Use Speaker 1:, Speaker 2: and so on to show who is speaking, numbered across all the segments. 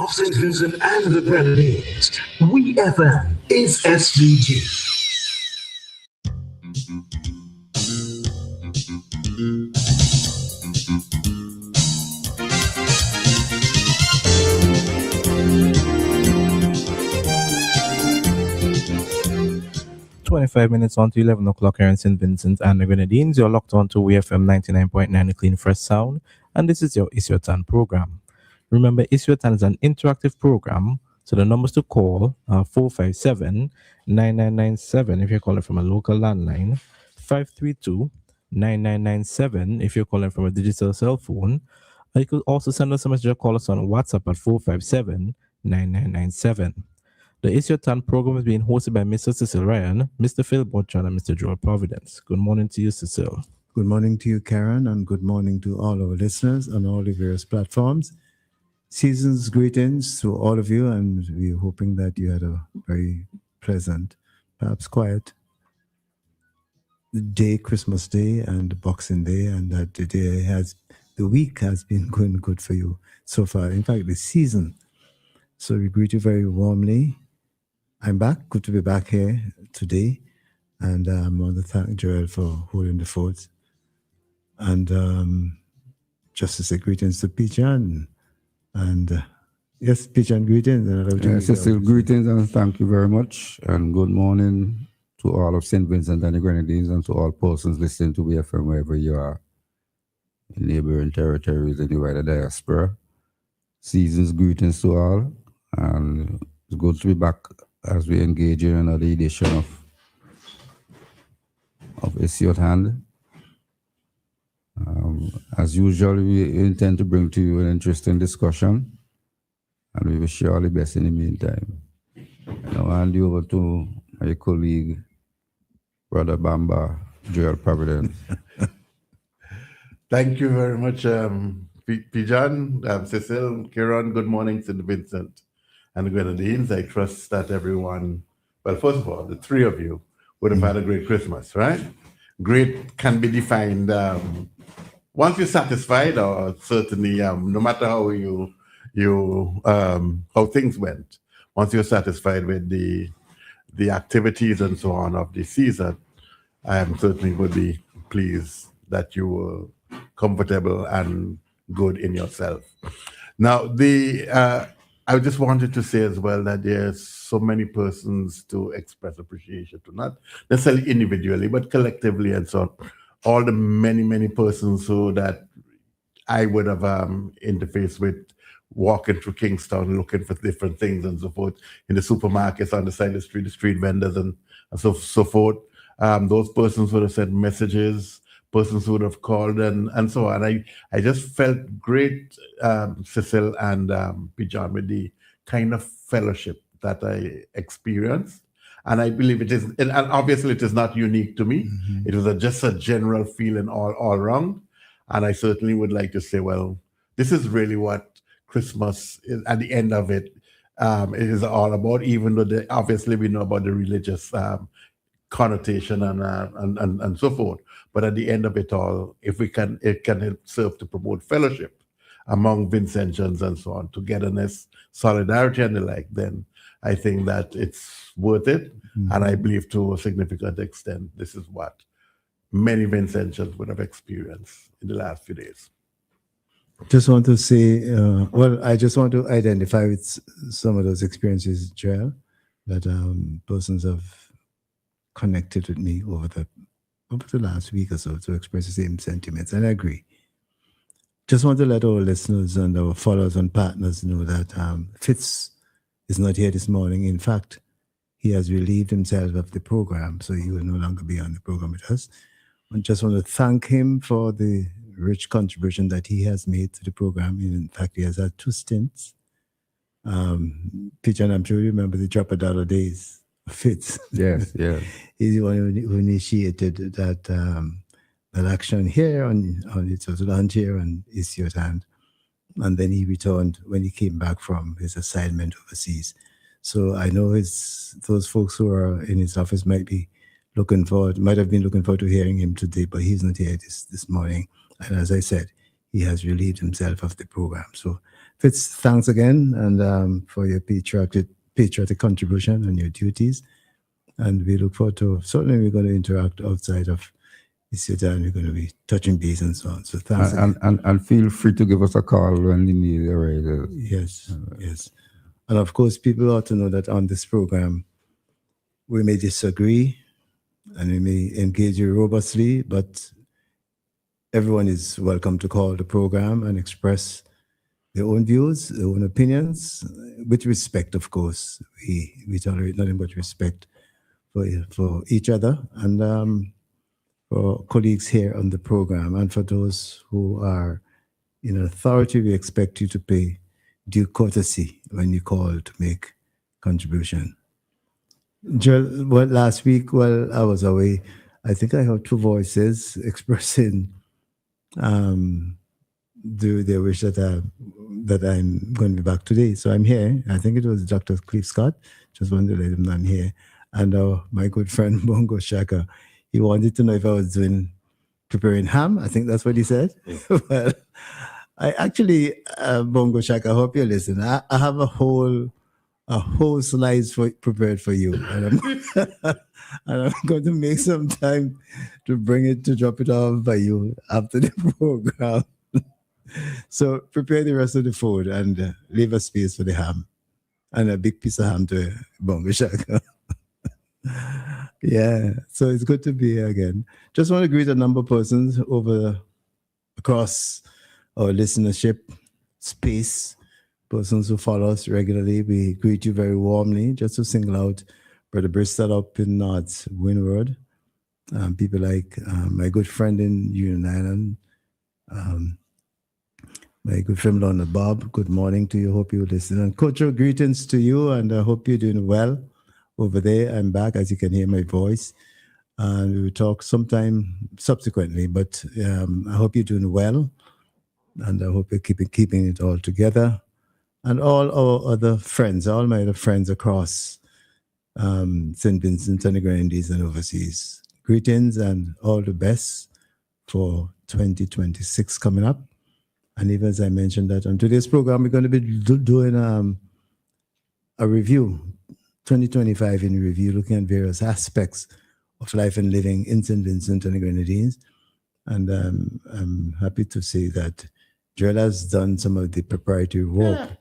Speaker 1: of St. Vincent and the Grenadines. WEFM is SVG.
Speaker 2: 25 minutes on to 11 o'clock here in St. Vincent and the Grenadines. You're locked on to WEFM 99.9, the Clean Fresh Sound, and this is your It's Your Turn program. Remember, It's Your Turn is an interactive program, so the numbers to call are 457-9997 if you're calling from a local landline, 532-9997 if you're calling from a digital cell phone. You could also send us a message or call us on WhatsApp at 457-9997. The It's Your Turn program is being hosted by Mr. Cecil Ryan, Mr. Philbert, and Mr. Joel Providence. Good morning to you, Cecil.
Speaker 3: Good morning to you, Karen, and good morning to all our listeners on all the various platforms. Season's greetings to all of you, and we're hoping that you had a very pleasant, perhaps quiet day, Christmas Day and Boxing Day, and that the week has been going good for you so far. In fact, the season. So we greet you very warmly. I'm back. Good to be back here today. And I want to thank Joel for holding the fort. And just to say greetings to Pijan. And yes, Pijan, greetings.
Speaker 4: Cecil, greetings and thank you very much. And good morning to all of St. Vincent and the Grenadines and to all persons listening to WEFM wherever you are in neighboring territories and the wider diaspora. Season's greetings to all. And it's good to be back as we engage in another edition of It's Your Hand. As usual, we intend to bring to you an interesting discussion, and we wish you all the best in the meantime. Now I'll hand you over to my colleague, Brother Bamba, Joel Providence.
Speaker 5: Thank you very much, Pijan, Cecil, Kieran. Good morning, St. Vincent and the Grenadines. I trust that everyone, well, first of all, the three of you would have had a great Christmas, right? Great can be defined once you're satisfied, or certainly no matter how how things went. Once you're satisfied with the activities and so on of the season, I certainly would be pleased that you were comfortable and good in yourself. Now, I just wanted to say as well that there's so many persons to express appreciation to, not necessarily individually, but collectively and so on. All the many persons who that I would have interfaced with walking through Kingstown looking for different things and so forth, in the supermarkets, on the side of the street vendors and so forth. Those persons would have sent messages, persons who would have called and so on. I just felt great, Cecil and Pijan, with the kind of fellowship that I experienced. And I believe it is, and obviously it is not unique to me. Mm-hmm. It was just a general feeling all around. And I certainly would like to say, well, this is really what Christmas is, at the end of it, it is all about, even though obviously we know about the religious connotation and so forth. But at the end of it all, if it can serve to promote fellowship among Vincentians and so on, togetherness, solidarity and the like, then I think that it's worth it. Mm-hmm. And I believe to a significant extent, this is what many Vincentians would have experienced in the last few days.
Speaker 3: Just want to say, I just want to identify with some of those experiences, Joel, that persons have connected with me over the last week or so to express the same sentiments, and I agree. Just want to let our listeners and our followers and partners know that Fitz is not here this morning. In fact, he has relieved himself of the program, so he will no longer be on the program with us. I just want to thank him for the rich contribution that he has made to the program. In fact, he has had 2 stints. Pijan, I'm sure you remember the Drop a Dollar days. Fitz.
Speaker 4: Yes.
Speaker 3: He's the one who initiated that action here on it was launched here on It's Your Hand. And then he returned when he came back from his assignment overseas. So I know those folks who are in his office might have been looking forward to hearing him today, but he's not here this morning. And as I said, he has relieved himself of the program. So Fitz, thanks again and for your patriotic contribution and your duties. And we look forward to, certainly we're going to interact outside of this time. We're going to be touching base and so on. So thanks.
Speaker 4: And feel free to give us a call when you need a ride.
Speaker 3: Yes, yes. And of course, people ought to know that on this program, we may disagree and we may engage you robustly, but everyone is welcome to call the program and express their own views, their own opinions, with respect, of course. We tolerate nothing but respect for each other and for colleagues here on the program. And for those who are in authority, we expect you to pay due courtesy when you call to make contribution. Joel, well, last week while I was away, I think I heard two voices expressing their wish that I'm going to be back today. So I'm here. I think it was Dr. Cliff Scott. Just wanted to let him know I'm here. And my good friend Bongo Shaka, he wanted to know if I was preparing ham. I think that's what he said. Well, I actually, Bongo Shaka, I hope you listen. I have a whole slice prepared for you, and I'm going to make some time to drop it off by you after the program. So prepare the rest of the food and leave a space for the ham and a big piece of ham to Bongo Shaka. Yeah, so it's good to be here again. Just want to greet a number of persons across our listenership space, persons who follow us regularly. We greet you very warmly. Just to single out Brother Bristol up in North Windward, people like my good friend in Union Island, my good friend Lorna Bob. Good morning to you. Hope you listen. And Coach, greetings to you, and I hope you're doing well over there. I'm back, as you can hear my voice. And we will talk sometime subsequently, but I hope you're doing well. And I hope you're keeping it all together. And all our other friends, all my other friends across St. Vincent and the Grenadines and overseas. Greetings and all the best for 2026 coming up. And even as I mentioned that on today's program, we're going to be doing a review, 2025 in review, looking at various aspects of life and living in St. Vincent and the Grenadines. And I'm happy to say that Joel has done some of the preparatory work.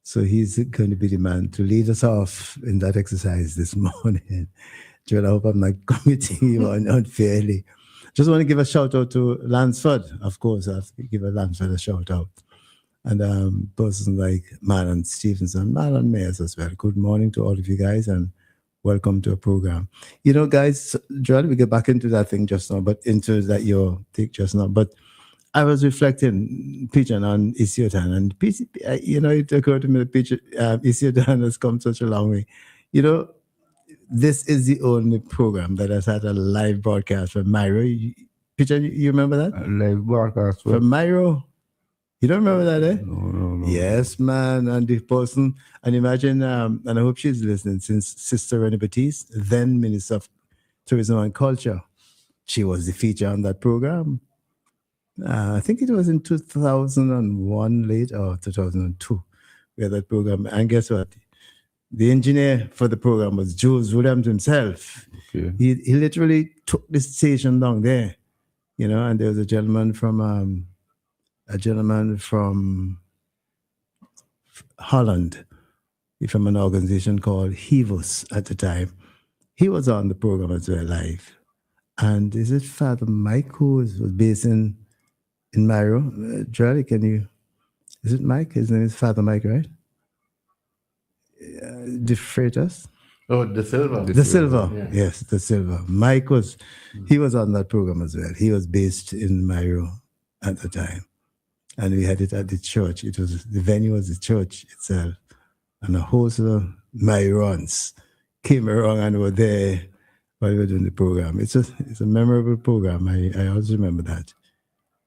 Speaker 3: So he's going to be the man to lead us off in that exercise this morning. Joel, I hope I'm not committing you unfairly. Just want to give a shout out to Lansford. Of course, I have to give Lansford a shout out. And persons like Marlon Stevenson, Marlon Mayers as well. Good morning to all of you guys and welcome to our program. You know, guys, Joel, we get back into that thing just now, but into that your take just now. But I was reflecting, Peter, on Isiotan, and it occurred to me that Isiotan has come such a long way. You know, this is the only program that has had a live broadcast from Myro. Peter, you remember that?
Speaker 4: A live broadcast
Speaker 3: from Myro. You don't remember that, eh?
Speaker 4: No.
Speaker 3: Yes, man. And the person, and imagine, and I hope she's listening, since Sister Renee Batiste, then Minister of Tourism and Culture, she was the feature on that program. I think it was in 2001 late or 2002 we had that program. And guess what? The engineer for the program was Jules Williams himself.
Speaker 4: Okay.
Speaker 3: He literally took the station down there, and there was a gentleman from Holland, from an organization called Hevus at the time. He was on the program as well, live. And is it Father Mike who was based in Myro? Charlie, is it Mike? His name is Father Mike, right? The Freitas?
Speaker 5: Oh, the Silver.
Speaker 3: The Silver,
Speaker 5: yeah.
Speaker 3: Yes, the Silver. Mike he was on that program as well. He was based in Myro at the time. And we had it at the church. The venue was the church itself. And a host of Myrons came around and were there while we were doing the program. It's a memorable program. I always remember that.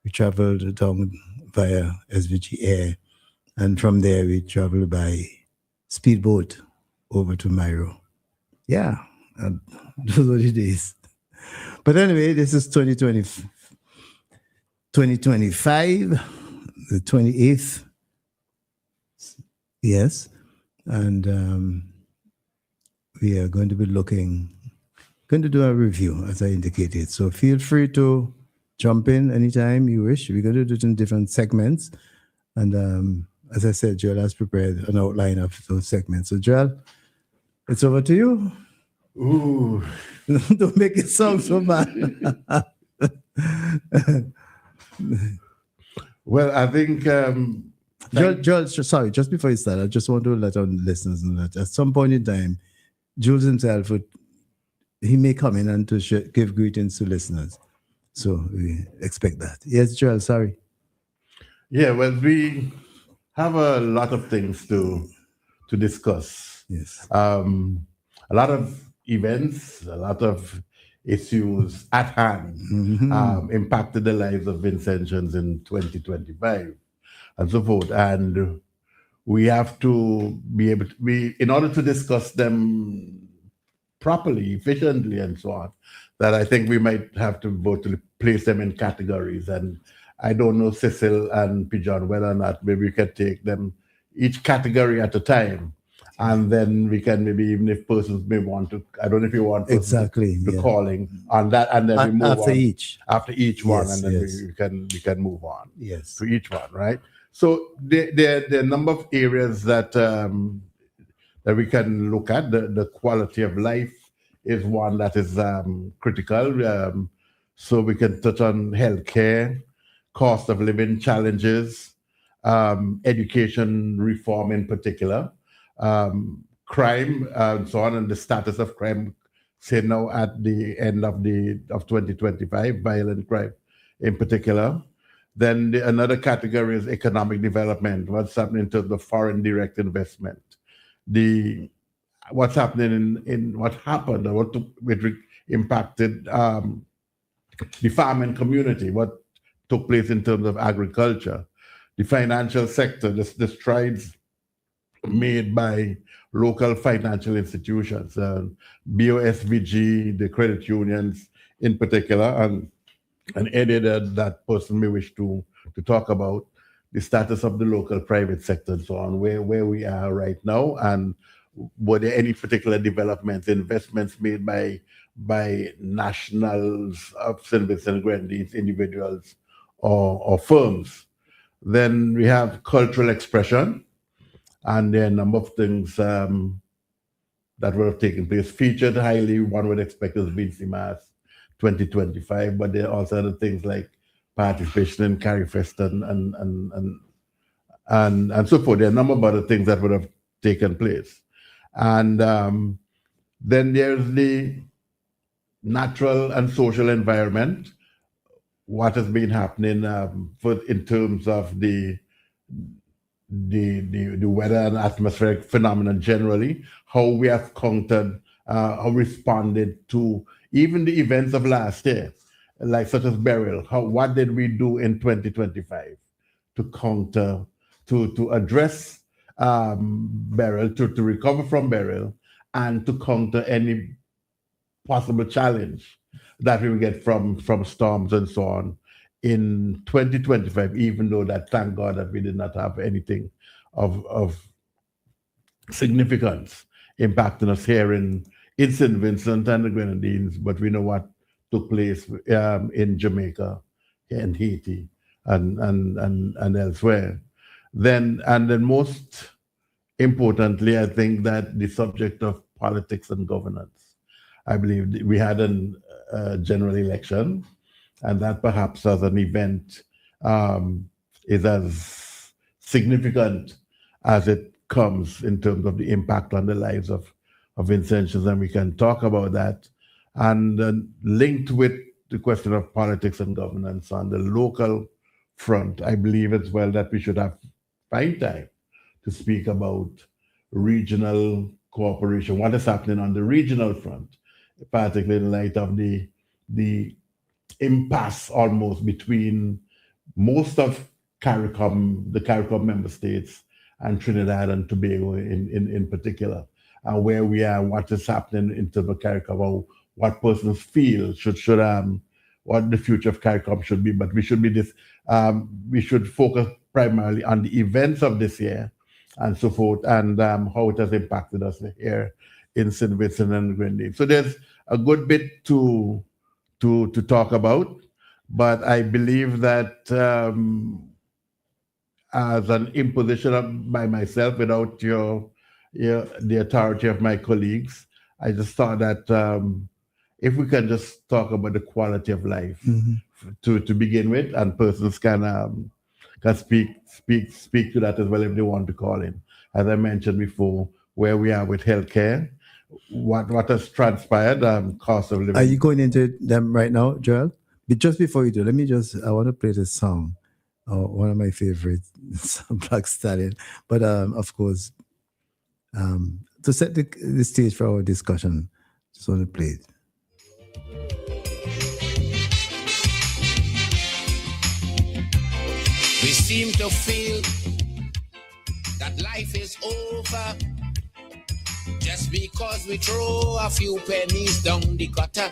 Speaker 3: We traveled down via SVG Air, and from there we traveled by speedboat over to Myro. Yeah, those were the days. But anyway, this is 2025, the 28th Yes, and we are going to be going to do a review, as I indicated. So feel free to jump in anytime you wish. We're going to do it in different segments. And as I said, Joel has prepared an outline of those segments. So Joel, it's over to you.
Speaker 5: Ooh.
Speaker 3: Don't make it sound so bad.
Speaker 5: Well, I think
Speaker 3: Joel, sorry, just before you start, I just want to let our listeners know that at some point in time, Jules himself he may come in and to give greetings to listeners. So we expect that. Yes, Joel, sorry.
Speaker 5: Yeah, well, we have a lot of things to discuss.
Speaker 3: Yes.
Speaker 5: A lot of events, a lot of issues at hand impacted the lives of Vincentians in 2025 and so forth. And we have to be able to, in order to discuss them properly, efficiently, and so on, that I think we might have to vote to place them in categories. And I don't know, Cecil and Pigeon, whether or not maybe we can take them each category at a time. And then we can maybe, even if persons may want to, I don't know if you want
Speaker 3: exactly
Speaker 5: to calling on that, and then we move
Speaker 3: after
Speaker 5: on
Speaker 3: each.
Speaker 5: After each one, and then we can move on to each one, right? So there are a number of areas that that we can look at. The quality of life is one that is critical. So we can touch on healthcare, cost of living challenges, education reform in particular, crime, and so on, and the status of crime, say now at the end of 2025, violent crime in particular. Then another category is economic development. What's happening in terms of foreign direct investment? What's happening in what happened or what impacted the farming community, what took place in terms of agriculture, the financial sector, the strides made by local financial institutions, BOSVG, the credit unions in particular, and an area that person may wish to talk about the status of the local private sector and so on, where we are right now, and were there any particular developments, investments made by nationals of St. Vincent and Grenadines, individuals or firms. Then we have cultural expression, and there are a number of things that would have taken place. Featured highly, one would expect, as Vinci Mass 2025, but there are also other things like participation in Carifest and so forth. There are a number of other things that would have taken place. And then there's the natural and social environment, what has been happening in terms of the weather and atmospheric phenomena generally, how we have countered, how responded to even the events of last year, like such as Beryl. What did we do in 2025 to counter, to address Beryl, to recover from Beryl, and to counter any possible challenge that we will get from storms and so on in 2025, even though that, thank God, that we did not have anything of significance impacting us here in St. Vincent and the Grenadines, but we know what took place in Jamaica and Haiti and elsewhere. Then most importantly, I think that the subject of politics and governance. I believe we had a general election, and that perhaps as an event is as significant as it comes in terms of the impact on the lives of Vincentians, and we can talk about that. And linked with the question of politics and governance on the local front, I believe as well that we should find time to speak about regional cooperation, what is happening on the regional front, particularly in light of the impasse almost between most of CARICOM, the CARICOM member states, and Trinidad and Tobago in particular, and where we are, what is happening in terms of CARICOM, what persons feel should what the future of CARICOM should be. But we should focus primarily on the events of this year and so forth, and how it has impacted us here in St. Vincent and Grenadines. So there's a good bit to talk about, but I believe that as an imposition by myself without the authority of my colleagues, I just thought that if we can just talk about the quality of life to begin with, and persons can speak to that as well if they want to call in. As I mentioned before, where we are with healthcare, what has transpired, cost of living.
Speaker 3: Are you going into them right now, Joel? But just before you do, I want to play this song, one of my favorites, Black Stallion. But of course, to set the stage for our discussion, just want to play it.
Speaker 6: We seem to feel that life is over just because we throw a few pennies down the gutter.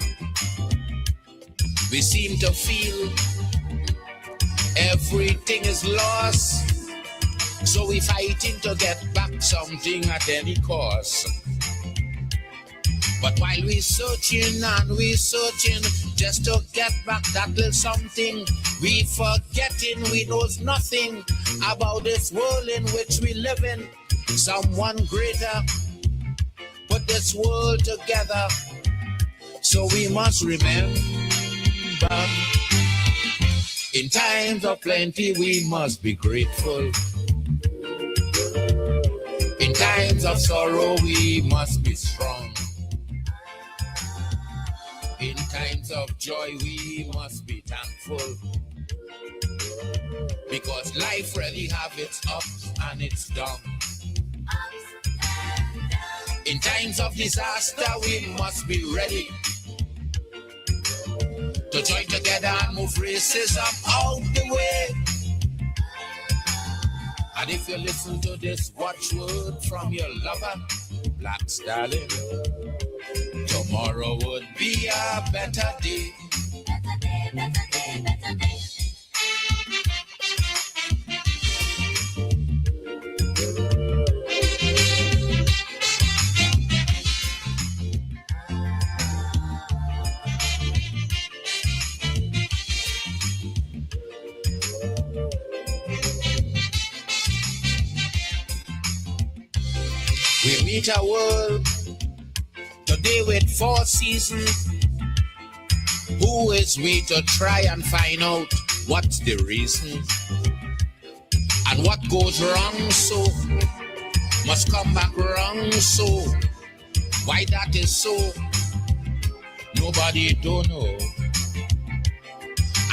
Speaker 6: We seem to feel everything is lost, so we fighting to get back something at any cost. But while we searching and we searching just to get back that little something, we forgetting we knows nothing about this world in which we live in. Someone greater put this world together, so we must remember, in times of plenty we must be grateful. In times of sorrow we must be strong. In times of joy we must be thankful, because life really have its ups and its downs. In times of disaster we must be ready to join together and move racism out the way. And if you listen to this watchword from your lover, Black Stallion, tomorrow would be a better day. Better day, better day, better day. We meet a world today with 4 seasons. Who is we to try and find out what's the reason? And what goes wrong so must come back wrong so. Why that is so, nobody don't know.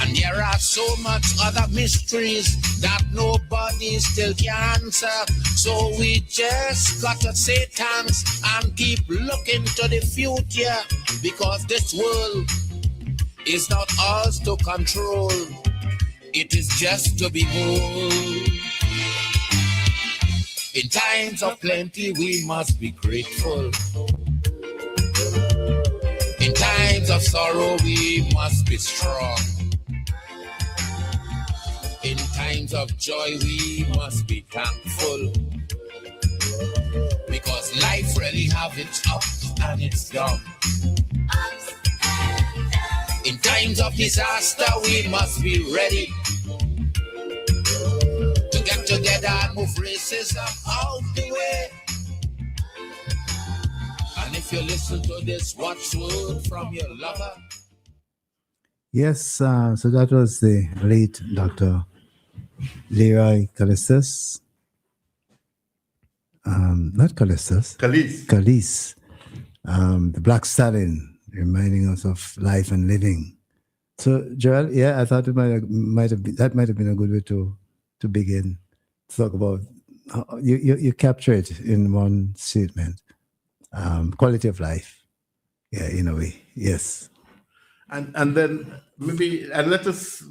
Speaker 6: And there are so much other mysteries that nobody still can answer. So we just gotta say thanks and keep looking to the future, because this world is not ours to control. It is just to behold. In times of plenty we must be grateful. In times of sorrow we must be strong. In times of joy we must be thankful, because life really have its ups and its downs. In times of disaster we must be ready to get together and move racism out the way. And if you listen to this watchword from your lover.
Speaker 3: Yes, so that was the late Dr. Leroy Callistus. Not Callistus. Callis. The Black Stallion, reminding us of life and living. So, Joel, yeah, I thought it might have been a good way to begin to talk about how you capture it in one statement. Quality of life. Yeah, in a way. Yes.
Speaker 5: And then maybe, and let us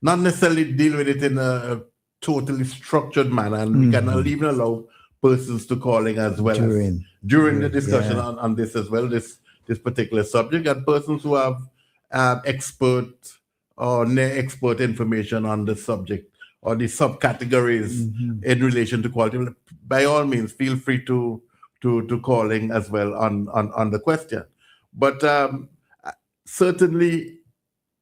Speaker 5: not necessarily deal with it in a totally structured manner, and we can even allow persons to calling as well during the discussion on this as well, this particular subject, and persons who have expert or near expert information on the subject the subcategories in relation to quality, by all means, feel free to calling as well on the question. But certainly,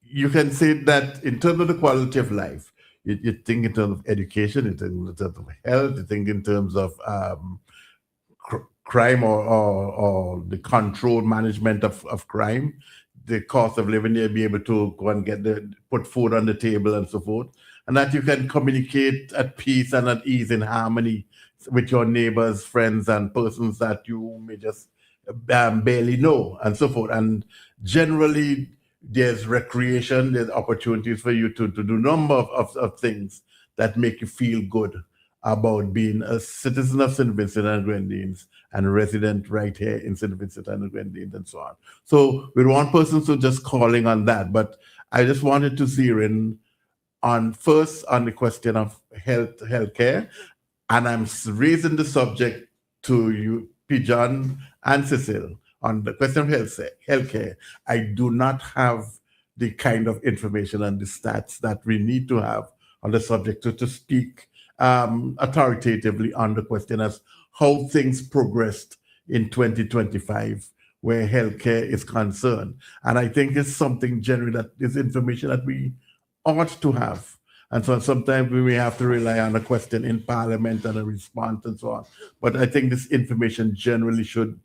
Speaker 5: you can say that in terms of the quality of life, you think in terms of education, you think in terms of health, you think in terms of crime or the controlled management of crime, the cost of living there, be able to go and put food on the table and so forth, and that you can communicate at peace and at ease in harmony with your neighbors, friends, and persons that you may just barely know and so forth. And generally, there's recreation, there's opportunities for you to do a number of things that make you feel good about being a citizen of St. Vincent and Grenadines and a resident right here in St. Vincent and Grenadines and so on. So we want persons to just calling on that, but I just wanted to zero in on the question of healthcare, and I'm raising the subject to you, Pigeon and Cecil, on the question of healthcare. I do not have the kind of information and the stats that we need to have on the subject to speak authoritatively on the question as how things progressed in 2025 where healthcare is concerned. And I think it's something generally that is information that we ought to have. And so sometimes we may have to rely on a question in Parliament and a response and so on. But I think this information generally should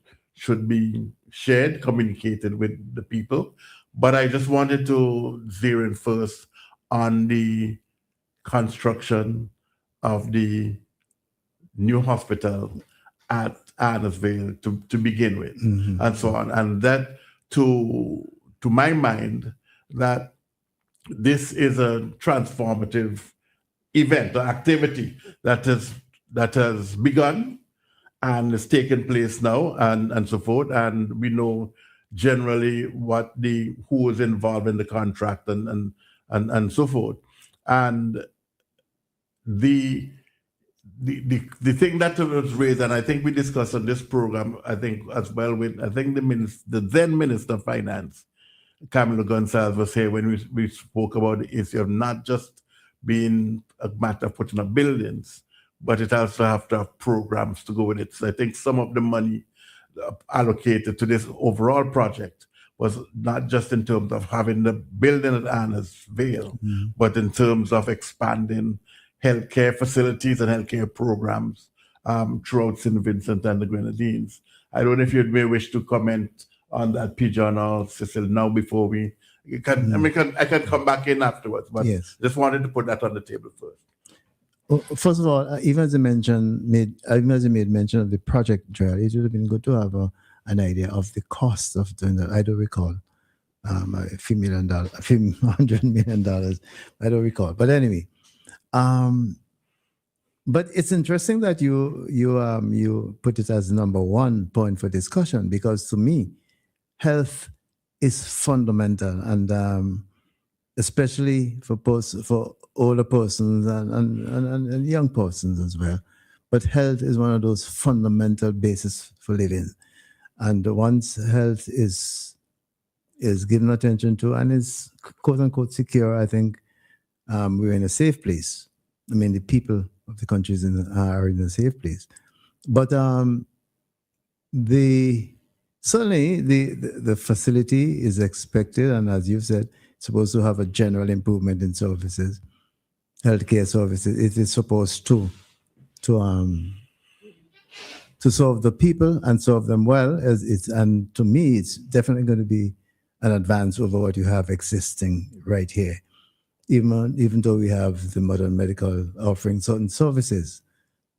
Speaker 5: be shared, communicated with the people. But I just wanted to zero in first on the construction of the new hospital at Arnesville to begin with, and so on. And that, to my mind, that this is a transformative event or activity that has begun and is taking place now and so forth. And we know generally who is involved in the contract and so forth. And the thing that was raised, and I think we discussed on this program, I think as well with, I think the then Minister of Finance, Camilo Gonzalez, was here when we spoke about the issue of not just being a matter of putting up buildings, but it also have to have programs to go with it. So I think some of the money allocated to this overall project was not just in terms of having the building at Arnesville, but in terms of expanding healthcare facilities and healthcare programs throughout St. Vincent and the Grenadines. I don't know if you may wish to comment on that, Pigeon or Cecil, now before I can come back in afterwards, but
Speaker 3: yes,
Speaker 5: just wanted to put that on the table first.
Speaker 3: Well, first of all, even as you made mention of the project, Joel, it would have been good to have an idea of the cost of doing that. I don't recall a few $100 million. I don't recall, but anyway. But it's interesting that you put it as number one point for discussion, because to me, health is fundamental, and especially for older persons and young persons as well. But health is one of those fundamental bases for living, and once health is given attention to and is quote unquote secure, I think we're in a safe place. I mean, the people of the countries are in a safe place. But certainly the facility is expected, and as you've said, it's supposed to have a general improvement in services, healthcare services. It is supposed to serve the people and serve them well. And to me, it's definitely going to be an advance over what you have existing right here. Even though we have the modern medical offering certain services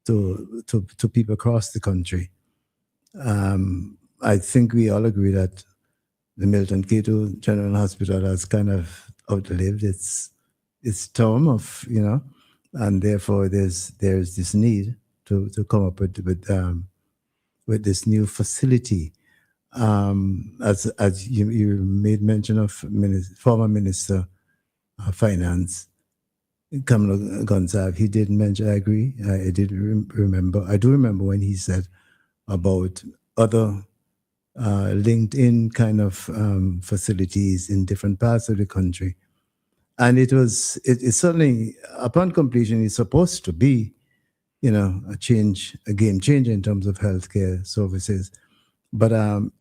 Speaker 3: to people across the country, I think we all agree that the Milton Cato General Hospital has kind of outlived its term of, and therefore there's this need to come up with this new facility. As you made mention of former Minister Finance, Camilo Gonzalez, he did mention, I agree, I do remember when he said about other linked in kind of facilities in different parts of the country. and it certainly, upon completion, is supposed to be, a game changer in terms of healthcare services. But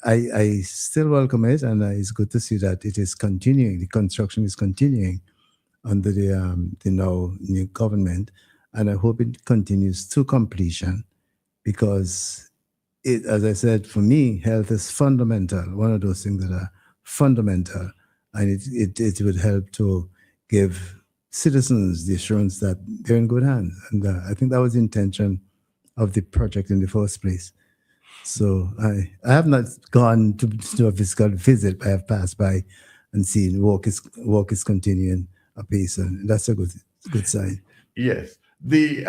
Speaker 3: I still welcome it, and it's good to see that it is continuing. The construction is continuing under the now new government, and I hope it continues to completion, because as I said, for me, health is fundamental. One of those things that are fundamental, and it would help to give citizens the assurance that they're in good hands. And I think that was the intention of the project in the first place. So I have not gone to do a physical visit, but I have passed by and seen work is continuing apace, and that's a good sign.
Speaker 5: Yes. The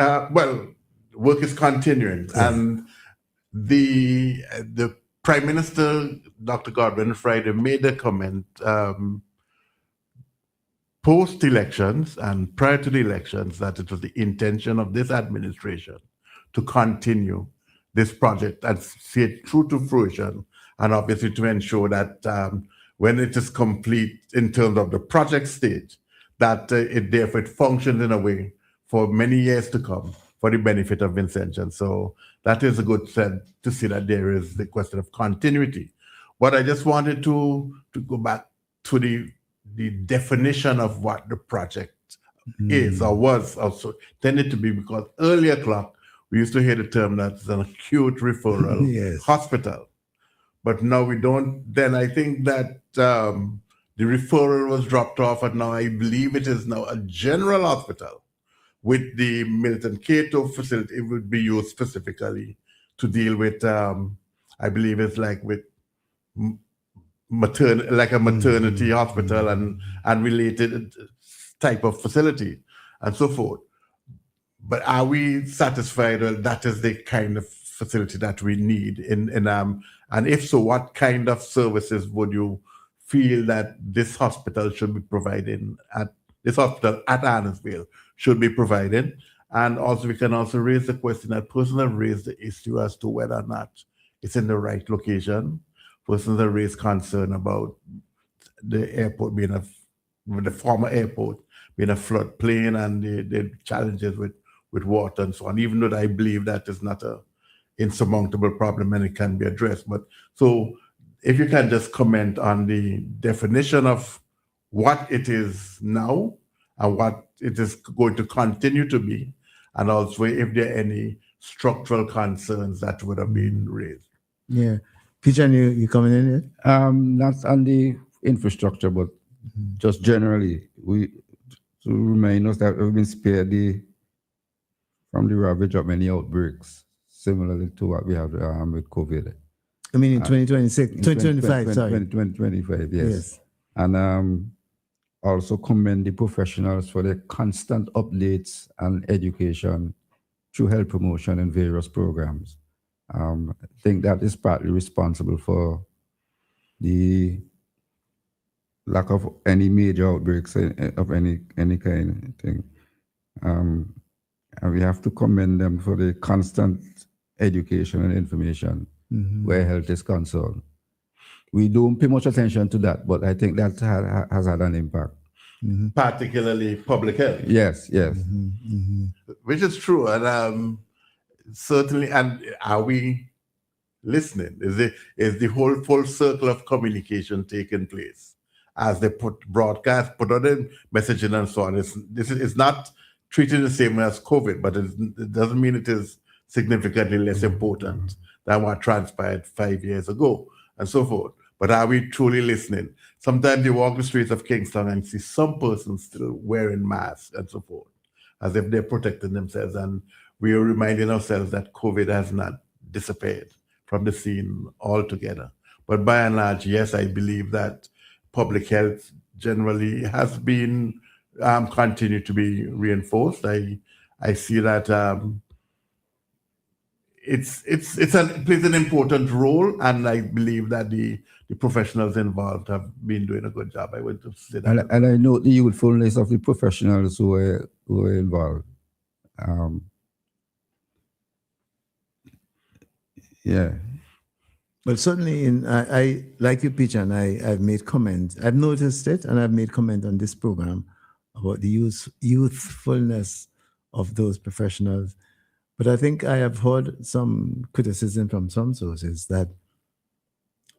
Speaker 5: work is continuing, and the Prime Minister, Dr. Godwin, Friday made a comment post-elections and prior to the elections that it was the intention of this administration to continue this project and see it through to fruition, and obviously to ensure that when it is complete in terms of the project stage, that it therefore functions in a way for many years to come for the benefit of Vincentians. So that is a good thread to see that there is the question of continuity. But I just wanted to go back to the definition of what the project is or was also tended to be, because earlier clock, we used to hear the term that it's an acute referral hospital. But now we don't. Then I think that the referral was dropped off, and now I believe it is now a general hospital with the Milton Cato facility. It would be used specifically to deal with, I believe it's like with a maternity hospital and related type of facility and so forth. But are we satisfied that that is the kind of facility that we need and if so, what kind of services would you feel that this hospital should be providing at Annisville should be providing? And also we can also raise the question that persons have raised the issue as to whether or not it's in the right location. Persons have raised concern about the airport being the former airport being a floodplain and the challenges with water and so on, even though I believe that is not a insurmountable problem and it can be addressed. But so if you can just comment on the definition of what it is now and what it is going to continue to be, and also if there are any structural concerns that would have been raised.
Speaker 3: Yeah. Peter, you coming in here?
Speaker 4: Not on the infrastructure, but just generally, to remind us that we've been spared from the ravage of many outbreaks, similarly to what we have with COVID.
Speaker 3: I mean, in 2026, 2025, sorry.
Speaker 4: 2025, yes. And also commend the professionals for their constant updates and education through health promotion and various programs. I think that is partly responsible for the lack of any major outbreaks of any kind of thing. And we have to commend them for the constant education and information where health is concerned. We don't pay much attention to that, but I think that has had an impact.
Speaker 5: Particularly public health.
Speaker 4: Yes.
Speaker 5: Which is true. And certainly, and are we listening? Is the whole full circle of communication taking place as they put out the messaging and so on? This is not treated the same as COVID, but it doesn't mean it is significantly less important than what transpired 5 years ago and so forth. But are we truly listening? Sometimes you walk the streets of Kingston and see some persons still wearing masks and so forth, as if they're protecting themselves. And we are reminding ourselves that COVID has not disappeared from the scene altogether. But by and large, yes, I believe that public health generally has been continued to be reinforced. I see that it plays an important role, and I believe that the professionals involved have been doing a good job. I want to say that.
Speaker 4: And I know the youthfulness of the professionals who were involved. Yeah.
Speaker 3: But certainly, I like you, Peter, and I've made comments. I've noticed it, and I've made comment on this program about the youthfulness of those professionals. But I think I have heard some criticism from some sources that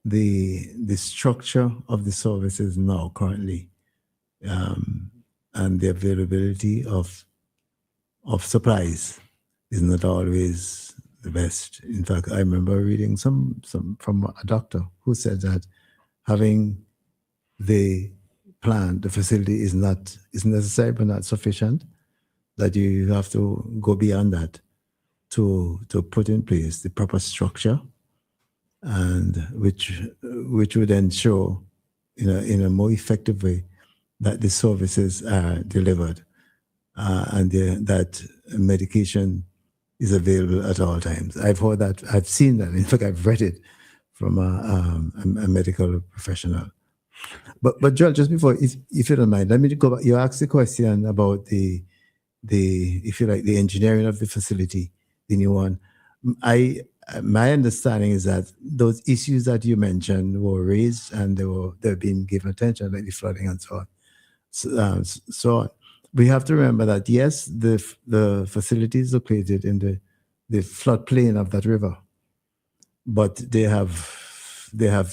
Speaker 3: the structure of the services now currently and the availability of supplies is not always the best. In fact, I remember reading some from a doctor who said that having the plant, the facility is necessary but not sufficient, that you have to go beyond that to put in place the proper structure, and which would ensure in a more effective way that the services are delivered and that medication is available at all times. I've heard that, I've seen that. In fact, I've read it from a medical professional. But Joel, just before, if you don't mind, let me go back. You asked the question about the if you like, the engineering of the facility, the new one. My understanding is that those issues that you mentioned were raised and they're being given attention, like the flooding and so on. So we have to remember that yes, the facility is located in the floodplain of that river, but they have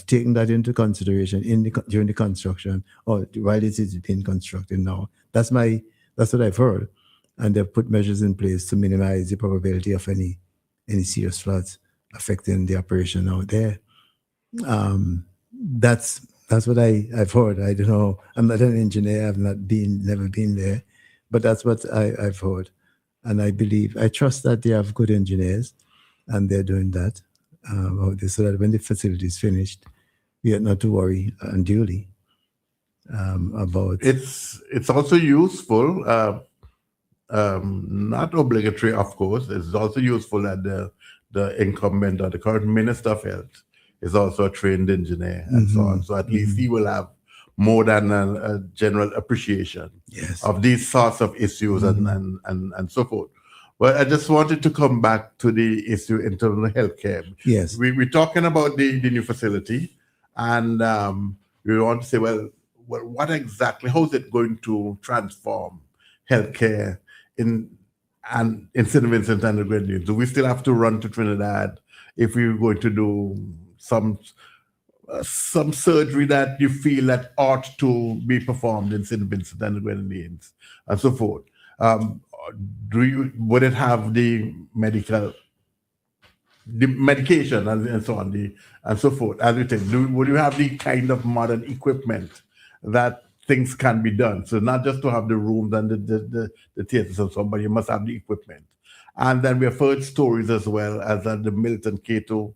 Speaker 3: taken that into consideration during the construction, or while it is being constructed now. That's what I've heard, and they've put measures in place to minimize the probability of any serious floods affecting the operation out there. That's what I've heard. I don't know. I'm not an engineer. I've never been there, but that's what I've heard, and I trust that they have good engineers, and they're doing that. So that when the facility is finished, we have not to worry unduly about.
Speaker 5: It's also useful, not obligatory, of course. It's also useful that the incumbent or the current Minister of Health is also a trained engineer and so on. So at least he will have more than a general appreciation of these sorts of issues and so forth. Well, I just wanted to come back to the issue in terms of healthcare.
Speaker 3: Yes.
Speaker 5: We're talking about the new facility, and we want to say, well, what exactly, how is it going to transform healthcare in St. Vincent and the Grenadines? Do we still have to run to Trinidad if we're going to do some surgery that you feel that ought to be performed in St. Vincent and the Grenadines and so forth? Would it have the medication and so on, and so forth? As we said, would you have the kind of modern equipment that things can be done? So not just to have the rooms and the theaters and so on, but you must have the equipment. And then we have heard stories as well as at the Milton Cato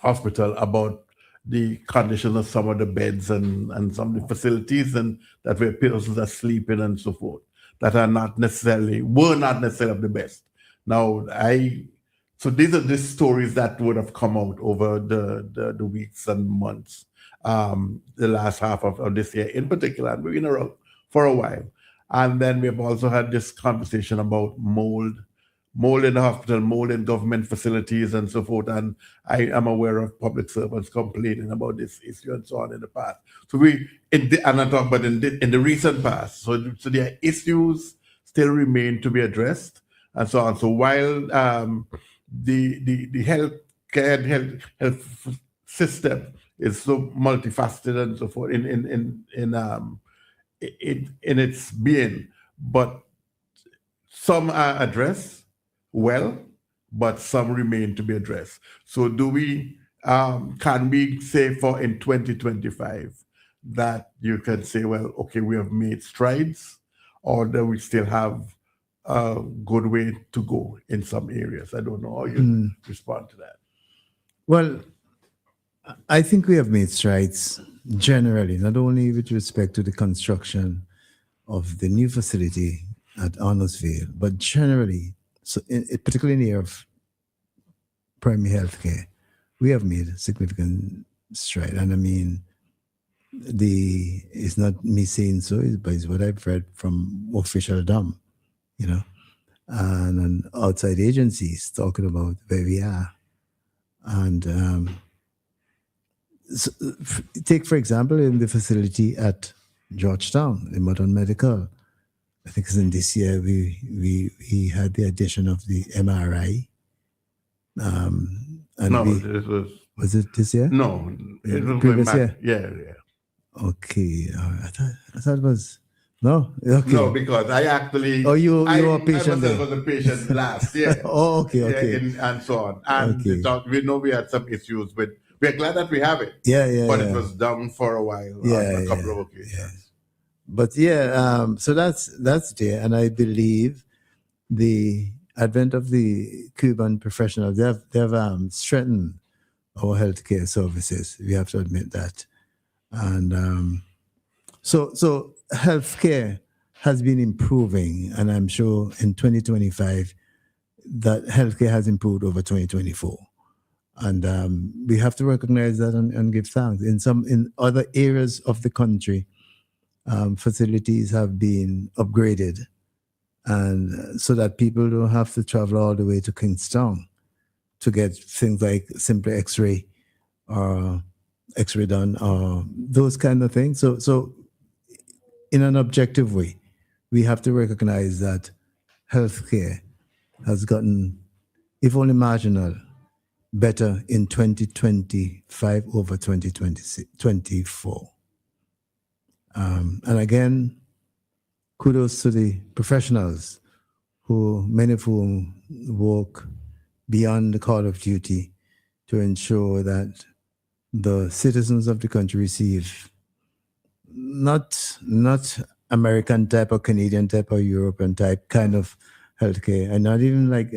Speaker 5: Hospital about the condition of some of the beds and some of the facilities and that where persons are sleeping and so forth, that were not necessarily of the best. Now, so these are the stories that would have come out over the weeks and months, the last half of this year in particular, and we've been around for a while. And then we've also had this conversation about mold in the hospital, mold in government facilities and so forth. And I am aware of public servants complaining about this issue and so on in the past. So and I talk about in the recent past. So there are issues still remain to be addressed and so on. So while the health system is so multifaceted and so forth in its being, but some are addressed well, but some remain to be addressed. So can we say for in 2025 that you can say, well, okay, we have made strides, or do we still have a good way to go in some areas? I don't know how you respond to that.
Speaker 3: Well, I think we have made strides generally, not only with respect to the construction of the new facility at Arnoldville, but generally, so particularly in the area of primary health care, we have made a significant stride. And I mean, it's not me saying so, but it's what I've read from officialdom, and outside agencies talking about where we are. And take, for example, in the facility at Georgetown, in Modern Medical. I think it's in this year we had the addition of the MRI. And
Speaker 5: No,
Speaker 3: we,
Speaker 5: this
Speaker 3: was it this year?
Speaker 5: no, it was going
Speaker 3: Previous
Speaker 5: back.
Speaker 3: year?
Speaker 5: Yeah.
Speaker 3: Okay. I thought it was no. Okay.
Speaker 5: No, because I actually.
Speaker 3: Oh, you
Speaker 5: I
Speaker 3: were a patient
Speaker 5: myself
Speaker 3: there.
Speaker 5: was a patient last year.
Speaker 3: Oh, okay,
Speaker 5: Yeah,
Speaker 3: okay.
Speaker 5: and so on. And
Speaker 3: Okay.
Speaker 5: we know we had some issues with. We're glad that we have it.
Speaker 3: Yeah.
Speaker 5: But it was down for a while on a couple of occasions.
Speaker 3: But so that's there, and I believe the advent of the Cuban professionals, they've strengthened our healthcare services. We have to admit that, and so healthcare has been improving, and I'm sure in 2025 that healthcare has improved over 2024, and we have to recognize that and give thanks. In other areas of the country, facilities have been upgraded, and so that people don't have to travel all the way to Kingstown to get things like simple X-ray or X-ray done or those kind of things. So in an objective way, we have to recognize that healthcare has gotten, if only marginal, better in 2025 over 2024. And again, kudos to the professionals many of whom work beyond the call of duty to ensure that the citizens of the country receive not American type or Canadian type or European type kind of healthcare, and not even like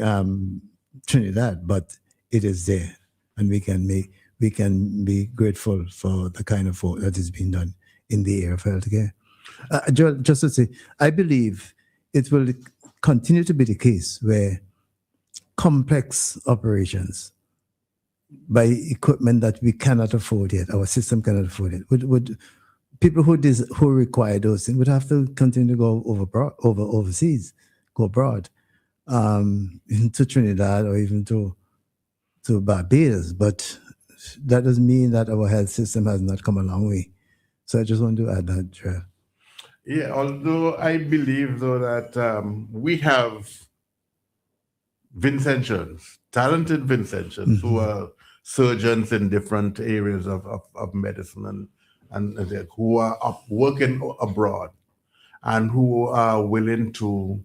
Speaker 3: Trinidad, but it is there, and we can be grateful for the kind of work that is being done in the area of healthcare. Just to say, I believe it will continue to be the case where complex operations by equipment that we cannot afford yet, our system cannot afford it, would people who require those things would have to continue to go overseas, go abroad, into Trinidad or even to Barbados. But that doesn't mean that our health system has not come a long way. So I just want to add that, Joel.
Speaker 5: Yeah, although I believe, though, that we have Vincentians, talented Vincentians, who are surgeons in different areas of medicine and who are working abroad and who are willing to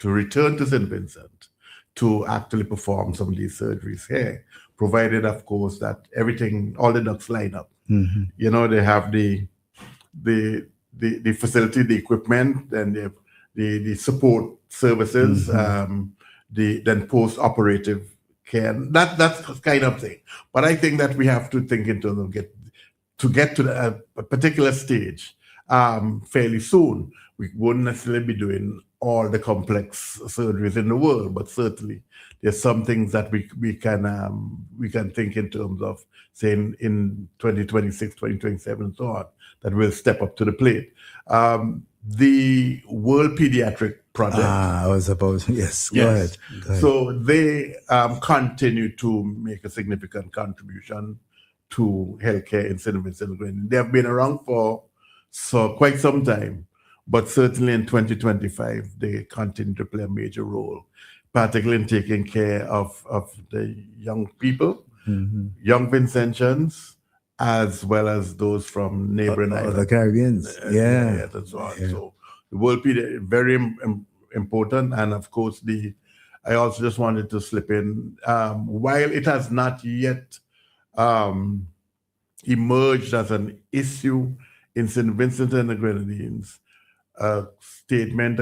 Speaker 5: return to St. Vincent to actually perform some of these surgeries here, provided, of course, that all the ducks line up. You know, they have the facility, the equipment, and the support services, then post-operative care. That's the kind of thing. But I think that we have to think in terms of get to a particular stage fairly soon. We wouldn't necessarily be doing all the complex surgeries in the world, but certainly there's some things that we can think in terms of, say, in 2026, 2027, and so on, that will step up to the plate. The World Pediatric Project.
Speaker 3: I was about, yes. Go ahead.
Speaker 5: So they continue to make a significant contribution to healthcare in St. Vincent and Grenadines. They have been around for quite some time, but certainly in 2025, they continue to play a major role, particularly in taking care of the young people, young Vincentians, as well as those from neighboring islands.
Speaker 3: The Caribbeans, yeah.
Speaker 5: And so on. So the World Pediatric, very important. And of course, I also just wanted to slip in, while it has not yet emerged as an issue in St. Vincent and the Grenadines, a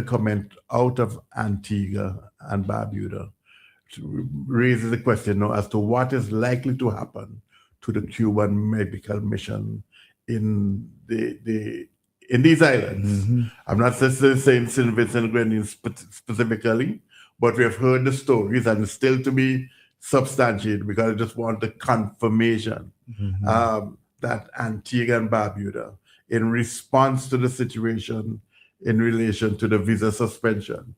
Speaker 5: comment out of Antigua and Barbuda raises the question now as to what is likely to happen to the Cuban medical mission in these islands. I'm not necessarily saying St. Vincent and Grenadines specifically, but we have heard the stories and it's still to be substantiated, because I just want the confirmation that Antigua and Barbuda, in response to the situation in relation to the visa suspension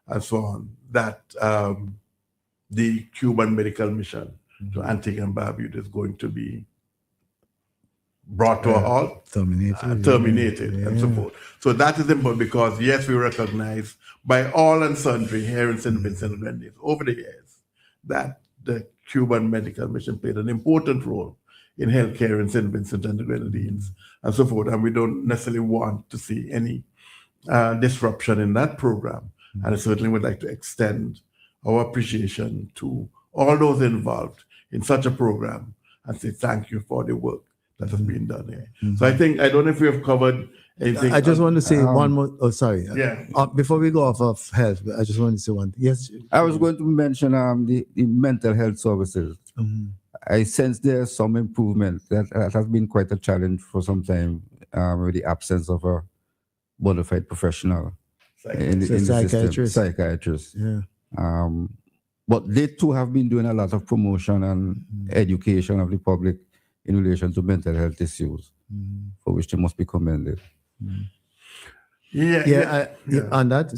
Speaker 5: and so on, that the Cuban medical mission to Antigua and Barbuda is going to be brought to a halt, terminated, and so forth. So that is important because, yes, we recognize by all and sundry here in St. Vincent and Grenadines over the years that the Cuban medical mission played an important role in healthcare in St. Vincent and the Grenadines and so forth. And we don't necessarily want to see any disruption in that program. And I certainly would like to extend our appreciation to all those involved in such a program and say thank you for the work that has been done here. So I don't know if we have covered anything.
Speaker 3: I just want to say one more. Oh, sorry.
Speaker 5: Yeah.
Speaker 3: Before we go off of health, I just want to say one thing. Yes.
Speaker 4: I was going to mention the mental health services. I sense there's some improvement. That has been quite a challenge for some time with the absence of a bona fide professional in the system. Psychiatrist. Yeah. But they too have been doing a lot of promotion and education of the public in relation to mental health issues, for which they must be commended.
Speaker 3: On that.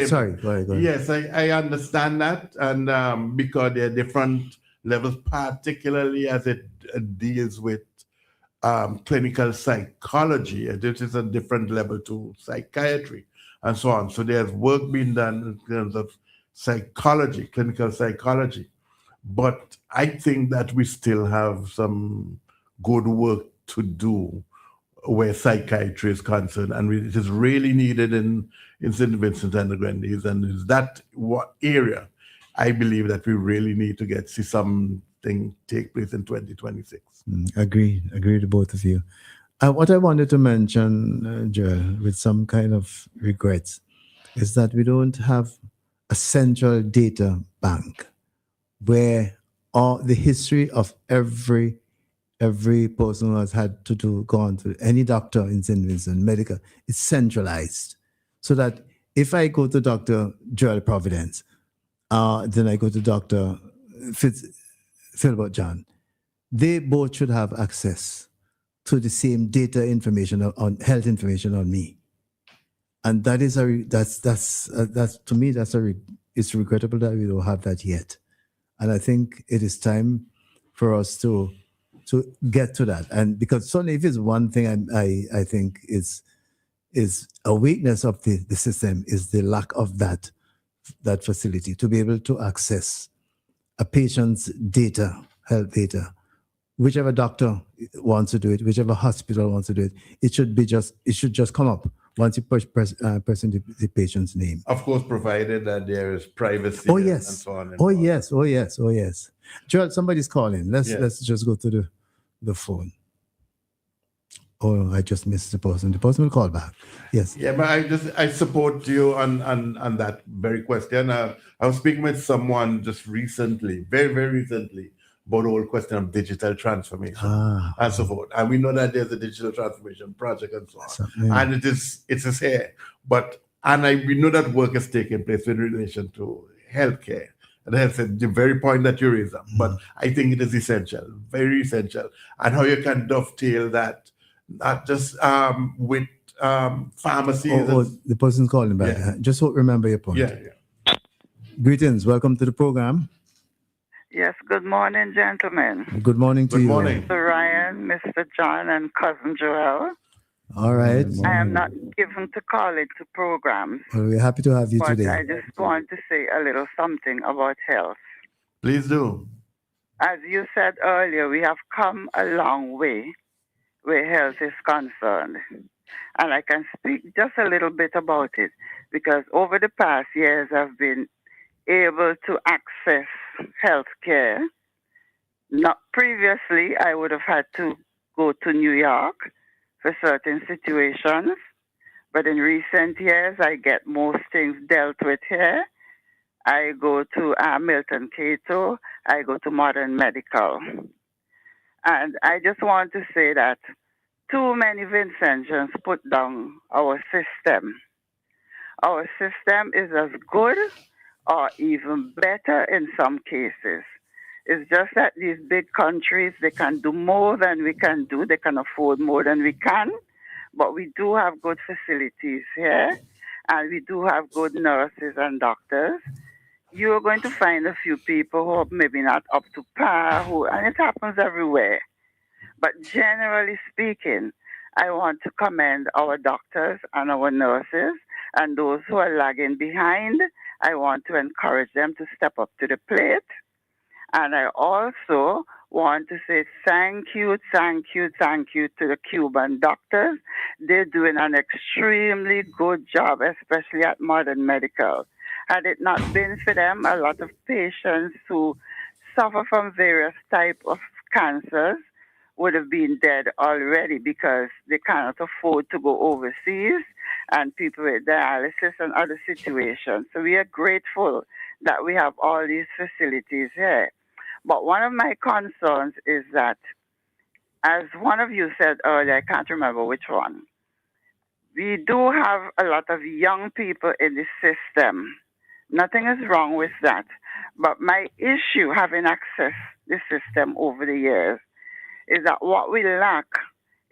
Speaker 3: Sorry, go ahead.
Speaker 5: Yes, I understand that, and because there are different levels, particularly as it deals with clinical psychology, this is a different level to psychiatry and so on. So there's work being done in terms of psychology, clinical psychology. But I think that we still have some good work to do where psychiatry is concerned, and it is really needed in St. Vincent and the Grenadines, and is that what area I believe that we really need to see something take place in 2026.
Speaker 3: Agree to both of you. What I wanted to mention, Joel, with some kind of regrets, is that we don't have a central data bank where all the history of every person who has had to go on to any doctor in St. Vincent medical is centralized, so that if I go to Dr. Joel Providence, then I go to Dr. Philbert John, they both should have access to the same data information on health information on me, and that is to me it's regrettable that we don't have that yet. And I think it is time for us to get to that. And because certainly if it's one thing I think is a weakness of the system is the lack of that facility to be able to access a patient's data, health data. Whichever doctor wants to do it, whichever hospital wants to do it, it should just come up once you press in the patient's name.
Speaker 5: Of course, provided that there is privacy. And so on.
Speaker 3: Oh yes. Joel, somebody's calling. Let's just go to the phone. Oh, I just missed the person. The person will call back. Yes.
Speaker 5: Yeah, but I support you on that very question. I was speaking with someone just recently, very, very recently, about the whole question of digital transformation and so forth. And we know that there's a digital transformation project and so on. And it's here. We know that work is taking place in relation to healthcare. And that's the very point that you raised up. But I think it is essential, very essential. And how you can dovetail that, not just with pharmacies.
Speaker 3: The person's calling back. Yeah. Just remember your point.
Speaker 5: Yeah.
Speaker 3: Greetings. Welcome to the program.
Speaker 7: Yes, good morning, gentlemen.
Speaker 3: Good morning to you.
Speaker 5: Good morning.
Speaker 7: Mr. Ryan, Mr. John, and Cousin Joel.
Speaker 3: All right.
Speaker 7: I am not given to call into programs.
Speaker 3: Well, we're happy to have you
Speaker 7: but
Speaker 3: today.
Speaker 7: I just want to say a little something about health.
Speaker 5: Please do.
Speaker 7: As you said earlier, we have come a long way where health is concerned. And I can speak just a little bit about it because over the past years, I've been able to access health care. Not previously, I would have had to go to New York for certain situations, but in recent years, I get most things dealt with here. I go to Milton Cato, I go to Modern Medical. And I just want to say that too many Vincentians put down our system. Our system is as good or even better in some cases. It's just that these big countries, they can do more than we can do. They can afford more than we can. But we do have good facilities here, and we do have good nurses and doctors. You're going to find a few people who are maybe not up to par, and it happens everywhere. But generally speaking, I want to commend our doctors and our nurses and those who are lagging behind. I want to encourage them to step up to the plate. And I also want to say thank you to the Cuban doctors. They're doing an extremely good job, especially at Modern Medical. Had it not been for them, a lot of patients who suffer from various types of cancers would have been dead already because they cannot afford to go overseas and people with dialysis and other situations. So we are grateful that we have all these facilities here. But one of my concerns is that, as one of you said earlier, I can't remember which one, we do have a lot of young people in the system. Nothing is wrong with that. But my issue having access the system over the years is that what we lack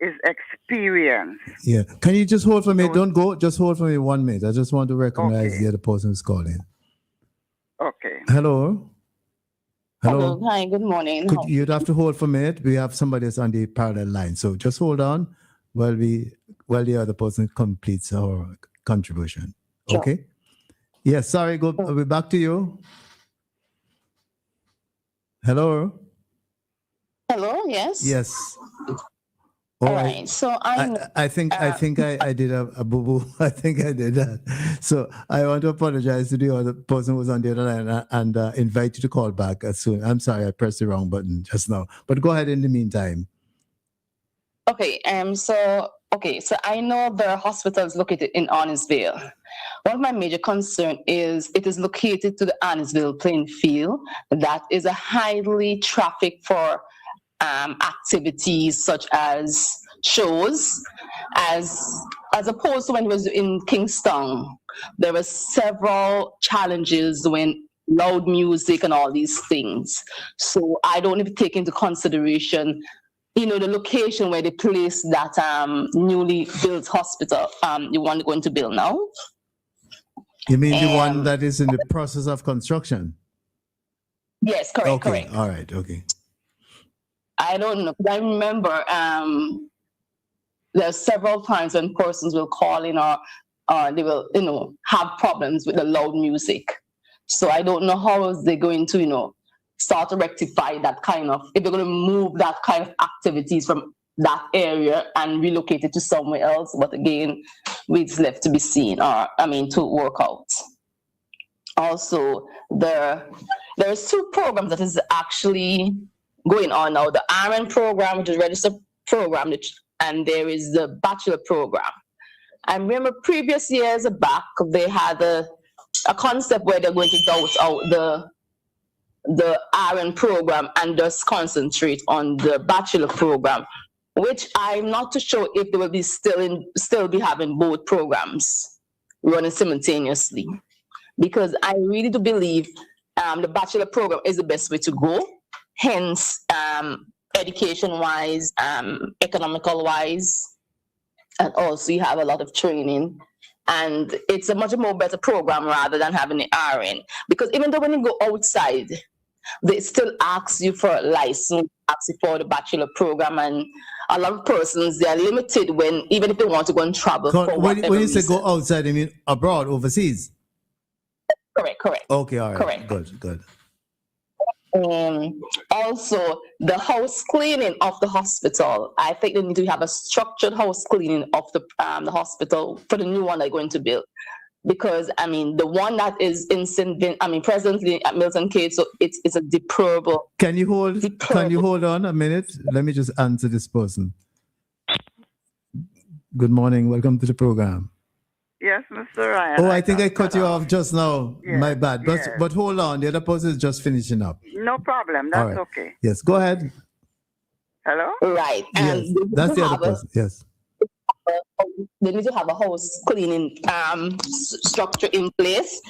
Speaker 7: is experience.
Speaker 3: Yeah. Can you just hold for me? Don't go. Just hold for me 1 minute. I just want to recognize the other person who's calling.
Speaker 7: Okay.
Speaker 3: Hello.
Speaker 8: Hello. Hi. Good morning.
Speaker 3: You'd have to hold for a minute. We have somebody else on the parallel line. So just hold on while the other person completes our contribution.
Speaker 8: Sure.
Speaker 3: Okay. Yes. Sorry. I'll be back to you. Hello.
Speaker 8: Hello. Yes.
Speaker 3: Yes.
Speaker 8: All right. So
Speaker 3: I think I did a boo-boo. I think I did that. So I want to apologize to the other person who was on the other line and invite you to call back as soon. I'm sorry, I pressed the wrong button just now. But go ahead in the meantime.
Speaker 8: Okay. So I know the hospital is located in Arnisville. One of my major concerns is it is located to the Arnisville playing field. That is a highly trafficked for activities such as shows, as opposed to when it was in Kingston. There were several challenges when loud music and all these things. So I don't even take into consideration, the location where they place that newly built hospital. You want to go into build now?
Speaker 3: You mean the one that is in the process of construction?
Speaker 8: Yes, correct.
Speaker 3: Okay.
Speaker 8: Correct.
Speaker 3: All right. Okay.
Speaker 8: I don't know. I remember there are several times when persons will call in or they will, have problems with the loud music. So I don't know how is they going to, start to rectify that kind of, if they're going to move that kind of activities from that area and relocate it to somewhere else. But again, it's left to be seen, to work out. Also, there's two programs that is actually going on now. The RN program, which is registered program, and there is the bachelor program. I remember previous years back, they had a concept where they're going to doubt out the RN program and just concentrate on the bachelor program, which I'm not too sure if they will be still be having both programs running simultaneously, because I really do believe the bachelor program is the best way to go. Hence, education-wise, economical-wise, and also you have a lot of training. And it's a much more better program rather than having the RN. Because even though when you go outside, they still ask you for a license, ask you for the bachelor program, and a lot of persons, they are limited even if they want to go and travel.
Speaker 3: When you say go outside, I mean abroad, overseas?
Speaker 8: Correct.
Speaker 3: Okay, all right.
Speaker 8: Correct.
Speaker 3: Good.
Speaker 8: Also, the house cleaning of the hospital. I think they need to have a structured house cleaning of the hospital for the new one they're going to build. Because the one that is in presently at Milton Keynes, so it's a deplorable.
Speaker 3: Can you hold on a minute? Let me just answer this person. Good morning. Welcome to the program.
Speaker 7: Yes, Mr. Ryan.
Speaker 3: Oh, I think I cut you off just now.
Speaker 7: Yes,
Speaker 3: My bad. But hold on. The other person is just finishing up.
Speaker 7: No problem. That's
Speaker 3: right.
Speaker 7: Okay.
Speaker 3: Yes, go ahead.
Speaker 7: Hello?
Speaker 8: Right.
Speaker 3: Yes, that's the other person. Yes.
Speaker 8: They need to have a house cleaning structure in place,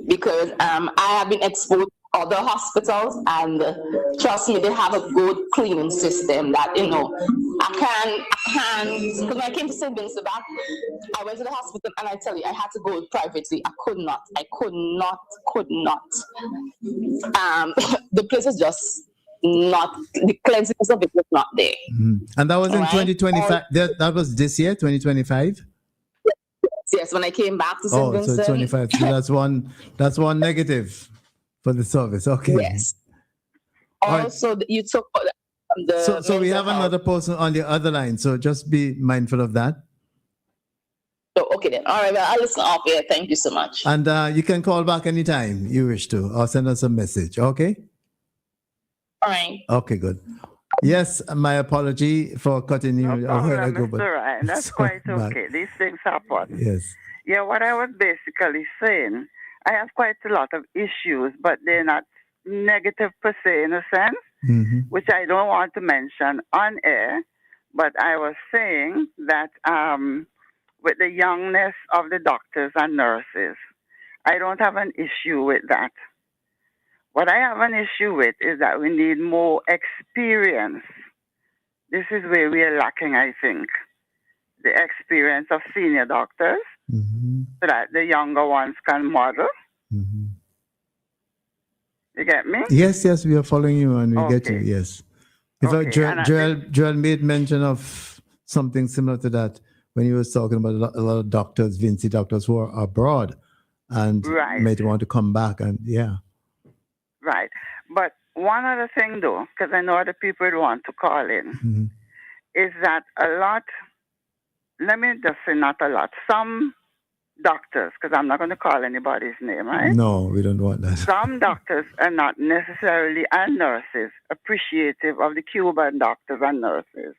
Speaker 8: because I have been exposed to other hospitals, and trust me, they have a good cleaning system that, I can, because when I came to St. Vincent back, I went to the hospital and I tell you, I had to go privately. I could not. The place is just not the cleanliness of it was not there.
Speaker 3: And that was in
Speaker 8: Right.
Speaker 3: 2025. That was this year, 2025.
Speaker 8: Yes, when I came back to St.
Speaker 3: Oh, so
Speaker 8: Vincent.
Speaker 3: 25. So that's one negative for the service. Okay.
Speaker 8: Yes.
Speaker 3: All right.
Speaker 8: Also, you took the
Speaker 3: So we
Speaker 8: mental
Speaker 3: have
Speaker 8: health.
Speaker 3: another person on the other line. So just be mindful of that.
Speaker 8: So, okay then. All right, well, I'll listen off here. Thank you so much.
Speaker 3: And you can call back anytime you wish to, or send us a message. Okay.
Speaker 8: All right.
Speaker 3: Okay, good. Yes, my apology for cutting you
Speaker 7: No
Speaker 3: a while
Speaker 7: problem,
Speaker 3: ago, but
Speaker 7: Mr. Ryan. That's
Speaker 3: sorry
Speaker 7: quite
Speaker 3: about-
Speaker 7: okay. These things happen.
Speaker 3: Yes.
Speaker 7: Yeah, what I was basically saying, I have quite a lot of issues, but they're not negative per se in a sense, which I don't want to mention on air. But I was saying that with the youngness of the doctors and nurses, I don't have an issue with that. What I have an issue with is that we need more experience. This is where we are lacking, I think. The experience of senior doctors so that the younger ones can model. You get me?
Speaker 3: Yes, we are following you and we get you.
Speaker 7: Okay.
Speaker 3: Yes. In fact,
Speaker 7: Okay, and I
Speaker 3: Joel made mention of something similar to that when he was talking about a lot of doctors, Vinci doctors who are abroad and
Speaker 7: Right.
Speaker 3: might want to come back. And yeah.
Speaker 7: Right. But one other thing, though, because I know other people would want to call in, is that a lot, let me just say not a lot, some doctors, because I'm not going to call anybody's name, right?
Speaker 3: No, we don't want that.
Speaker 7: Some doctors are not necessarily, and nurses, appreciative of the Cuban doctors and nurses.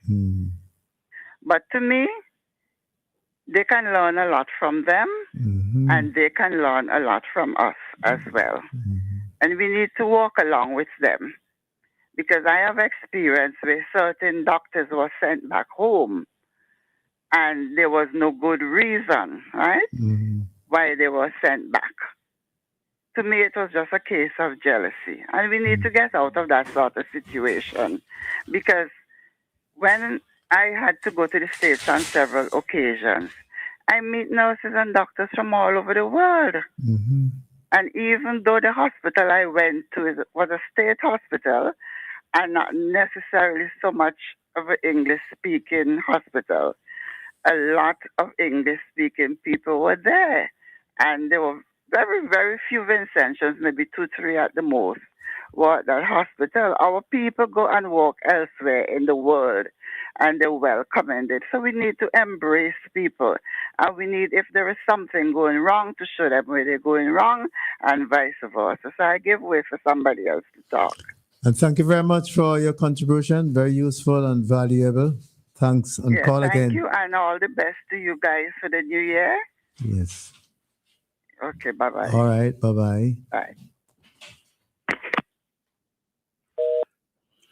Speaker 7: But to me, they can learn a lot from them, and they can learn a lot from us as well. And we need to walk along with them. Because I have experience where certain doctors were sent back home, and there was no good reason, right, why they were sent back. To me, it was just a case of jealousy. And we need to get out of that sort of situation. Because when I had to go to the States on several occasions, I meet nurses and doctors from all over the world. And even though the hospital I went to was a state hospital and not necessarily so much of an English-speaking hospital, a lot of English-speaking people were there. And there were very, very few Vincentians, maybe 2, 3 at the most, were at that hospital. Our people go and work elsewhere in the world, and they're well commended. So we need to embrace people. And we need, if there is something going wrong, to show them where they're going wrong, and vice versa. So I give way for somebody else to talk.
Speaker 3: And thank you very much for your contribution. Very useful and valuable. Thanks. And call
Speaker 7: thank
Speaker 3: again.
Speaker 7: you, and all the best to you guys for the new year.
Speaker 3: Yes.
Speaker 7: Okay, bye-bye.
Speaker 3: All right. Bye-bye.
Speaker 7: Bye.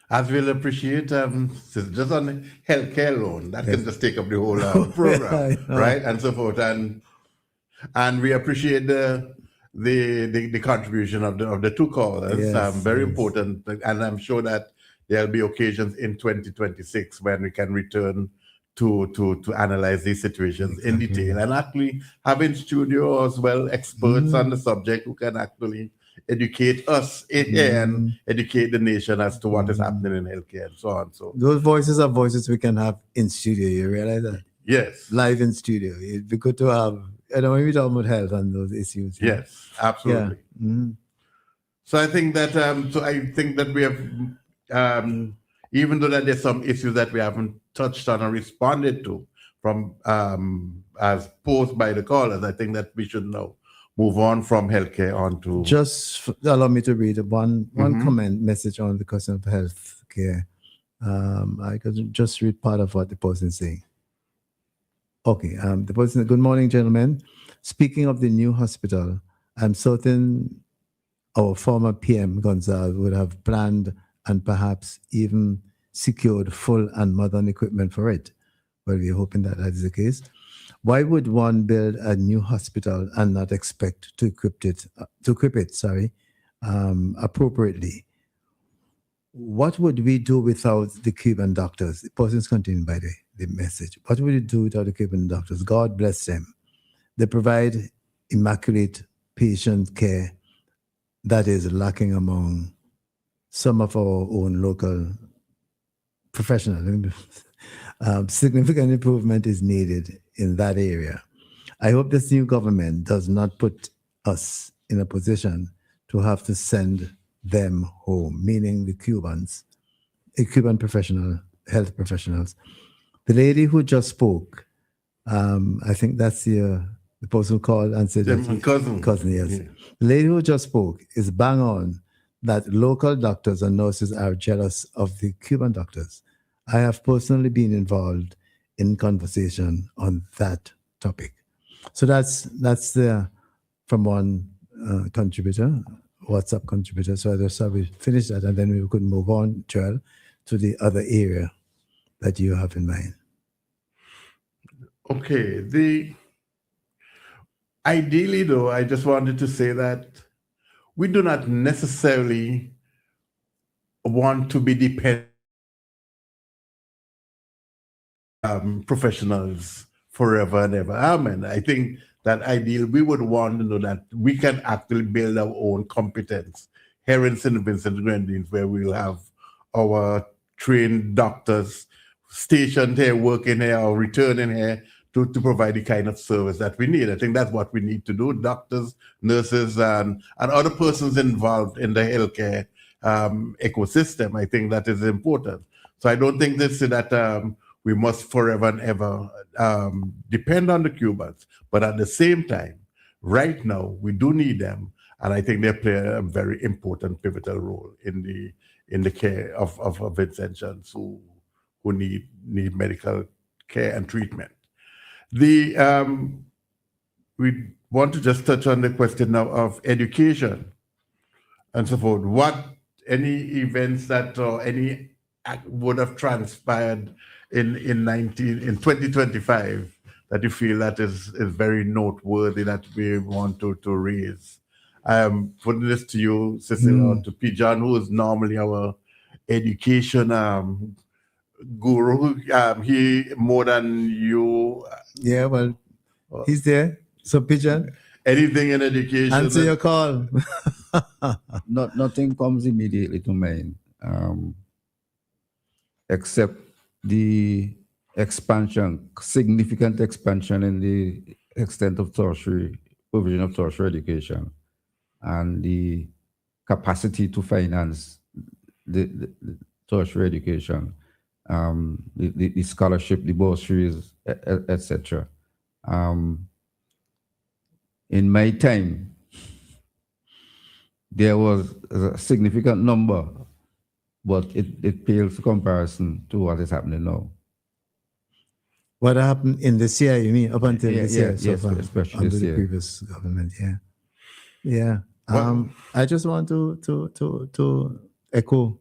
Speaker 5: As we'll appreciate, just on healthcare alone, that can just take up the whole program, right, and so forth. And we appreciate the contribution of the two callers.
Speaker 3: Yes,
Speaker 5: very
Speaker 3: yes.
Speaker 5: important, and I'm sure that there'll be occasions in 2026 when we can return to analyze these situations in detail and actually have in studio as well experts on the subject who can actually educate us and educate the nation as to what is happening in healthcare and so on. So
Speaker 3: Those voices are voices we can have in studio. You realize that?
Speaker 5: yes,
Speaker 3: Live in studio. It'd be good to have, when we talk about health and those issues.
Speaker 5: yes, absolutely. So I think that we have, even though that there's some issues that we haven't touched on or responded to from as posed by the callers, I think that we should now move on from healthcare on to.
Speaker 3: Just allow me to read one comment message on the question of health care. I could just read part of what the person is saying. Okay, the person, good morning, gentlemen. Speaking of the new hospital, I'm certain our former PM Gonzalez would have planned and perhaps even secured full and modern equipment for it. Well, we're hoping that is the case. Why would one build a new hospital and not expect to equip it appropriately? What would we do without the Cuban doctors? The person's continuing by the message. What would we do without the Cuban doctors? God bless them. They provide immaculate patient care that is lacking among some of our own local professionals. Significant improvement is needed in that area. I hope this new government does not put us in a position to have to send them home, meaning the Cubans, Cuban health professionals. The lady who just spoke, I think that's the person who called and said
Speaker 5: My cousin.
Speaker 3: yes.
Speaker 5: Yeah.
Speaker 3: The lady who just spoke is bang on that local doctors and nurses are jealous of the Cuban doctors. I have personally been involved in conversation on that topic. So that's from one contributor, WhatsApp contributor. So I just thought we finish that and then we could move on, Joel, to the other area that you have in mind.
Speaker 5: Okay. Ideally, though, I just wanted to say that we do not necessarily want to be dependent professionals forever and ever. Amen. I think that ideal, we would want to know that we can actually build our own competence here in St. Vincent and Grenadines, where we'll have our trained doctors stationed here, working here, or returning here to provide the kind of service that we need. I think that's what we need to do. Doctors, nurses, and other persons involved in the healthcare ecosystem. I think that is important. So I don't think that we must forever and ever depend on the Cubans. But at the same time, right now, we do need them. And I think they play a very important, pivotal role in the care of Vincentians who need medical care and treatment. We want to just touch on the question now of education and so forth. What any events that or any would have transpired in 2025 that you feel that is very noteworthy that we want to raise? I'm putting this to you, Cecil, or to P. John, who is normally our education guru. He more than you.
Speaker 3: Yeah, well, he's there. So, Pigeon,
Speaker 5: anything in education?
Speaker 3: Answer your call.
Speaker 4: Nothing comes immediately to mind, except the significant expansion in the extent of provision of tertiary education, and the capacity to finance the tertiary education, the scholarship, the bursaries, etc. In my time, there was a significant number, but it pales comparison to what is happening now.
Speaker 3: What happened in this year, you mean, up until this year?
Speaker 4: Yes, especially
Speaker 3: under
Speaker 4: this
Speaker 3: the
Speaker 4: year.
Speaker 3: previous government, yeah. I just want to echo,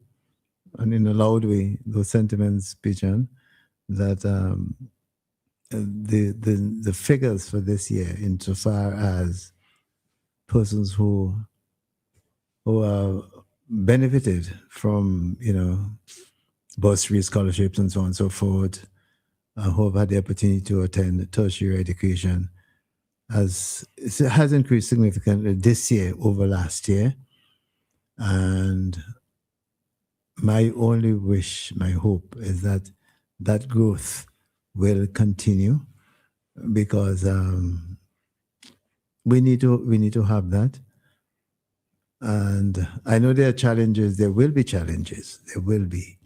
Speaker 3: and in a loud way, those sentiments, Pigeon, that the figures for this year, insofar as persons who are benefited from, bursary scholarships and so on and so forth, who have had the opportunity to attend tertiary education, has increased significantly this year over last year. And my only wish, my hope, is that growth will continue, because we need to have that. And I know there are challenges. There will be challenges. There will be.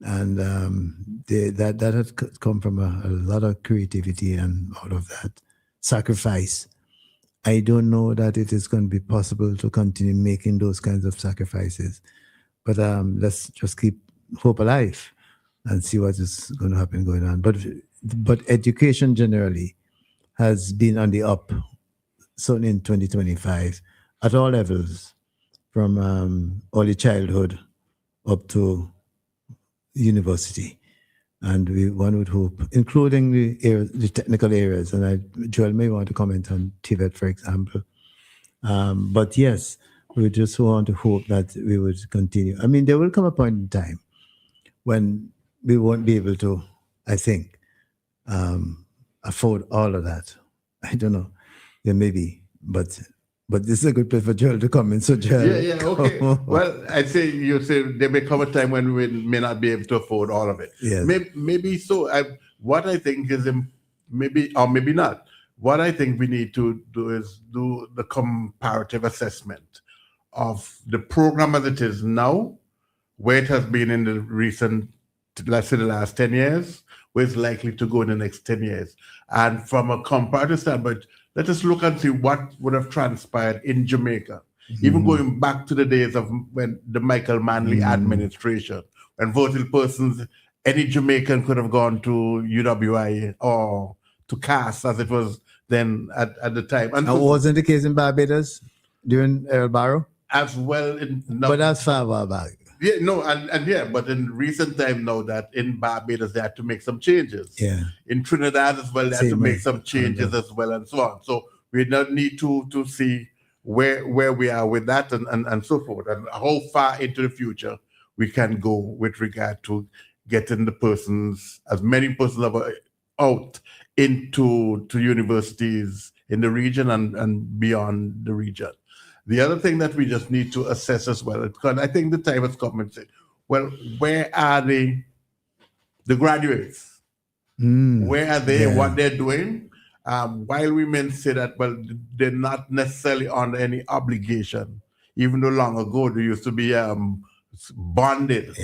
Speaker 3: And that has come from a lot of creativity and all of that sacrifice. I don't know that it is going to be possible to continue making those kinds of sacrifices. But let's just keep hope alive and see what is going to happen going on. But education generally has been on the up, certainly in 2025, at all levels, from early childhood up to university. And one would hope, including the technical areas, and Joel may want to comment on TVET, for example. But yes, we just want to hope that we would continue. I mean, there will come a point in time when we won't be able to, I think, afford all of that. I don't know. There may be, but But this is a good place for Joel to come in. So Joel,
Speaker 5: Yeah, okay. Well, I'd say there may come a time when we may not be able to afford all of it.
Speaker 3: Yes.
Speaker 5: Maybe so. What I think is maybe or maybe not. What I think we need to do is do the comparative assessment of the program as it is now, where it has been in the recent, let's say the last 10 years, where it's likely to go in the next 10 years. And from a comparative standpoint, let us look and see what would have transpired in Jamaica, even going back to the days of when the Michael Manley administration, when voting persons, any Jamaican could have gone to UWI or to CAS as it was then at the time. And
Speaker 3: it wasn't the case in Barbados during Earl Barrow?
Speaker 5: As well.
Speaker 3: But that's far back.
Speaker 5: Yeah, no, and yeah, but in recent time now that in Barbados they had to make some changes.
Speaker 3: Yeah.
Speaker 5: In Trinidad as well, they had to make some changes as well and so on. So we now need to see where we are with that and so forth, and how far into the future we can go with regard to getting the persons, as many persons out into universities in the region and beyond the region. The other thing that we just need to assess as well, because I think the time has come and say, well, where are the graduates? Where are they? What they're doing? While we may say that, well, they're not necessarily under any obligation, even though long ago they used to be bonded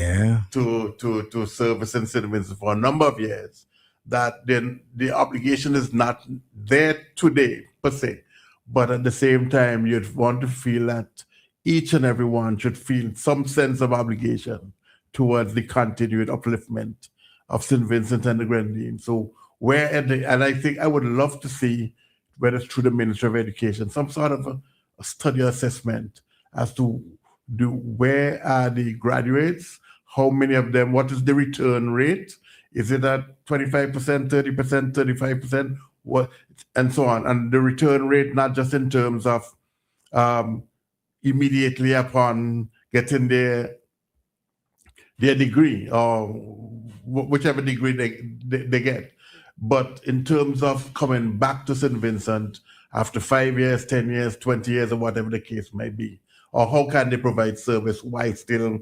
Speaker 5: to service in citizens for a number of years. That then the obligation is not there today per se. But at the same time, you'd want to feel that each and every one should feel some sense of obligation towards the continued upliftment of St. Vincent and the Grenadines. So and I think I would love to see, whether it's through the Ministry of Education, some sort of a study assessment as to where are the graduates, how many of them, what is the return rate? Is it at 25%, 30%, 35%? What, and so on, and the return rate, not just in terms of immediately upon getting their degree or whichever degree they get, but in terms of coming back to St. Vincent after 5 years, 10 years, 20 years, or whatever the case might be, or how can they provide service while still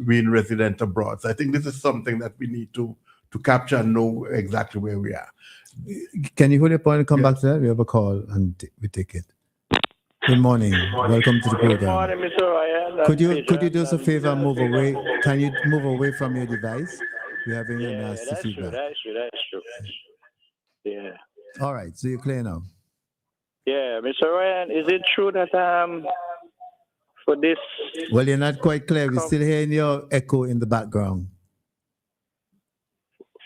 Speaker 5: being resident abroad. So I think this is something that we need to capture and know exactly where we are.
Speaker 3: Can you hold your point and come back to that? We have a call and we take it. Good morning. Welcome to the program.
Speaker 9: Good morning, Mr. Ryan.
Speaker 3: Could you do us a favor and move away? Can you move away from your device? We're having a nasty feedback.
Speaker 9: That's true. Yeah.
Speaker 3: All right, so you're clear now.
Speaker 9: Yeah, Mr. Ryan, is it true that for this?
Speaker 3: Well, you're not quite clear. We're still hearing your echo in the background.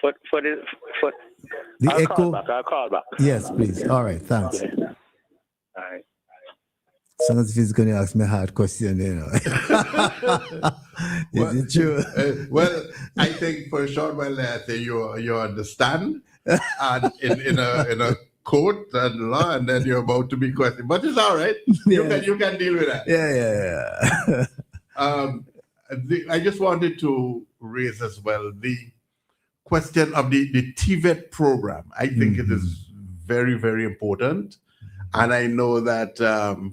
Speaker 9: For
Speaker 3: the
Speaker 9: I'll
Speaker 3: echo.
Speaker 9: call back.
Speaker 3: Yes, please. All right, thanks.
Speaker 9: Yeah. All right.
Speaker 3: Sounds as if he's going to ask me a hard question, you know. Is it true?
Speaker 5: Well, I think for a short while there, I say you understand, and in a court and law, and then you're about to be questioned. But it's all right. You can deal with that.
Speaker 3: Yeah.
Speaker 5: I just wanted to raise as well the question of the TVET program. I think it is very, very important. And I know that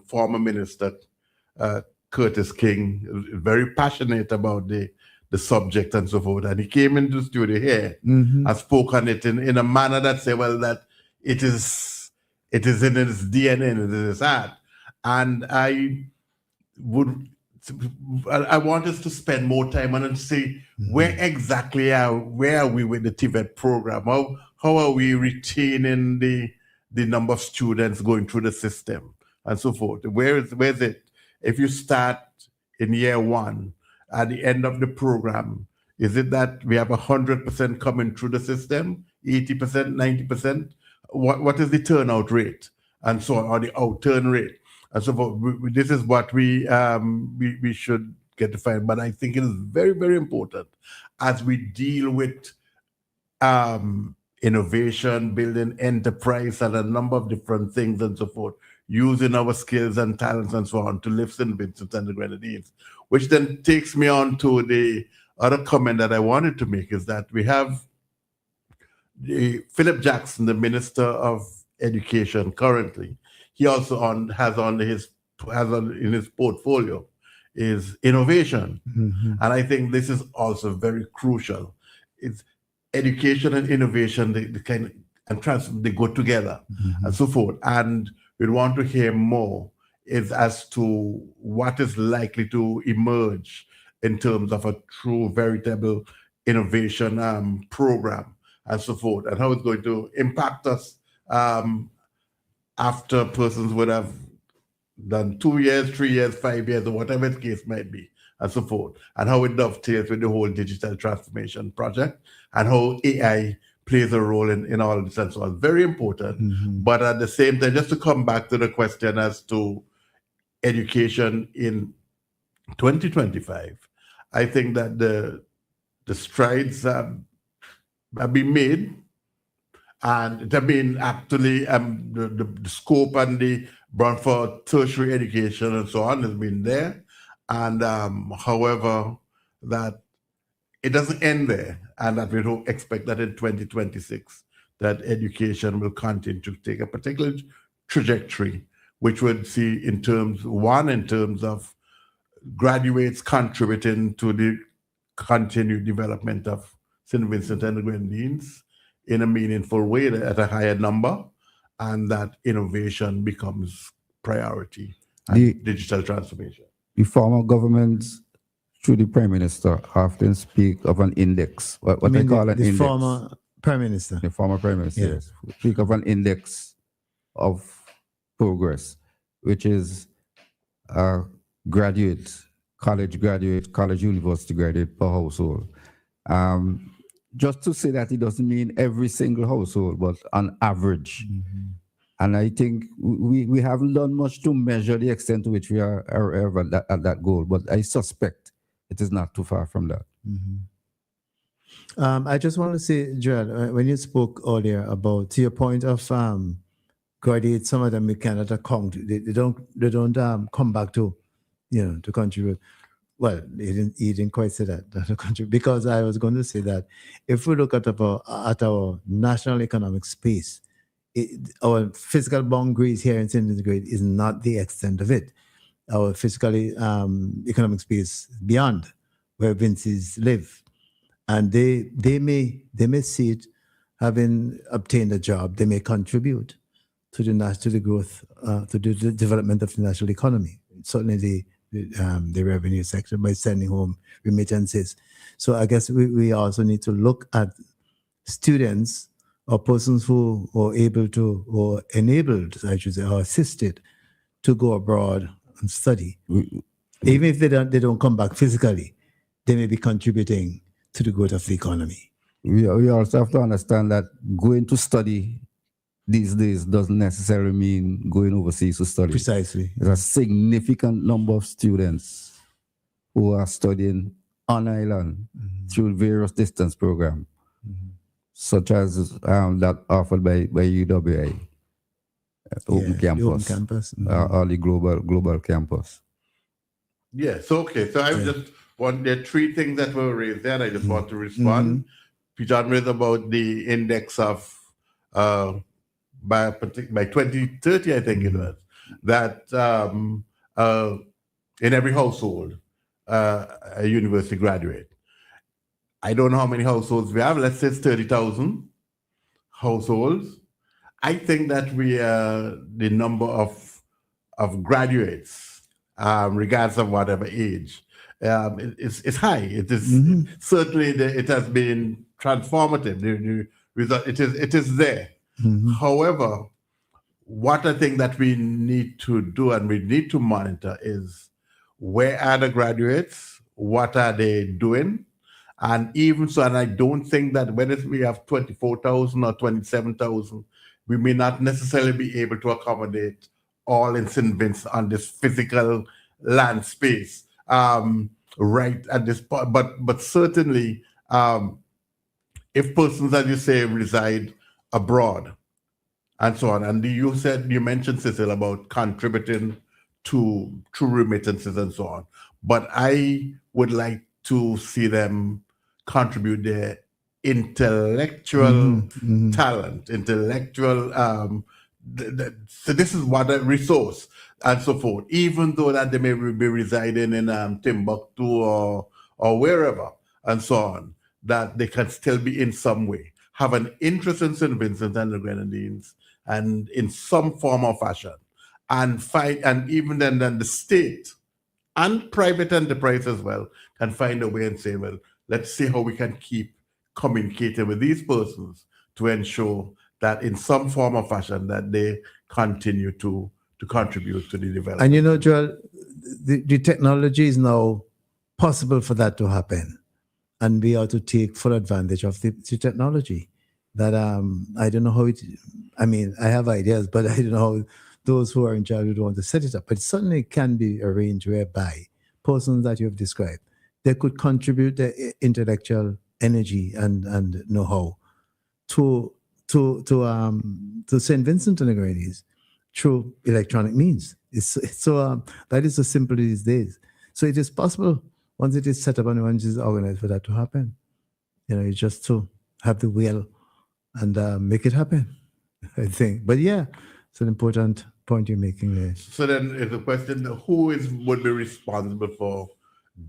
Speaker 5: former Minister Curtis King is very passionate about the subject and so forth. And he came into the studio here and spoke on it in a manner that say, well, that it is in his DNA, it is his heart. And I want us to spend more time on it and see where exactly are we with the TVET program? How are we retaining the number of students going through the system and so forth? Where's it? If you start in year one, at the end of the program, is it that we have 100% coming through the system, 80%, 90%? What is the turnout rate and so on, or the outturn rate? And so forth. This is what we should get to find. But I think it is very, very important as we deal with innovation, building enterprise, and a number of different things and so forth, using our skills and talents and so on to lift St. Vincent and the Grenadines. Which then takes me on to the other comment that I wanted to make, is that we have Philip Jackson, the Minister of Education currently. he also has in his portfolio is innovation. And I think this is also very crucial. It's education and innovation, they go together and so forth. And we want to hear more as to what is likely to emerge in terms of a true, veritable innovation program and so forth, and how it's going to impact us after persons would have done 2 years, 3 years, 5 years, or whatever the case might be, and so forth, and how it dovetails with the whole digital transformation project, and how AI plays a role in all of this and so on. Very important. But at the same time, just to come back to the question as to education in 2025, I think that the strides have been made, and it have been actually the scope and the broad for tertiary education and so on has been there. And however, that it doesn't end there, and that we don't expect that in 2026 that education will continue to take a particular trajectory, which would see in terms of graduates contributing to the continued development of St. Vincent and the Grenadines in a meaningful way at a higher number, and that innovation becomes priority and digital transformation.
Speaker 4: The former governments, through the Prime Minister, often speak of an index. What they call an index.
Speaker 3: The former Prime Minister.
Speaker 4: The former Prime Minister, yes. Speak of an index of progress, which is college university graduate per household. Just to say that it doesn't mean every single household, but on average. And I think we haven't done much to measure the extent to which we are at that goal, but I suspect it is not too far from that.
Speaker 3: I just want to say, Joel, when you spoke earlier about, to your point of graduates, some of them we cannot account. They don't come back to, to contribute. Well, he didn't quite say that, because I was going to say that if we look at our national economic space, our physical boundaries here in St. Vincent is not the extent of it. Our physical economic space beyond where Vinces live, and they may see it having obtained a job. They may contribute to the growth, to the development of the national economy. Certainly the revenue sector by sending home remittances. So I guess we also need to look at students or persons who are able to, or enabled, I should say, or assisted to go abroad and study. Even if they don't come back physically, they may be contributing to the growth of the economy.
Speaker 4: We also have to understand that going to study these days doesn't necessarily mean going overseas to study.
Speaker 3: Precisely.
Speaker 4: There's a significant number of students who are studying on island through various distance programs, such as that offered by UWI, Open Campus,
Speaker 3: Open Campus.
Speaker 4: or the global campus.
Speaker 5: Yes, okay. So I just want, there are three things that were raised there, and I just want to respond. John raised about the index of by 2030, I think it was, that in every household, a university graduate. I don't know how many households we have. Let's say it's 30,000 households. I think that the number of graduates, regardless of whatever age, it's high. It is certainly it has been transformative. The result, it is there. However, what I think that we need to do and we need to monitor is, where are the graduates? What are they doing? And even so, and I don't think that whether we have 24,000 or 27,000, we may not necessarily be able to accommodate all in St. Vincent on this physical land space right at this point. But certainly, if persons, as you say, reside abroad and so on, and you mentioned, Cecil, about contributing to remittances and so on, but I would like to see them contribute their intellectual talent, intellectual so this is what a resource and so forth, even though that they may be residing in Timbuktu or wherever and so on, that they can still be in some way, have an interest in St. Vincent and the Grenadines and in some form or fashion, and find, and even then the state and private enterprise as well can find a way and say, well, let's see how we can keep communicating with these persons to ensure that in some form or fashion that they continue to contribute to the development.
Speaker 3: And you know, Joel, the technology is now possible for that to happen. And we are to take full advantage of the technology. That I don't know how it, I mean, I have ideas, but I don't know how those who are in charge would want to set it up. But it certainly can be arranged whereby persons that you have described, they could contribute their intellectual energy and know-how to St. Vincent and the Grenadines through electronic means. So that is so simple these days. So it is possible once it is set up and once it is organized for that to happen. You know, you just to have the will and make it happen, I think. But yeah, it's an important point you're making there.
Speaker 5: So then is the question, who would be responsible for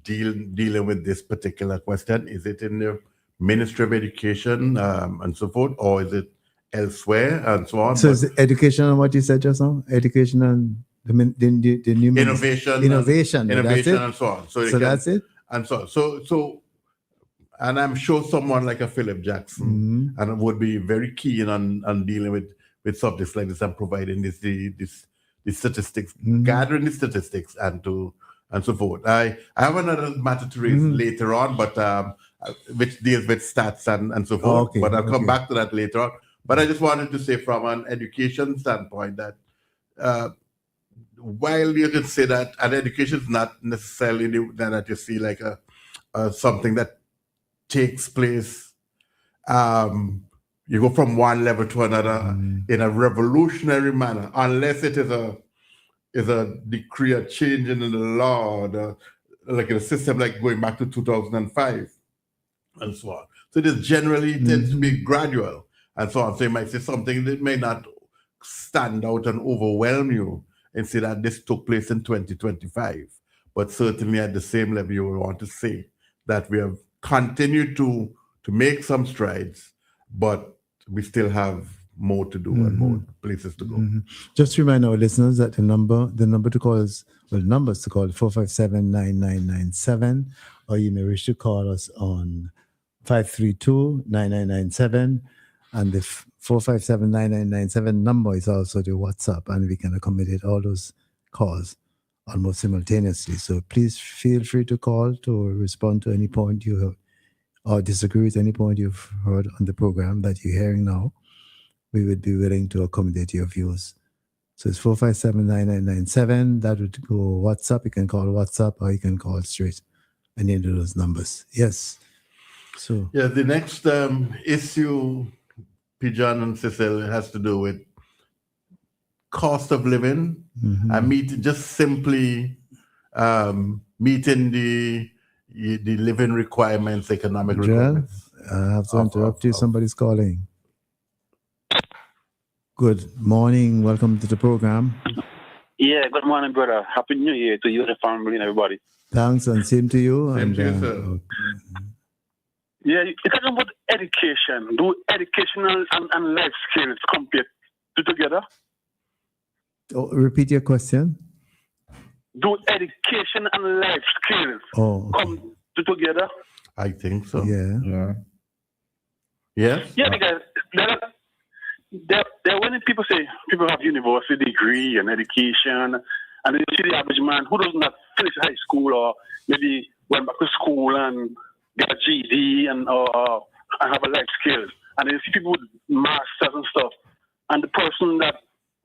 Speaker 5: dealing with this particular question? Is it in the Ministry of Education and so forth, or is it elsewhere and so on?
Speaker 3: So is education on what you said just now? Education and the new
Speaker 5: innovation and so on. So
Speaker 3: that's it.
Speaker 5: And so and I'm sure someone like a Philip Jackson and would be very keen on dealing with subjects like this and providing this statistics, gathering the statistics and so forth. I have another matter to raise later on, but which deals with stats and so forth. But I'll come back to that later on. But I just wanted to say from an education standpoint that while you can say that an education is not necessarily that you see like a something that takes place, you go from one level to another in a revolutionary manner, unless it is a decree, a change in the law, like in a system like going back to 2005 and so on. So it is generally tends to be gradual and so on. So you might say something that may not stand out and overwhelm you and say that this took place in 2025. But certainly at the same level, you will want to say that we have continued to make some strides, but we still have more to do and more places to go.
Speaker 3: Just to remind our listeners that the number to call is, well, numbers to call 457-9997, or you may wish to call us on 532-9997, and the 457-9997 number is also the WhatsApp, and we can accommodate all those calls almost simultaneously. So please feel free to call to respond to any point you have or disagree with any point you've heard on the program that you're hearing now. We would be willing to accommodate your views. So it's 457-9997. That would go WhatsApp. You can call WhatsApp or you can call straight any of those numbers. Yes. So
Speaker 5: yeah, the next issue, Pijan and Cecil, has to do with cost of living. And just simply meeting the living requirements, economic requirements.
Speaker 3: I have to interrupt you. Somebody's calling. Good morning. Welcome to the program.
Speaker 10: Yeah, good morning, brother. Happy New Year to you and the family and everybody.
Speaker 3: Thanks, and same to you.
Speaker 5: Same to you, sir.
Speaker 10: Yeah, you're talking about education. Do educational and life skills compete together?
Speaker 3: Oh, repeat your question.
Speaker 10: Do education and life skills come together?
Speaker 5: I think so.
Speaker 3: Yeah.
Speaker 5: Yes?
Speaker 10: Yeah, because when people say people have university degree and education, and then you see the average man who does not finish high school or maybe went back to school and get a GED and have a life skill, and then you see people with masters and stuff, and the person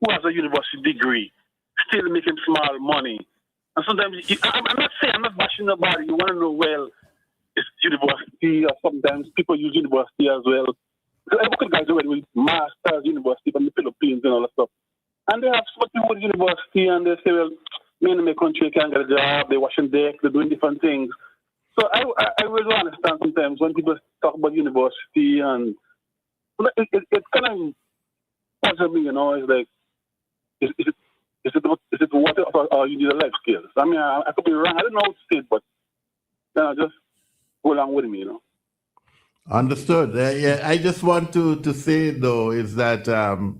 Speaker 10: who has a university degree still making small money. And sometimes I'm not bashing nobody. You want to know, well, it's university, or sometimes people use university as well. I work with guys who went with masters university from the Philippines and all that stuff. And they have some people with university and they say, well, men in my country can't get a job, they're washing decks, they're doing different things. So I really don't understand sometimes when people talk about university, and it kind of puzzles me, it's like, is it water or you need a life skills? I mean, I could be wrong. I don't know how to say it, but just go along with me, you know.
Speaker 5: Understood. Yeah, I just want to say though is that the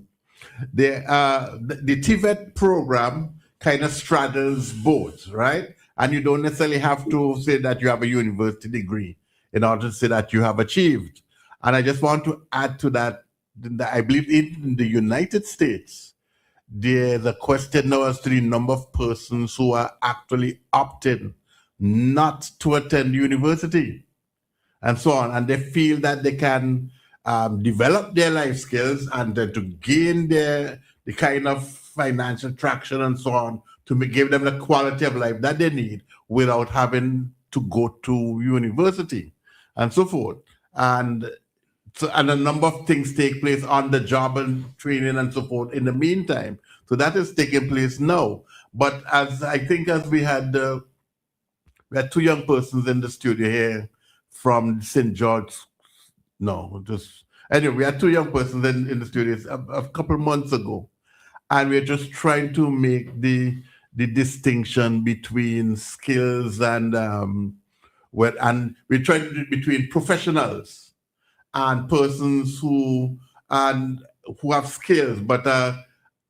Speaker 5: TVET program kind of straddles both, right? And you don't necessarily have to say that you have a university degree in order to say that you have achieved. And I just want to add to that I believe in the United States, there's a question now as to the number of persons who are actually opting not to attend university and so on. And they feel that they can develop their life skills and to gain the kind of financial traction and so on to give them the quality of life that they need without having to go to university and so forth. And a number of things take place on the job and training and so forth in the meantime. So that is taking place now. But as we had two young persons in the studio here from St. George. Anyway, we had two young persons in the studio a couple of months ago. And we're just trying to make the distinction between skills and we're trying to do it between professionals and persons who have skills but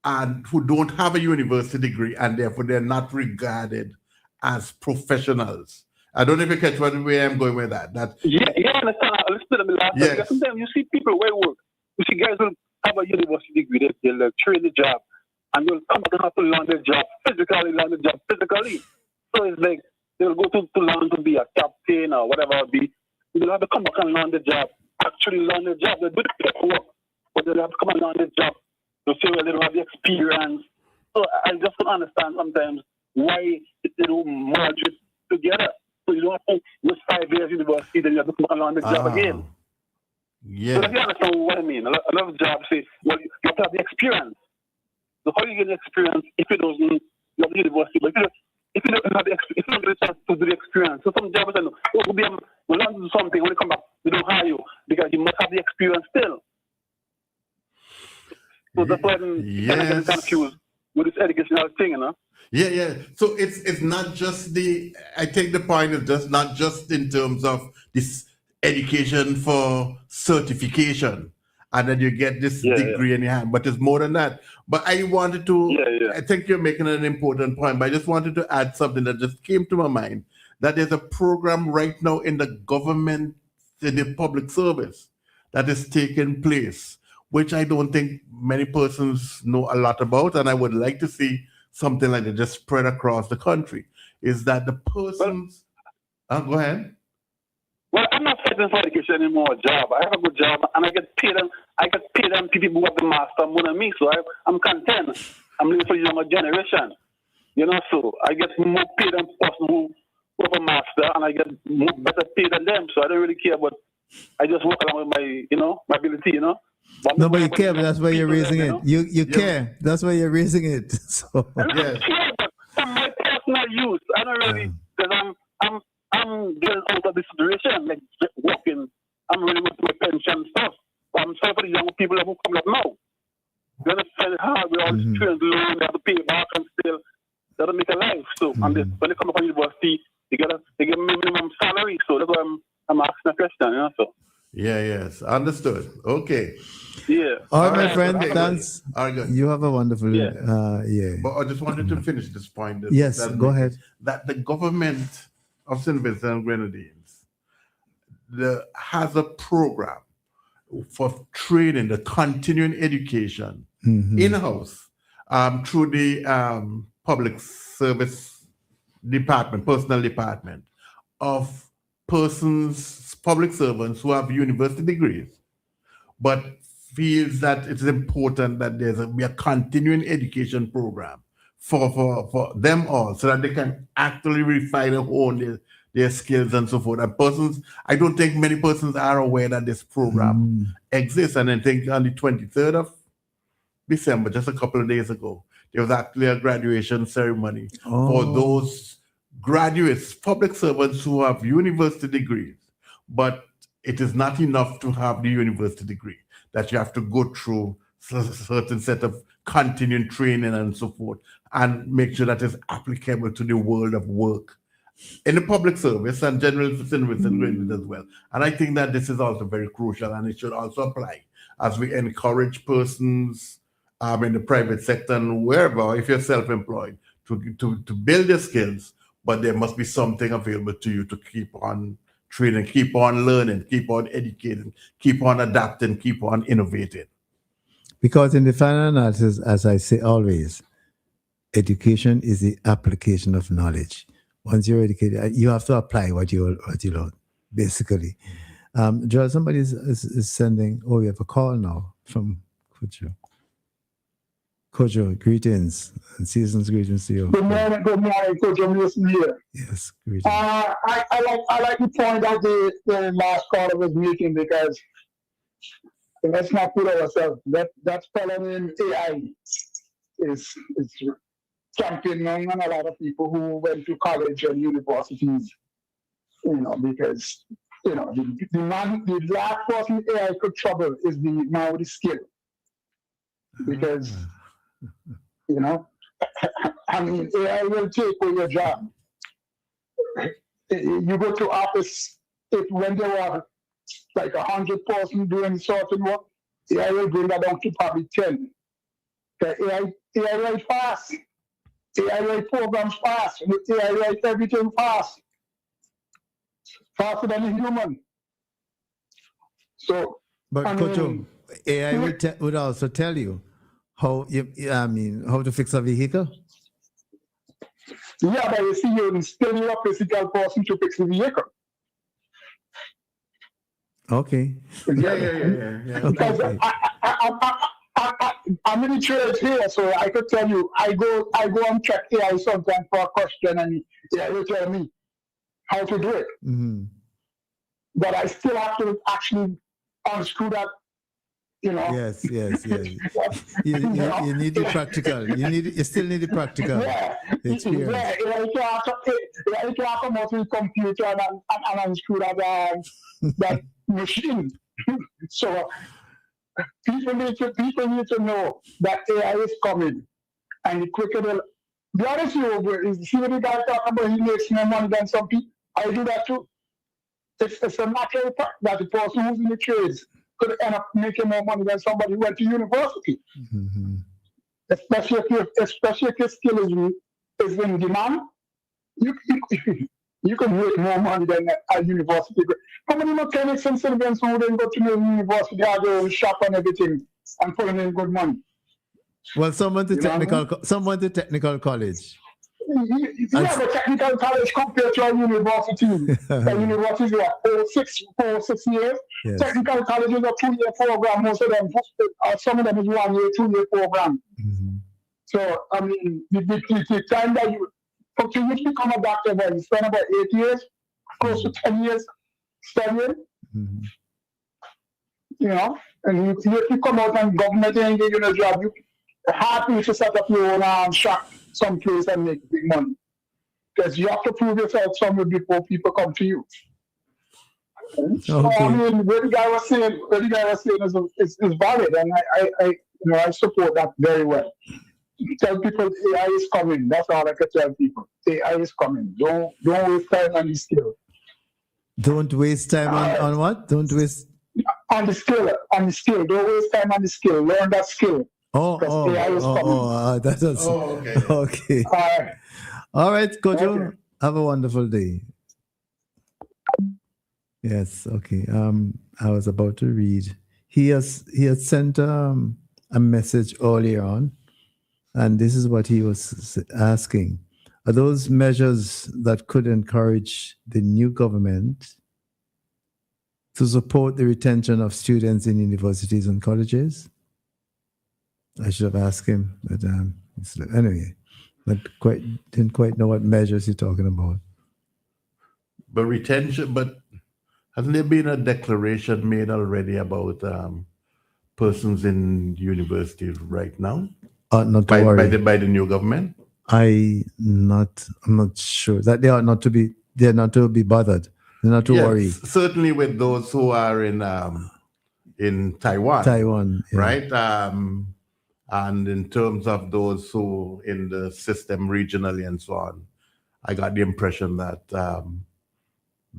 Speaker 5: and who don't have a university degree and therefore they're not regarded as professionals. I don't know if you catch where I'm going with that.
Speaker 10: Yeah, I understand. Listen to me last time. Because sometimes you see people where work. You see guys who have a university degree, they'll train the job and they'll come back and have to learn the job physically. So it's like they'll go to learn to be a captain or whatever it be. They'll have to come back and learn the job. Actually learn the job. They do the paperwork, but they'll have to come and learn the job. They say, well, they don't have the experience. So I just don't understand sometimes why they don't merge it together. So you don't have to use 5 years university, then you have to come and learn the job again.
Speaker 5: Yeah.
Speaker 10: So if you understand what I mean, a lot of jobs say, well, you have to have the experience. So how do you get the experience if you don't you have the university? But if you don't have the chance to do the experience, so some jobs say, we'll learn to do something, when you come back, we don't hire you because you must have the experience still. So that's why I'm kind of confused with this educational thing, you know?
Speaker 5: Yeah. So it's not just I think the point is just not just in terms of this education for certification and then you get this degree in your hand, but it's more than that. But I wanted to, I think you're making an important point, but I just wanted to add something that just came to my mind, that there's a program right now in the government, in the public service, that is taking place, which I don't think many persons know a lot about, and I would like to see something like that just spread across the country, is that the persons... go ahead.
Speaker 10: Well, I'm not fighting for education anymore, job. I have a good job, and I get paid on people who have the master more than me, so I'm content. I'm living for the younger generation, you know, so I get more paid than person who have a master, and I get more better paid than them, so I don't really care, but I just work along with my ability, you know. But
Speaker 3: no, but you care, but that's why you're raising it. You care. That's why you're raising it. So
Speaker 10: I don't care, but for my personal use, I don't really, because I'm getting out of this situation, like working. I'm really with my pension and stuff. But I'm sorry for the young people who come up now. You understand how hard with all these student loans, they have to pay back and still, they don't make a life. So when they come up from university, they get minimum salary. So that's why I'm asking a question, you know. So.
Speaker 5: Yes, understood. Okay.
Speaker 10: Yeah.
Speaker 3: All right, my friend. Thanks.
Speaker 5: All right, good.
Speaker 3: You have a wonderful
Speaker 5: But I just wanted to finish this point.
Speaker 3: Yes, go ahead.
Speaker 5: That the government of St. Vincent and Grenadines has a program for training, the continuing education in-house through the public service department, personnel department of public servants who have university degrees, but feels that it's important that be a continuing education program for them all, so that they can actually refine and hone their skills and so forth. And I don't think many persons are aware that this program exists. And I think on the 23rd of December, just a couple of days ago, there was actually a graduation ceremony for those graduates, public servants who have university degrees. But it is not enough to have the university degree, that you have to go through certain set of continuing training and so forth, and make sure that it's applicable to the world of work in the public service and general service as well. And I think that this is also very crucial, and it should also apply as we encourage persons in the private sector and wherever, if you're self-employed, to build your skills, but there must be something available to you to keep on training, keep on learning, keep on educating, keep on adapting, keep on innovating.
Speaker 3: Because in the final analysis, as I say always, education is the application of knowledge. Once you're educated, you have to apply what you learn, basically. Joel, somebody is sending, we have a call now from Kojo. Kojo, greetings. And season's greetings to you.
Speaker 11: Good morning, Kojo. Listen here.
Speaker 3: Yes, greetings.
Speaker 11: I like to point out the last caller was making, because let's not put ourselves, that fellow named AI is championing on a lot of people who went to college and universities, because, the last person AI could trouble is the man with the skill. Because, AI will take away your job. You go to office, when there are like 100 person doing certain work, AI will bring that down to probably 10. AI write fast. AI write programs fast. AI write everything fast. Faster than a human. So,
Speaker 3: but Kojo, AI would also tell you how to fix a vehicle.
Speaker 11: Yeah, but you see, you still need a physical person to fix the vehicle.
Speaker 3: Okay.
Speaker 11: Yeah. Because
Speaker 3: Okay.
Speaker 11: I'm in the church here, so I could tell you, I go and check AI sometimes for a question, and AI will tell me how to do it.
Speaker 3: Mm-hmm.
Speaker 11: But I still have to actually unscrew that,
Speaker 3: Yes. You need the practical. You still need the practical experience.
Speaker 11: Yeah, you can come out with a computer and unscrew that machine. So people need to know that AI is coming, and the quicker they'll be honest with you, see what the guy talk about, he makes more money than some people. I do that too. It's a natural fact that the person who's in the trades could end up making more money than somebody who went to university.
Speaker 3: Mm-hmm.
Speaker 11: Especially if your skill is in demand, you can make more money than a university. How many mechanics and civilians who didn't go to the university have their own shop and everything and putting in good money?
Speaker 3: Well, someone to technical college.
Speaker 11: Yeah, but technical college compared to a university. A university is what, 6 years?
Speaker 3: Yes.
Speaker 11: Technical college is a 2-year program. Most of them, some of them is 1 year, 2-year program.
Speaker 3: Mm-hmm.
Speaker 11: So, the time that you become a doctor, you spend about 8 years, close to 10 years studying.
Speaker 3: Mm-hmm.
Speaker 11: And you come out and government ain't giving you a job, you're happy to set up your own shop someplace and make big money. Because you have to prove yourself somewhere before people come to you. So,
Speaker 3: Okay.
Speaker 11: what the guy was saying is valid, and I support that very well. Tell people AI is coming. That's all I can tell people. AI is coming. Don't waste time on the skill.
Speaker 3: Don't waste time on what? Don't waste
Speaker 11: on the skill. Don't waste time on the skill. Learn that skill. AI is coming.
Speaker 3: That was okay. All right, Kojo. Okay. Have a wonderful day. Yes, okay. I was about to read. He has sent a message earlier on, and this is what he was asking. Are those measures that could encourage the new government to support the retention of students in universities and colleges? I should have asked him, but anyway, didn't quite know what measures you're talking about.
Speaker 5: But retention, but hasn't there been a declaration made already about persons in universities right now?
Speaker 3: Not to worry.
Speaker 5: By the new government?
Speaker 3: I'm not sure that they're not to be bothered. They're not to worry.
Speaker 5: Certainly with those who are in in Taiwan.
Speaker 3: Taiwan, yeah.
Speaker 5: Right? And in terms of those who in the system regionally and so on, I got the impression that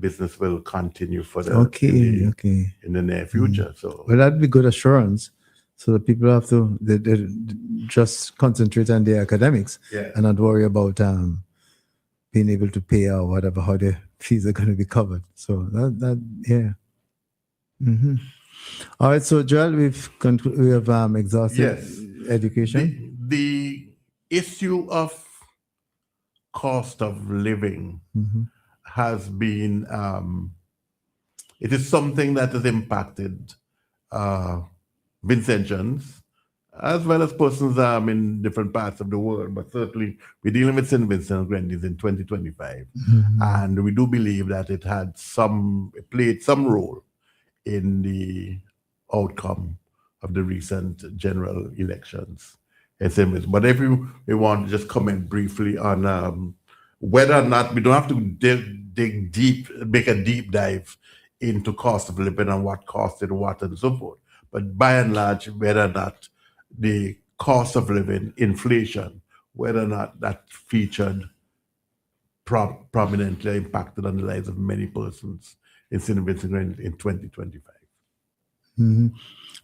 Speaker 5: business will continue for the in the near future. So
Speaker 3: well, that'd be good assurance, so that people have to they just concentrate on their academics and not worry about being able to pay or whatever, how their fees are going to be covered. So that All right. So Joel, we have exhausted education.
Speaker 5: The issue of cost of living has been, it is something that has impacted Vincentians as well as persons in different parts of the world. But certainly we're dealing with St. Vincent and Grenadines in 2025. And we do believe that it played some role in the outcome of the recent general elections. But if we want to just comment briefly on whether or not, we don't have to dig deep, make a deep dive into cost of living and what costed what and so forth. But by and large, whether or not the cost of living, inflation, whether or not that featured prominently impacted on the lives of many persons in St. Vincent and Grenadines in 2025.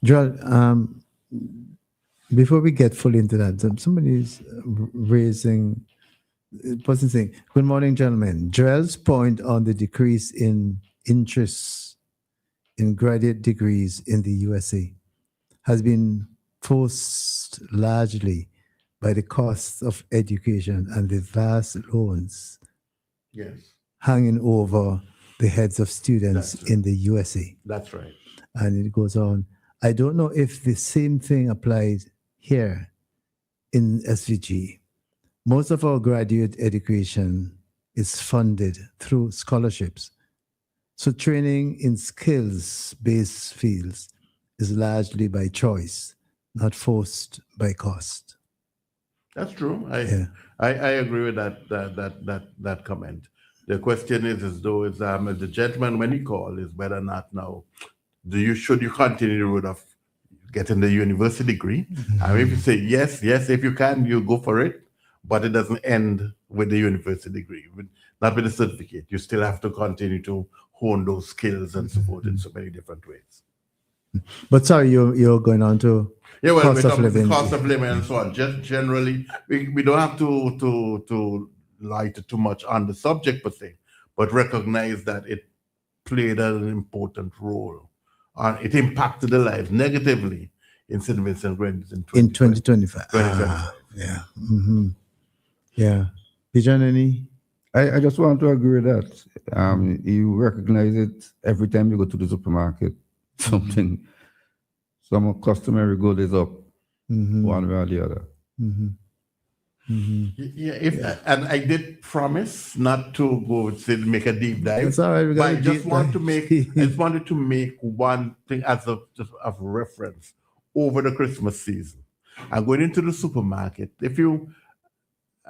Speaker 3: Joel, before we get fully into that, somebody's raising, person saying, good morning, gentlemen. Joel's point on the decrease in interest in graduate degrees in the USA has been forced largely by the costs of education and the vast loans hanging over the heads of students in the USA.
Speaker 5: That's right.
Speaker 3: And it goes on. I don't know if the same thing applies here in SVG. Most of our graduate education is funded through scholarships. So training in skills-based fields is largely by choice, not forced by cost.
Speaker 5: That's true. I agree with that comment. The question is, as though as the gentleman when he called, is whether or not now should you continue the road of getting the university degree? And if you say yes, if you can, you go for it. But it doesn't end with the university degree, not with the certificate. You still have to continue to hone those skills and so forth in so many different ways.
Speaker 3: But sorry, you're going on to cost of living.
Speaker 5: Cost of living and so on. Just generally, we don't have to light too much on the subject per se, but recognize that it played an important role. It impacted the lives negatively in St. Vincent and Grenadines in
Speaker 3: 2025. Yeah. Yeah. Bijan, any?
Speaker 4: I just want to agree with that. You recognize it every time you go to the supermarket. Some customary good is up one way or the other.
Speaker 5: And I did promise not to go to make a deep dive.
Speaker 3: It's all right,
Speaker 5: but I just wanted to make one thing as of reference over the Christmas season. I'm going into the supermarket.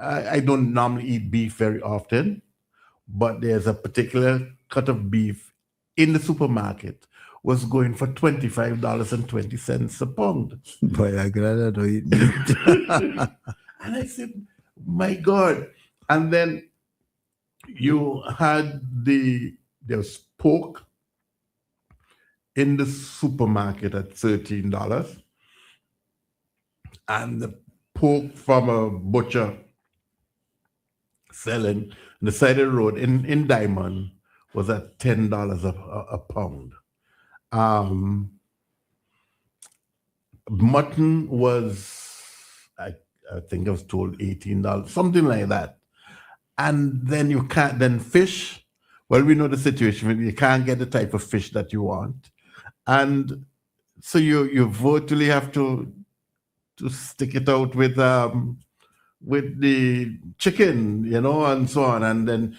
Speaker 5: I don't normally eat beef very often, but there's a particular cut of beef in the supermarket was going for $25.20 a pound.
Speaker 3: Boy, I'm glad I don't eat meat.
Speaker 5: And I said, my God. And then you had there's pork in the supermarket at $13. And the pork from a butcher selling on the side of the road in Diamond was at $10 a pound. Mutton was, I think I was told $18, something like that. And then then fish, well, we know the situation, you can't get the type of fish that you want. And so you virtually have to stick it out with the chicken, and so on. And then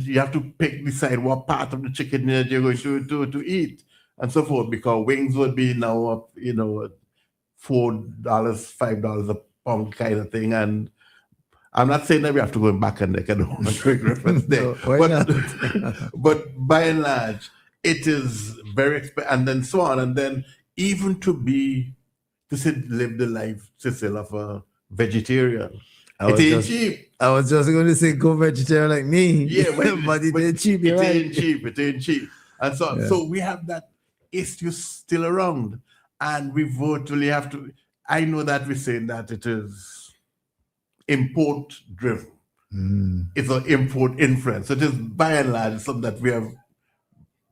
Speaker 5: you have to decide what part of the chicken that you're going to eat and so forth, because wings would be now up, $4, $5 a pound kind of thing. And I'm not saying that we have to go back and I don't want to make reference there.
Speaker 3: Why not?
Speaker 5: But by and large, it is very expensive, and then so on, and then even to live the life, Cecil, of a vegetarian. It ain't cheap.
Speaker 3: I was just going to say go vegetarian like me.
Speaker 5: Yeah,
Speaker 3: but it ain't cheap. You're right.
Speaker 5: It ain't cheap. And so we have that issue still around, and we virtually have to. I know that we're saying that it is import driven. It's an import influence. It is by and large something that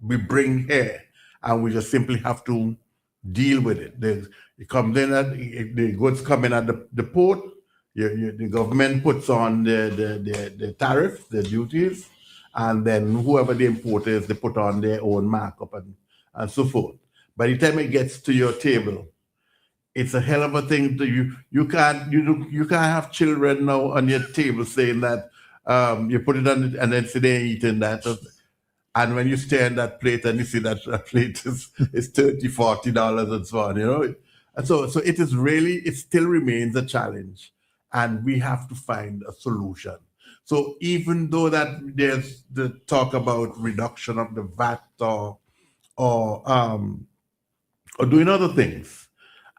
Speaker 5: we bring here, and we just simply have to deal with it. It comes in the goods come in at the port. The government puts on the tariff, the duties, and then whoever the importer is, they put on their own markup and so forth. By the time it gets to your table, it's a hell of a thing. You can't have children now on your table saying that you put it on and then sit there eating that. And when you stare at that plate and you see that plate is $30, $40 and so on, And so it still remains a challenge, and we have to find a solution. So even though that there's the talk about reduction of the VAT or doing other things,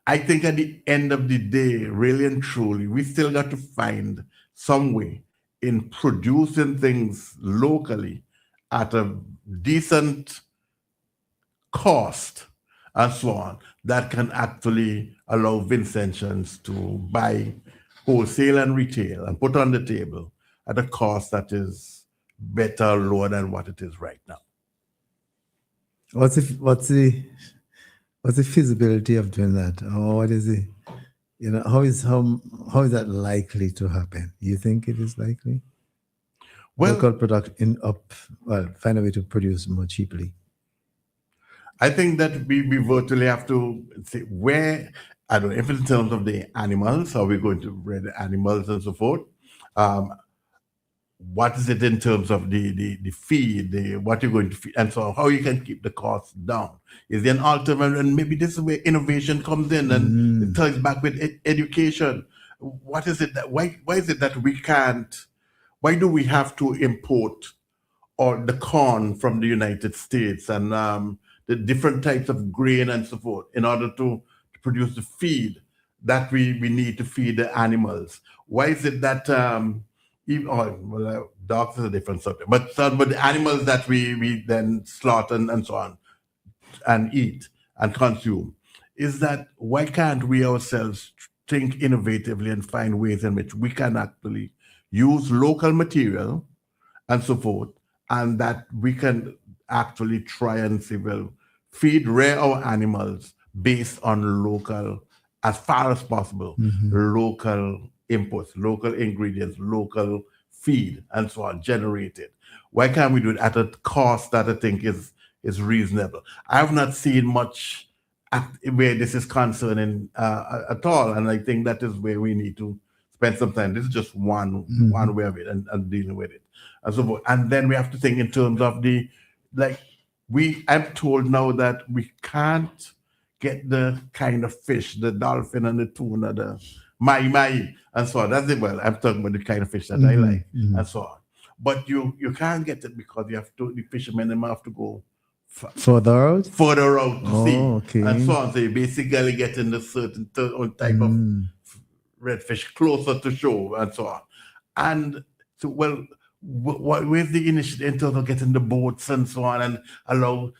Speaker 5: I think at the end of the day, really and truly, we still got to find some way in producing things locally at a decent cost and so on that can actually allow Vincentians to buy wholesale and retail and put on the table at a cost that is better, lower than what it is right now.
Speaker 3: What's the feasibility of doing that? Or what is it? How is that likely to happen? You think it is likely?
Speaker 5: Well,
Speaker 3: local production find a way to produce more cheaply.
Speaker 5: I think that we virtually have to say where, I don't know if in terms of the animals, are we going to breed the animals and so forth? What is it in terms of the feed, what you're going to feed, and so how you can keep the costs down? Is there an alternative? And maybe this is where innovation comes in, and it ties back with education. What is it that, why is it that we can't, why do we have to import the corn from the United States and the different types of grain and so forth in order to produce the feed that we need to feed the animals? Why is it that dogs is a different subject, but the animals that we then slaughter and so on and eat and consume, is that why can't we ourselves think innovatively and find ways in which we can actually use local material and so forth, and that we can actually try and say, well, rear our animals based on local, as far as possible, local inputs, local ingredients, local feed, and so on, generated. Why can't we do it at a cost that I think is reasonable? I have not seen much where this is concerning at all, and I think that is where we need to spend some time. This is just one way of it and dealing with it. And so forth. And then we have to think in terms of I'm told now that we can't get the kind of fish, the dolphin and the tuna, the mai, and so on. That's it. Well, I'm talking about the kind of fish that I like, and so on. But you can't get it because the fishermen have to go
Speaker 3: further out
Speaker 5: to sea,
Speaker 3: okay.
Speaker 5: and so on. So you basically get in a certain type of redfish closer to shore, and so on. And so, well, where's the initiative in terms of getting the boats and so on, and allow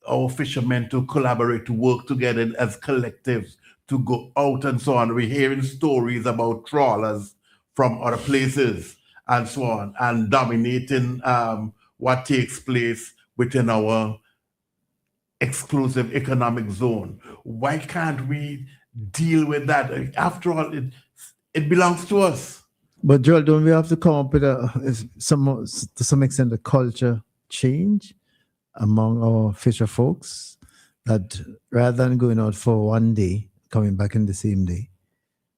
Speaker 5: our fishermen to collaborate, to work together as collectives, to go out and so on? We're hearing stories about trawlers from other places and so on, and dominating what takes place within our exclusive economic zone. Why can't we deal with that? After all, it belongs to us.
Speaker 3: But Joel, don't we have to come up with to some extent a culture change among our fisher folks, that rather than going out for one day, coming back in the same day,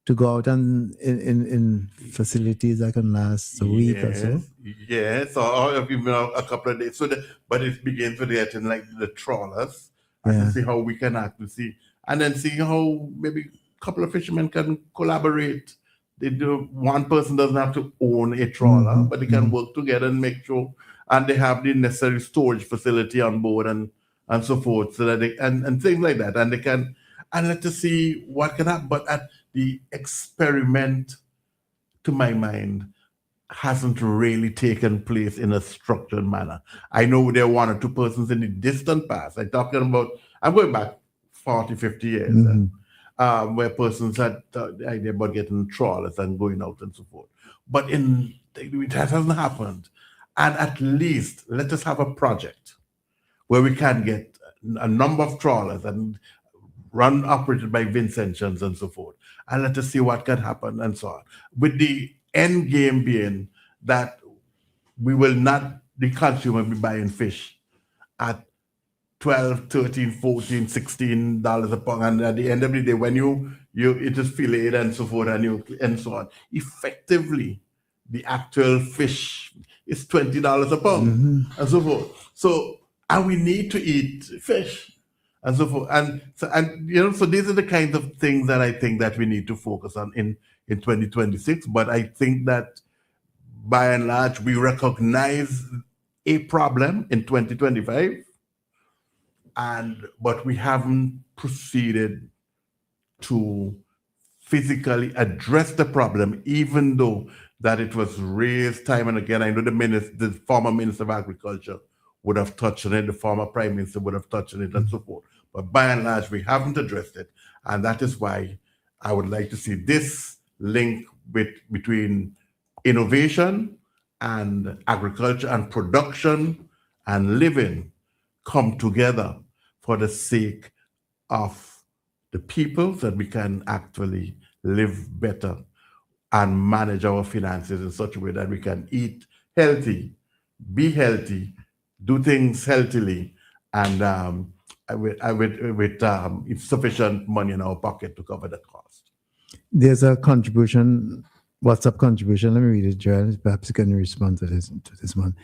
Speaker 3: to go out and in facilities that can last a week or so?
Speaker 5: Yes, or even a couple of days. But it begins with getting like the trawlers, and to see how we can actually see, and then see how maybe a couple of fishermen can collaborate. One person doesn't have to own a trawler, but they can work together and make sure. and they have the necessary storage facility on board and so forth, so that they and things like that, and they can and let us see what can happen. But at the experiment, to my mind, hasn't really taken place in a structured manner. I know there are one or two persons in the distant past. I'm going back 40, 50 years, where persons had the idea about getting trawlers and going out and so forth. But that hasn't happened. And at least let us have a project where we can get a number of trawlers and operated by Vincentians and so forth. And let us see what can happen and so on. With the end game being that we will not, the consumer, be buying fish at $12, $13, $14, $16 a pound. And at the end of the day, when it is filleted and so forth and so on, effectively, the actual fish is $20 a pound and so forth. So, and we need to eat fish and so forth. So these are the kinds of things that I think that we need to focus on in 2026. But I think that by and large, we recognize a problem in 2025, but we haven't proceeded to physically address the problem, even though that it was raised time and again. I know the former Minister of Agriculture would have touched on it, the former Prime Minister would have touched on it, and so forth. But by and large, we haven't addressed it. And that is why I would like to see this link between innovation and agriculture and production and living come together for the sake of the people, so that we can actually live better and manage our finances in such a way that we can eat healthy, be healthy, do things healthily, and with sufficient money in our pocket to cover the cost.
Speaker 3: There's a contribution, WhatsApp contribution. Let me read it, Joel. Perhaps you can respond to this one.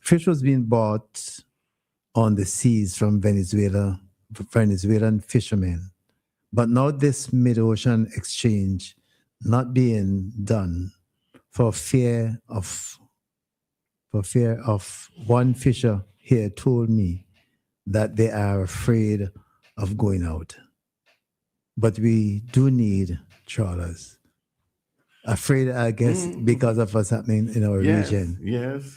Speaker 3: Fish was being bought on the seas from Venezuelan fishermen, but now this mid-ocean exchange not being done for fear of one fisher here told me that they are afraid of going out. But we do need trawlers. Afraid, I guess, because of what's happening in our region.
Speaker 5: Yes.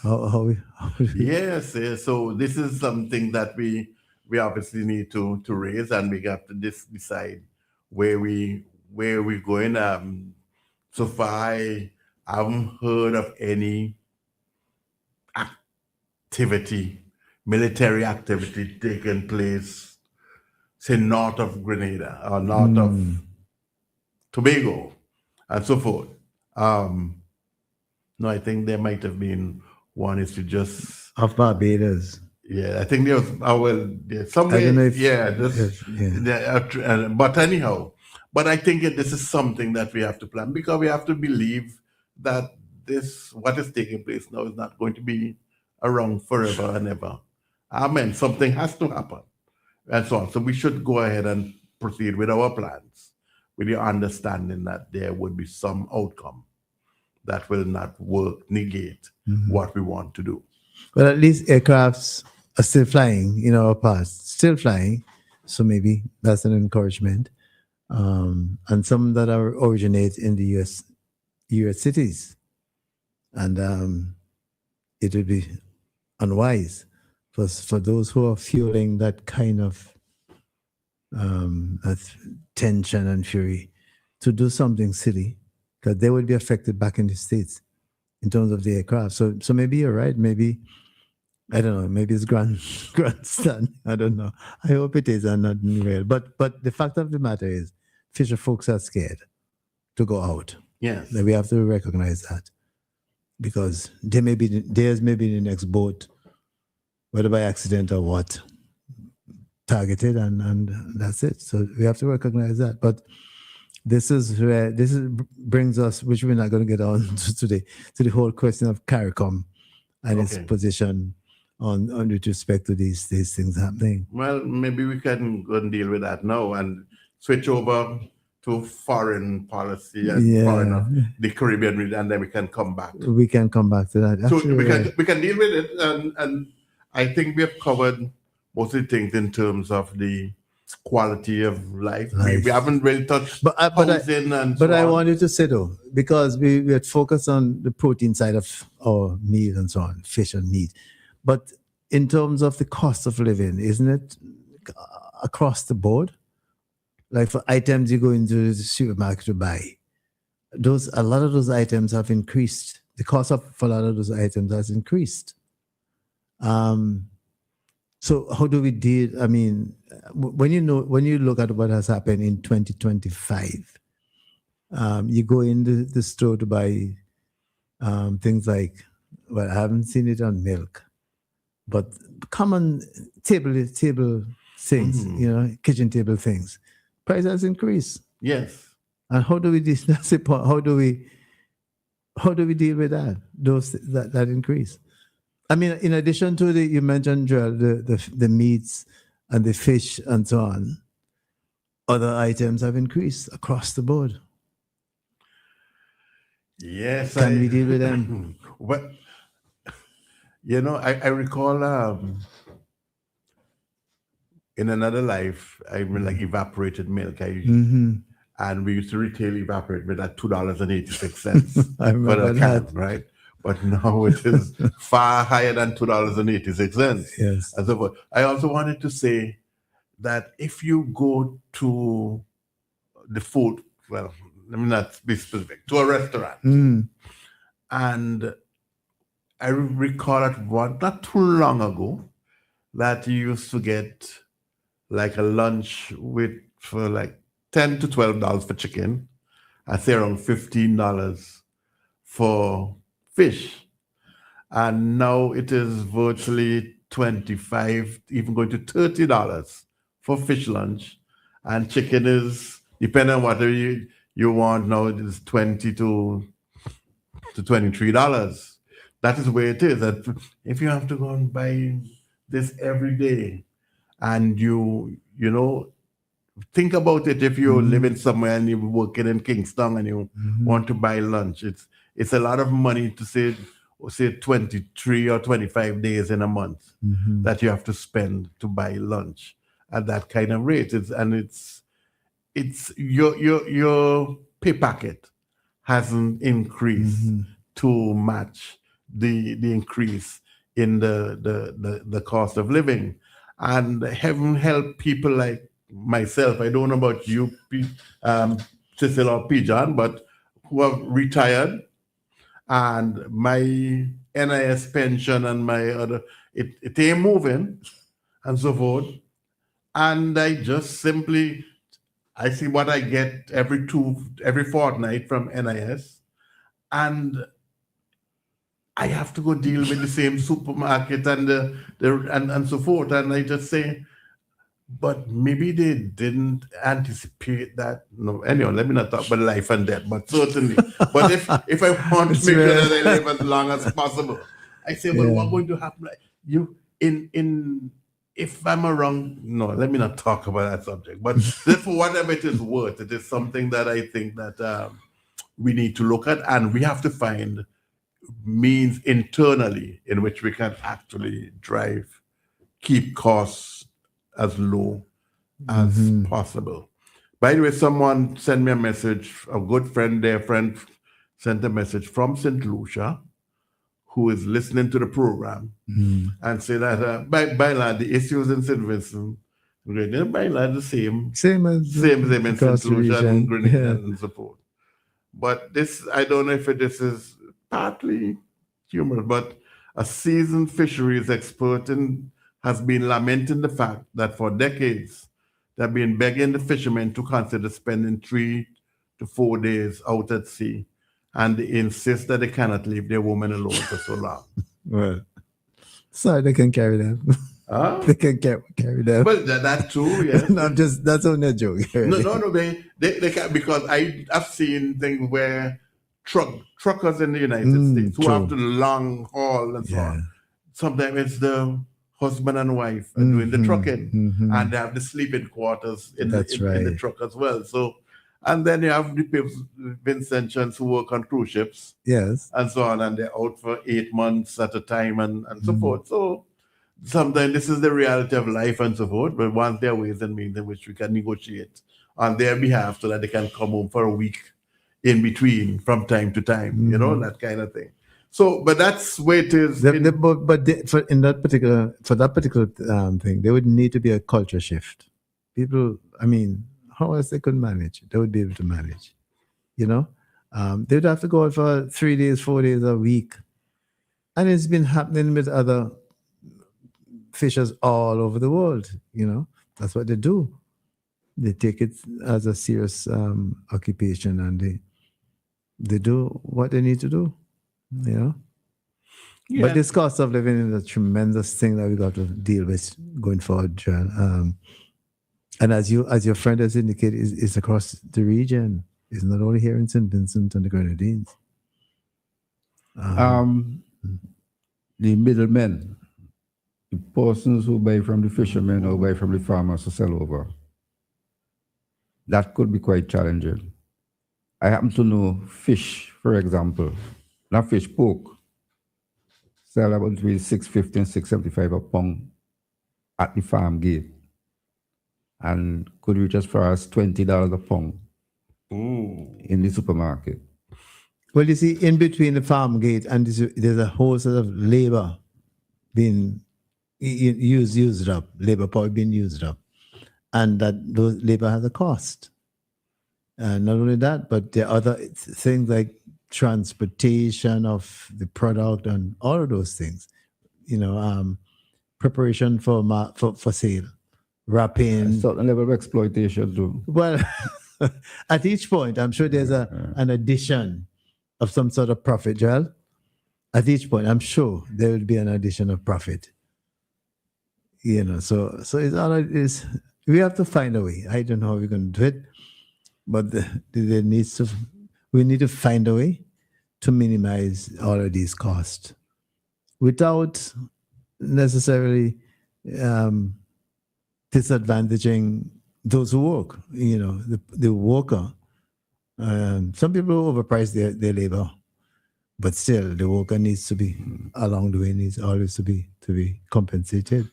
Speaker 3: Yes.
Speaker 5: Yes. So this is something that we obviously need to raise, and we have to decide where we're going. So far, I haven't heard of any military activity taking place, say, north of Grenada or north of Tobago and so forth. No, I think there might have been one is to just...
Speaker 3: Of Barbados.
Speaker 5: Yeah, I think there was, somewhere,
Speaker 3: I don't know if,
Speaker 5: but anyhow, but I think this is something that we have to plan, because we have to believe that what is taking place now is not going to be around forever and ever. Amen. Something has to happen and so on. So we should go ahead and proceed with our plans, with the understanding that there would be some outcome that will not negate what we want to do.
Speaker 3: But at least aircrafts are still flying in our past, still flying. So maybe that's an encouragement. And some that originate in the US cities. And it would be unwise for those who are fueling that kind of tension and fury to do something silly, because they would be affected back in the States in terms of the aircraft. So maybe you're right. Maybe, I don't know, maybe it's grandstand. I don't know. I hope it is and not real. But the fact of the matter is, fisher folks are scared to go out.
Speaker 5: Yes.
Speaker 3: We have to recognize that, because theirs may be the next boat, whether by accident or what, targeted, and that's it. So we have to recognize that. But this brings us, which we're not going to get on to today, to the whole question of CARICOM and its position on with respect to these things happening.
Speaker 5: Well, maybe we can go and deal with that now and switch over to foreign policy and foreign the Caribbean region, and then we can come back.
Speaker 3: We can come back to that.
Speaker 5: So
Speaker 3: Absolutely.
Speaker 5: we can deal with it, and I think we have covered most of the things in terms of the quality of life. We haven't really touched housing and so
Speaker 3: But I
Speaker 5: on.
Speaker 3: wanted to say though, because we had focused on the protein side of our meal and so on, fish and meat. But in terms of the cost of living, isn't it across the board? Like for items you go into the supermarket to buy, a lot of those items have increased. The cost for a lot of those items has increased. So how do we deal? I mean, when you look at what has happened in 2025, you go in the store to buy things like, well, I haven't seen it on milk, but common table things, kitchen table things, price has increased.
Speaker 5: Yes.
Speaker 3: And how do we deal? That's the point. How do we deal with that? That increase. I mean, in addition to you mentioned, Joel, the meats and the fish and so on, other items have increased across the board.
Speaker 5: Yes.
Speaker 3: Can we deal with them?
Speaker 5: Well, I recall in another life, I mean, like evaporated milk. And we used to retail evaporated milk at $2.86
Speaker 3: I remember
Speaker 5: for a
Speaker 3: that.
Speaker 5: can, right? But now it is far higher than $2.86.
Speaker 3: Yes.
Speaker 5: And so forth. I also wanted to say that if you go to the food, well, let me not be specific, to a restaurant, and I recall not too long ago that you used to get like a lunch for like $10 to $12 for chicken, I say around $15 for fish. And now it is virtually $25, even going to $30 for fish lunch. And chicken is, depending on whatever you want now, it is $20 to $23. That is where it is. That if you have to go and buy this every day, and you think about it, if you're living somewhere and you're working in Kingston and you want to buy lunch, it's a lot of money to say 23 or 25 days in a month that you have to spend to buy lunch at that kind of rate. It's your pay packet hasn't increased to match the increase in the cost of living. And heaven help people like myself. I don't know about you, Cecil or P. John, but who have retired, and my NIS pension and my other, it ain't moving, and so forth. And I just simply, I see what I get every fortnight from NIS, and I have to go deal with the same supermarket and so forth. And I just say, but maybe they didn't anticipate that. No, anyway, let me not talk about life and death, but certainly. But if I want to make sure that I live as long as possible, I say, well, what's going to happen? If I'm around, no, let me not talk about that subject. But for whatever it is worth, it is something that I think that we need to look at, and we have to find means internally in which we can actually keep costs as low as possible. By the way, someone sent me a message, a good friend, their friend sent a message from St. Lucia, who is listening to the program, and say that by and the issues in St. Vincent, by and large the same in St. Lucia and Grenada and so forth. But this, I don't know if this is partly humorous, but a seasoned fisheries expert has been lamenting the fact that for decades they've been begging the fishermen to consider spending 3 to 4 days out at sea, and they insist that they cannot leave their woman alone for so long.
Speaker 3: Well, sorry, they can carry them. They can carry them.
Speaker 5: Well, that too, yes.
Speaker 3: No, that's only a joke.
Speaker 5: No, they can, because I've seen things where truckers in the United States who have to long haul and so on. Sometimes it's the husband and wife doing the trucking, and they have the sleeping quarters in the truck as well. So And then you have the Vincentians who work on cruise ships
Speaker 3: Yes.
Speaker 5: and so on, and they're out for 8 months at a time and so forth. So sometimes this is the reality of life and so forth, but once there are ways and means in which we can negotiate on their behalf so that they can come home for a week in between from time to time, that kind of thing. So, but that's where it is.
Speaker 3: For that particular thing, there would need to be a culture shift. People, I mean, how else they could manage? They would be able to manage, they'd have to go out for 3 days, 4 days a week. And it's been happening with other fishers all over the world, That's what they do. They take it as a serious occupation, and they do what they need to do, Yeah. But this cost of living is a tremendous thing that we got to deal with going forward, John. And as your friend has indicated, it's across the region. It's not only here in St. Vincent and the Grenadines.
Speaker 4: The middlemen, the persons who buy from the fishermen or buy from the farmers to sell over, that could be quite challenging. I happen to know fish, for example, not fish, pork, sell about between $6.50 and $6.75 a pound at the farm gate, and could reach as far as $20 a pound in the supermarket.
Speaker 3: Well, you see, in between the farm gate and there's a whole sort of labor being used up, labor power being used up, and that those labor has a cost. And not only that, but there are other things like transportation of the product and all of those things. Preparation for sale, wrapping.
Speaker 4: A certain level of exploitation too.
Speaker 3: Well, at each point, I'm sure there's an addition of some sort of profit, Joel. At each point, I'm sure there will be an addition of profit. So it's we have to find a way. I don't know how we're going to do it, but we need to find a way to minimize all of these costs without necessarily disadvantaging those who work. The worker. Some people overprice their labor, but still the worker needs to be along the way, needs always to be compensated.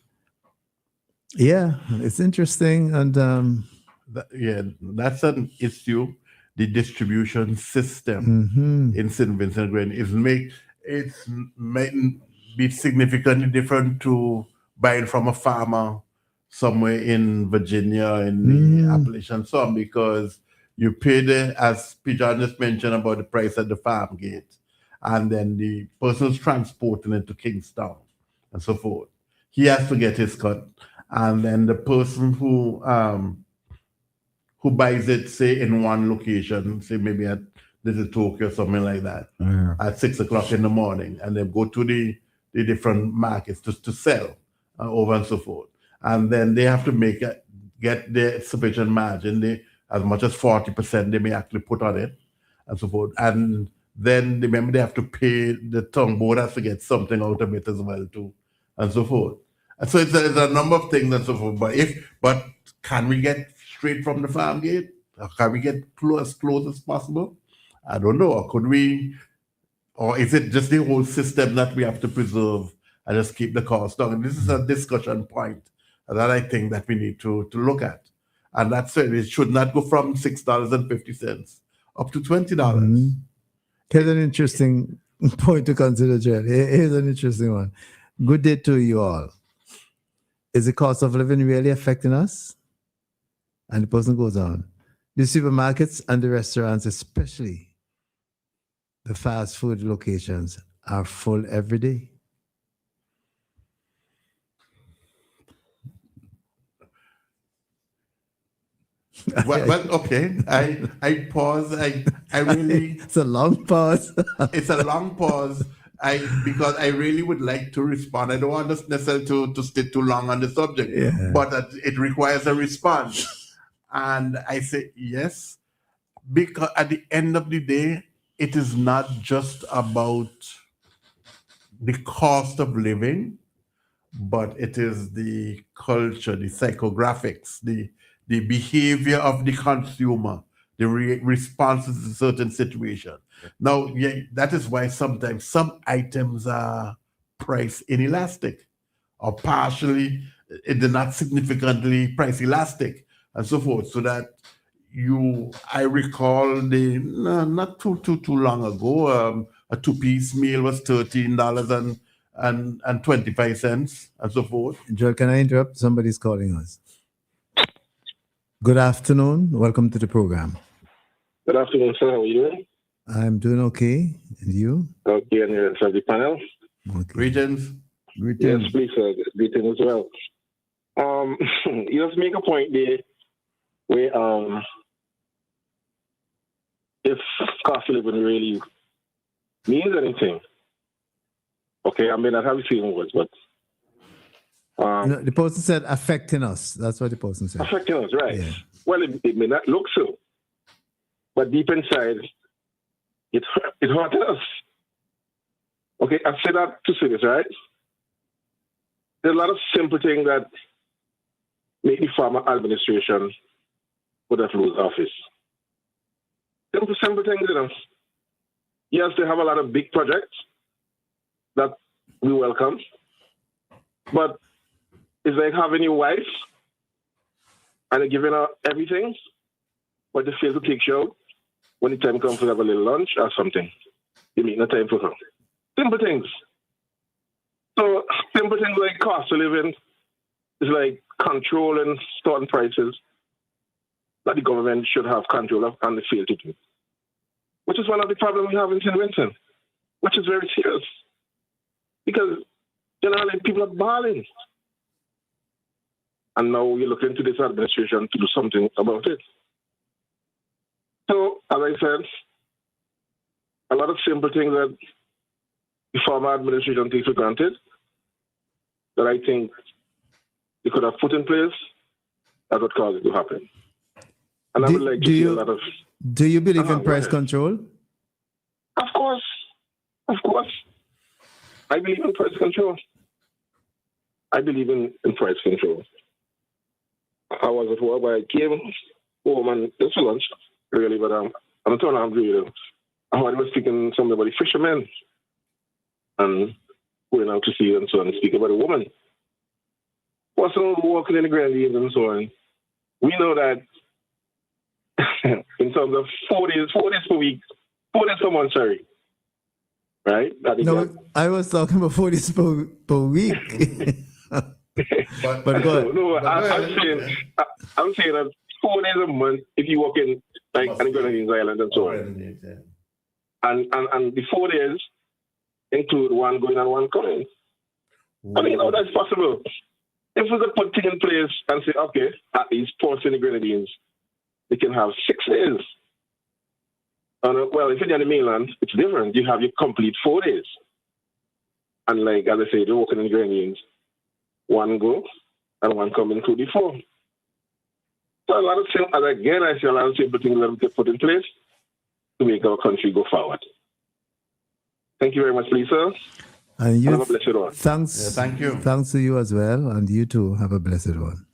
Speaker 3: Yeah, it's interesting, and
Speaker 5: that's an issue. The distribution system in St. Vincent and Grenadines might be significantly different to buying from a farmer somewhere in Virginia in the Appalachian Zone, because you pay as Pijan just mentioned about the price at the farm gate, and then the person who's transporting it to Kingstown and so forth, he has to get his cut, and then the person who buys it, say in one location, say maybe at Little Tokyo or something like that, at 6 o'clock in the morning, and then go to the different markets to sell over and so forth, and then they have to get the sufficient margin. As much as 40% they may actually put on it and so forth. And then remember they have to pay, the tongue board has to get something out of it as well too, and so forth. And so it's a number of things and so forth. But can we get straight from the farm gate? Or can we get as close as possible? I don't know. Or could we, or is it just the whole system that we have to preserve and just keep the cost down? And this is a discussion point that I think that we need to look at. And that's it. It should not go from $6.50 up to $20.
Speaker 3: Here's an interesting point to consider, Jared. Here's an interesting one. Good day to you all. Is the cost of living really affecting us? And the person goes on. The supermarkets and the restaurants, especially the fast food locations, are full every day.
Speaker 5: Well, okay. I pause. I really.
Speaker 3: It's a long pause.
Speaker 5: It's a long pause. Because I really would like to respond. I don't want us necessarily to stay too long on the subject, but it requires a response. And I say yes, because at the end of the day, it is not just about the cost of living, but it is the culture, the psychographics, the behavior of the consumer responses to certain situations. Now, yeah, that is why sometimes some items are price inelastic or partially, they're not significantly price elastic and so forth. So that I recall not too long ago, a two-piece meal was $13.25 and so forth.
Speaker 3: Joel, can I interrupt? Somebody's calling us. Good afternoon. Welcome to the program.
Speaker 12: Good afternoon, sir. How are you doing?
Speaker 3: I'm doing okay. And you?
Speaker 12: Okay, and the rest of the panel.
Speaker 3: Okay.
Speaker 5: Greetings.
Speaker 12: Yes, please, sir. Greetings as well. You just make a point there where if cost of living really means anything, okay, I mean, I have a feeling words, but
Speaker 3: the person said affecting us. That's what the person said.
Speaker 12: Affecting us, right?
Speaker 3: Yeah.
Speaker 12: Well, it may not look so, but deep inside, it hurts us. Okay, I say that to say this, right? There's a lot of simple things that make the former administration would have lose office. Simple things, you know. Yes, they have a lot of big projects that we welcome, but it's like having your wife and you're giving her everything, but they fail to take you out when the time comes to have a little lunch or something. You make no time for her. Simple things. So simple things like cost of living is like controlling certain prices that the government should have control of and they fail to do. Which is one of the problems we have in St. Vincent, which is very serious. Because generally people are balling. And now you're looking to this administration to do something about it. So, as I said, a lot of simple things that the former administration takes for granted that I think they could have put in place that would cause it to happen. And I would like to see a lot of...
Speaker 3: Do you believe in price control?
Speaker 12: Of course. Of course. I believe in price control. I believe in price control. I was at work, but I came home and it's for lunch, really, but I'm not hungry. I was speaking to somebody about the fishermen and going out to sea and so on, and speak about a woman. Also walking in the Grenadines and so on. We know that in terms of 4 days per week, 4 days per month, sorry. Right?
Speaker 3: No, I was talking about 4 days per week. but go ahead.
Speaker 12: No, I'm saying that 4 days a month if you walk in like on the Grenadines Island and so on. And the 4 days include one going and one coming. I mean, that's possible. If we could put things in place and say, okay, at least ports in the Grenadines, they can have 6 days. And well, if you're on the mainland, it's different. You have your complete 4 days. And like, as I say, you're walking in the Grenadines, one go and one come into the 4. So a lot of things, and again, I see a lot of simple things that we can put in place to make our country go forward. Thank you very much, Lisa.
Speaker 3: And you,
Speaker 12: have a blessed one.
Speaker 3: Thanks.
Speaker 5: Yeah, thank you.
Speaker 3: Thanks to you as well, and you too. Have a blessed one.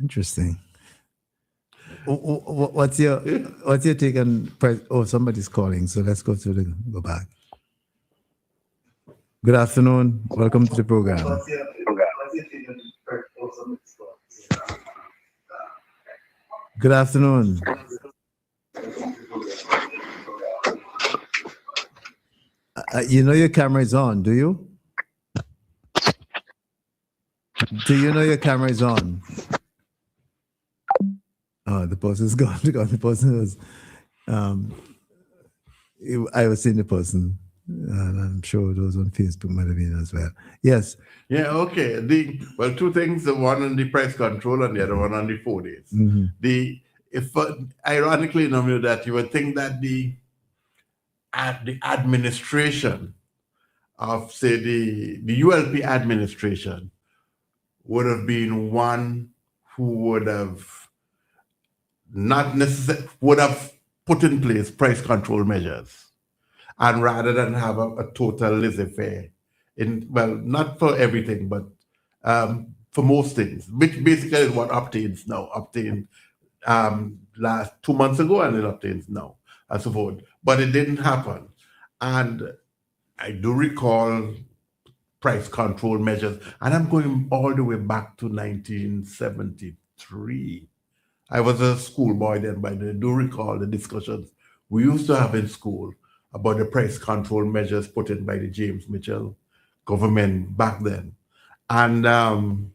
Speaker 3: Interesting. What's your take on price? Oh, somebody's calling, so let's go back. Good afternoon. Welcome to the program. Good afternoon. You know your camera is on, do you? Do you know your camera is on? Oh, the person's gone. The person was, I was seeing the person, and I'm sure those on Facebook might have been as well. Yes.
Speaker 5: Yeah, okay. Two things, the one on the price control and the other one on the 4 days.
Speaker 3: Mm-hmm.
Speaker 5: Ironically, that you would think that the administration of, say, the ULP administration would have been one who would have would have put in place price control measures, and rather than have a total laissez-faire, not for everything, but for most things, which basically is what obtains now. Obtain last 2 months ago and it obtains now and so forth. But it didn't happen. And I do recall price control measures, and I'm going all the way back to 1973. I was a schoolboy then, but I do recall the discussions we used to have in school about the price control measures put in by the James Mitchell government back then. And and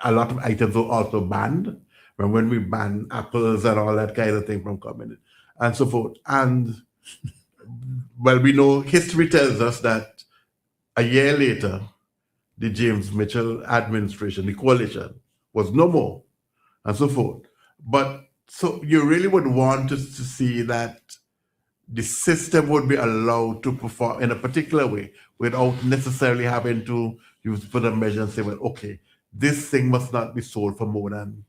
Speaker 5: a lot of items were also banned. When we banned apples and all that kind of thing from coming in and so forth. And well, we know history tells us that a year later, the James Mitchell administration, the coalition, was no more and so forth. But so you really would want to see that the system would be allowed to perform in a particular way without necessarily having to use for the measure and say, well, okay, this thing must not be sold for more than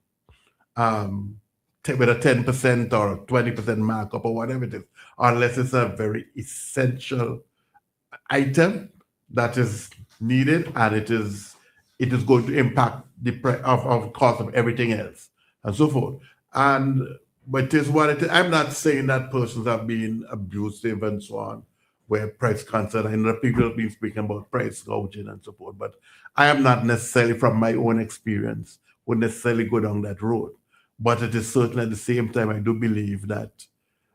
Speaker 5: with a 10% or 20% markup or whatever it is, unless it's a very essential item that is needed and it is going to impact the of cost of everything else and so forth. But it is what it is. I'm not saying that persons have been abusive and so on, where price concern. I know people have been speaking about price gouging and so forth, but I am not necessarily, from my own experience, would necessarily go down that road. But it is certainly at the same time, I do believe that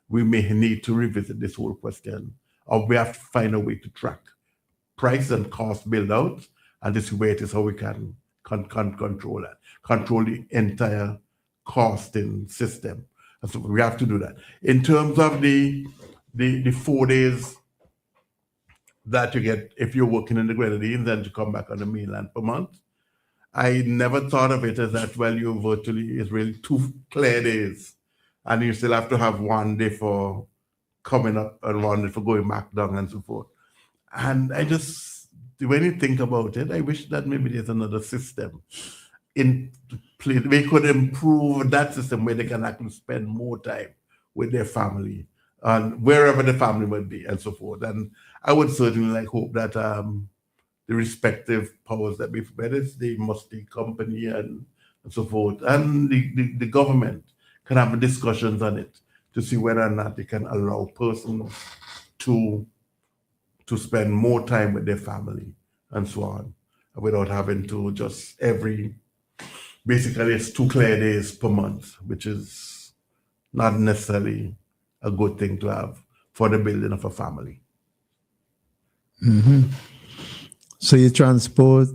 Speaker 5: we may need to revisit this whole question, or we have to find a way to track price and cost build out, and this way it is how we can control that, control the entire costing system. And so we have to do that. In terms of the 4 days that you get if you're working in the Grenadines and you come back on the mainland per month, I never thought of it as that, well, you virtually, it's really 2 clear days. And you still have to have 1 day for coming up and 1 day for going back down and so forth. And I just, when you think about it, I wish that maybe there's another system in place. We could improve that system where they can actually spend more time with their family and wherever the family might be and so forth. And I would certainly hope that the respective powers that be, whether it's the Musty company and so forth, and the government can have discussions on it to see whether or not they can allow persons to spend more time with their family and so on, without having to just basically it's 2 clear days per month, which is not necessarily a good thing to have for the building of a family.
Speaker 3: Mm-hmm. So you transpose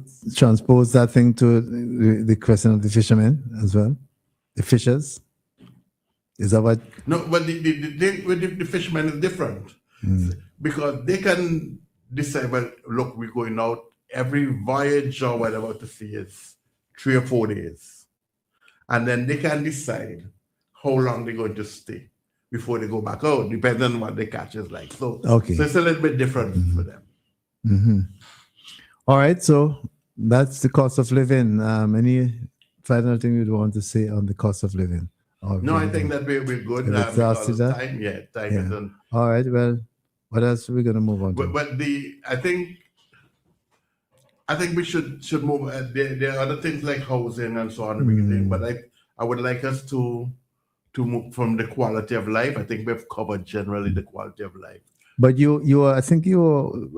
Speaker 3: that thing to the question of the fishermen as well, the fishers. Is that what?
Speaker 5: No, but the thing with the fishermen is different because they can decide. Well, look, we're going out every voyage or whatever to sea is 3 or 4 days, and then they can decide how long they're going to stay before they go back out, depending on what the catch is like. So,
Speaker 3: okay.
Speaker 5: So it's a little bit different for them.
Speaker 3: Mm-hmm. All right, so that's the cost of living. Any final thing you'd want to say on the cost of living?
Speaker 5: No, I think that we're good. Because of time is done.
Speaker 3: All right, well, what else are we going to move on to?
Speaker 5: But I think we should move. There are other things like housing and so on, but I would like us to move from the quality of life. I think we've covered generally the quality of life.
Speaker 3: But I think you were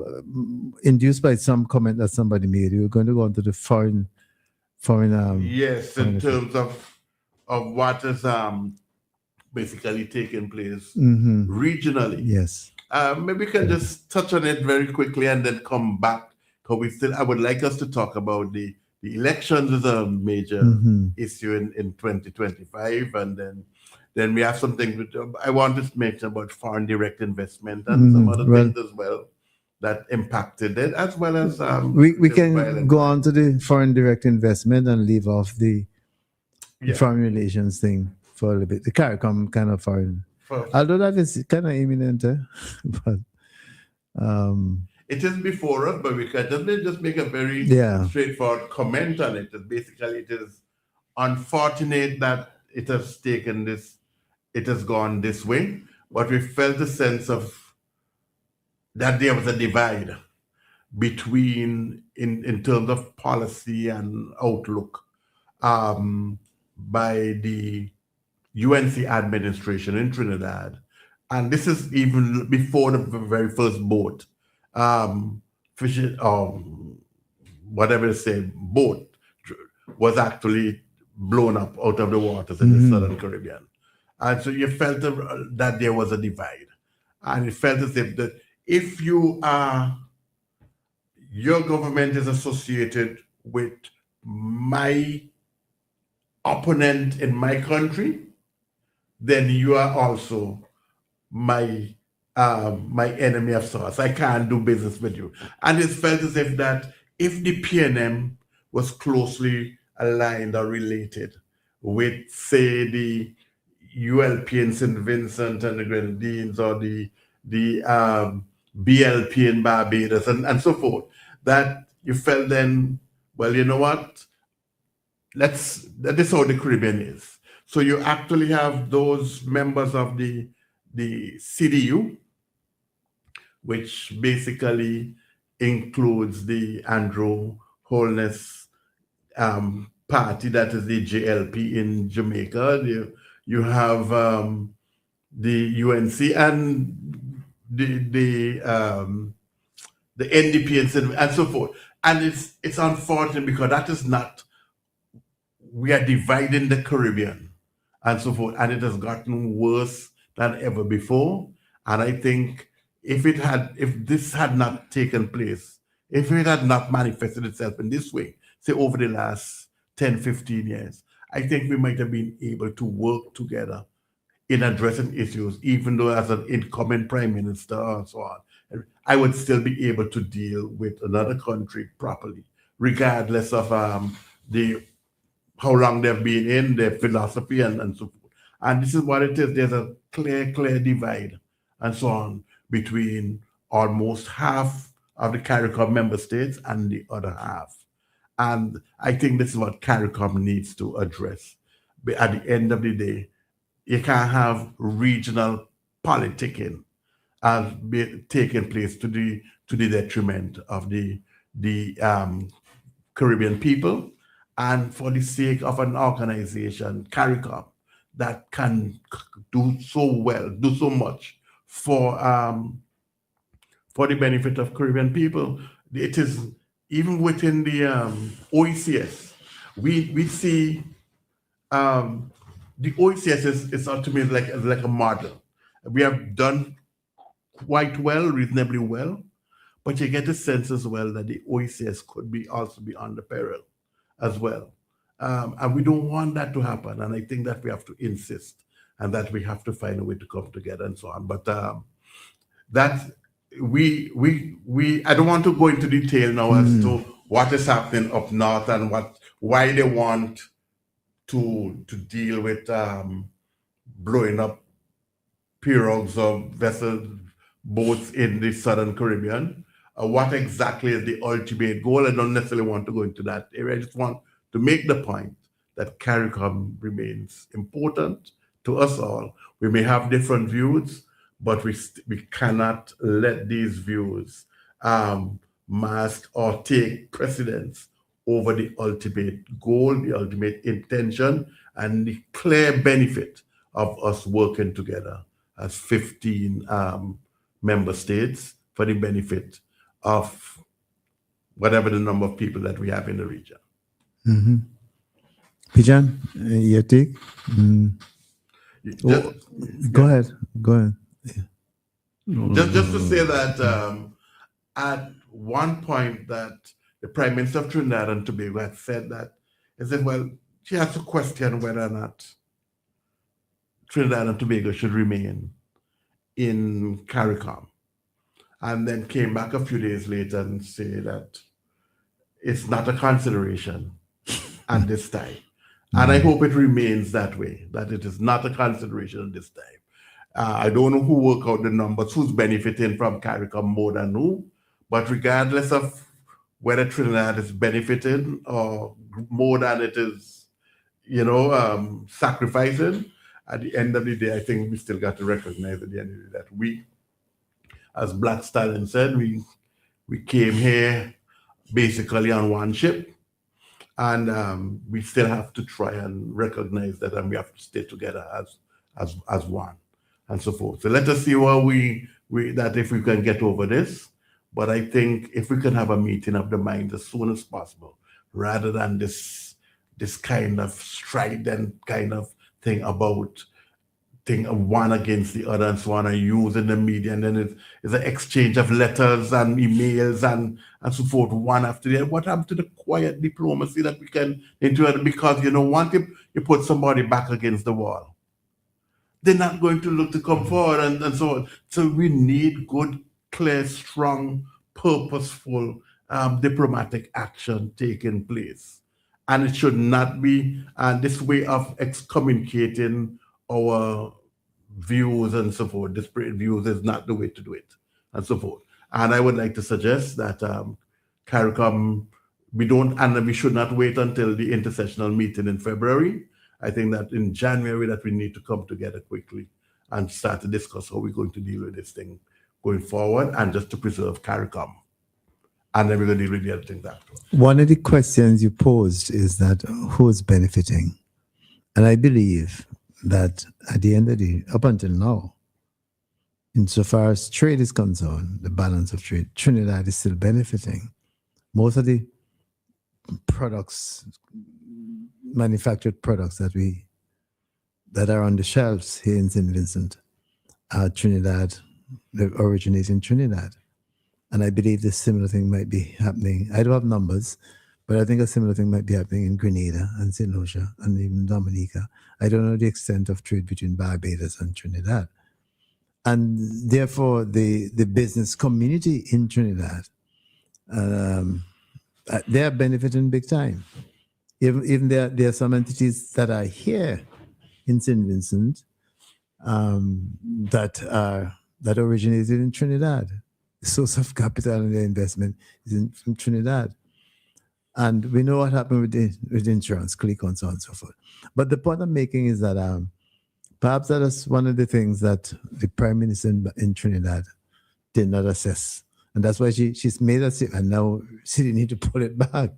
Speaker 3: induced by some comment that somebody made. You were going to go into the foreign.
Speaker 5: Yes, in terms of what is basically taking place regionally.
Speaker 3: Yes.
Speaker 5: Maybe we can just touch on it very quickly and then come back. Because I would like us to talk about the elections as a major issue in 2025, and then we have something I want to mention about foreign direct investment and some other things as well that impacted it, as well as
Speaker 3: we can go on to the foreign direct investment and leave off the foreign relations thing for a little bit. The CARICOM kind of foreign, although that is kind of imminent, but
Speaker 5: it is before us, but we can just make a very straightforward comment on it. Basically, it is unfortunate that it has gone this way, but we felt a sense of that there was a divide between in terms of policy and outlook by the UNC administration in Trinidad, and this is even before the very first boat, fishing, whatever they say, boat was actually blown up out of the waters in the Southern Caribbean. And so you felt that there was a divide. And it felt as if that if you are, your government is associated with my opponent in my country, then you are also my my enemy of sorts. I can't do business with you. And it felt as if that if the PNM was closely aligned or related with, say, the ULP in St. Vincent and the Grenadines, or the BLP in Barbados, and so forth, that you felt then, well, you know what? That is how the Caribbean is. So you actually have those members of the CDU, which basically includes the Andrew Holness party, that is the JLP in Jamaica. You have the UNC and the NDP and so forth. And it's unfortunate because that is not, we are dividing the Caribbean and so forth, and it has gotten worse than ever before. And I think if this had not taken place, if it had not manifested itself in this way, say over the last 10, 15 years, I think we might have been able to work together in addressing issues, even though as an incoming prime minister and so on, I would still be able to deal with another country properly, regardless of how long they've been in their philosophy and so forth. And this is what it is. There's a clear divide and so on between almost half of the CARICOM member states and the other half. And I think this is what CARICOM needs to address. But at the end of the day, you can't have regional politicking taking place to the detriment of the Caribbean people, and for the sake of an organization, CARICOM, that can do so much for the benefit of Caribbean people. It is even within the OECS, we see the OECS is ultimately like a model. We have done quite well, reasonably well, but you get the sense as well that the OECS could also be under peril as well. And we don't want that to happen. And I think that we have to insist, and that we have to find a way to come together and so on. But that I don't want to go into detail now as to what is happening up north and why they want to deal with blowing up pirogues or vessels, boats in the Southern Caribbean. What exactly is the ultimate goal? I don't necessarily want to go into that area. I just want to make the point that CARICOM remains important to us all. We may have different views, but we cannot let these views mask or take precedence over the ultimate goal, the ultimate intention, and the clear benefit of us working together as 15 member states for the benefit of whatever the number of people that we have in the region.
Speaker 3: Mm-hmm. Pijan, your take? Go ahead.
Speaker 5: Yeah. Just to say that at one point that the Prime Minister of Trinidad and Tobago had said that, he said, well, she has to question whether or not Trinidad and Tobago should remain in CARICOM. And then came back a few days later and say that it's not a consideration at this time. And I hope it remains that way, that it is not a consideration at this time. I don't know who work out the numbers, who's benefiting from CARICOM more than who, but regardless of whether Trinidad is benefiting or more than it is, sacrificing, at the end of the day, I think we still got to recognize at the end of the day that we, as Black Stallion said, we came here basically on one ship, And we still have to try and recognize that, and we have to stay together as one, and so forth. So let us see what we that if we can get over this. But I think if we can have a meeting of the minds as soon as possible, rather than this kind of strident kind of thing about thing of one against the other and so on, and using the media, and then it's an exchange of letters and emails and so forth, one after the other. What happened to the quiet diplomacy that we can into it? Because once you put somebody back against the wall, they're not going to look to come forward and so on. So we need good, clear, strong, purposeful diplomatic action taking place. And it should not be this way of excommunicating our views and so forth. Disparate views is not the way to do it, and so forth. And I would like to suggest that CARICOM, we should not wait until the intersessional meeting in February. I think that in January that we need to come together quickly and start to discuss how we're going to deal with this thing going forward, and just to preserve CARICOM. And then we're going to deal with the other things afterwards.
Speaker 3: One of the questions you posed is that who's benefiting? And I believe that at the end of the day, up until now, insofar as trade is concerned, the balance of trade, Trinidad is still benefiting. Most of the products, manufactured products that are on the shelves here in St. Vincent are Trinidad, they originate in Trinidad. And I believe this similar thing might be happening. I don't have numbers, but I think a similar thing might be happening in Grenada and St. Lucia and even Dominica. I don't know the extent of trade between Barbados and Trinidad. And therefore, the business community in Trinidad, they are benefiting big time. Even there are some entities that are here in St. Vincent that originated in Trinidad. The source of capital and their investment is from Trinidad. And we know what happened with insurance, click on so on and so forth. But the point I'm making is that perhaps that is one of the things that the Prime Minister in Trinidad did not assess. And that's why she's made a statement, and now she didn't need to pull it back.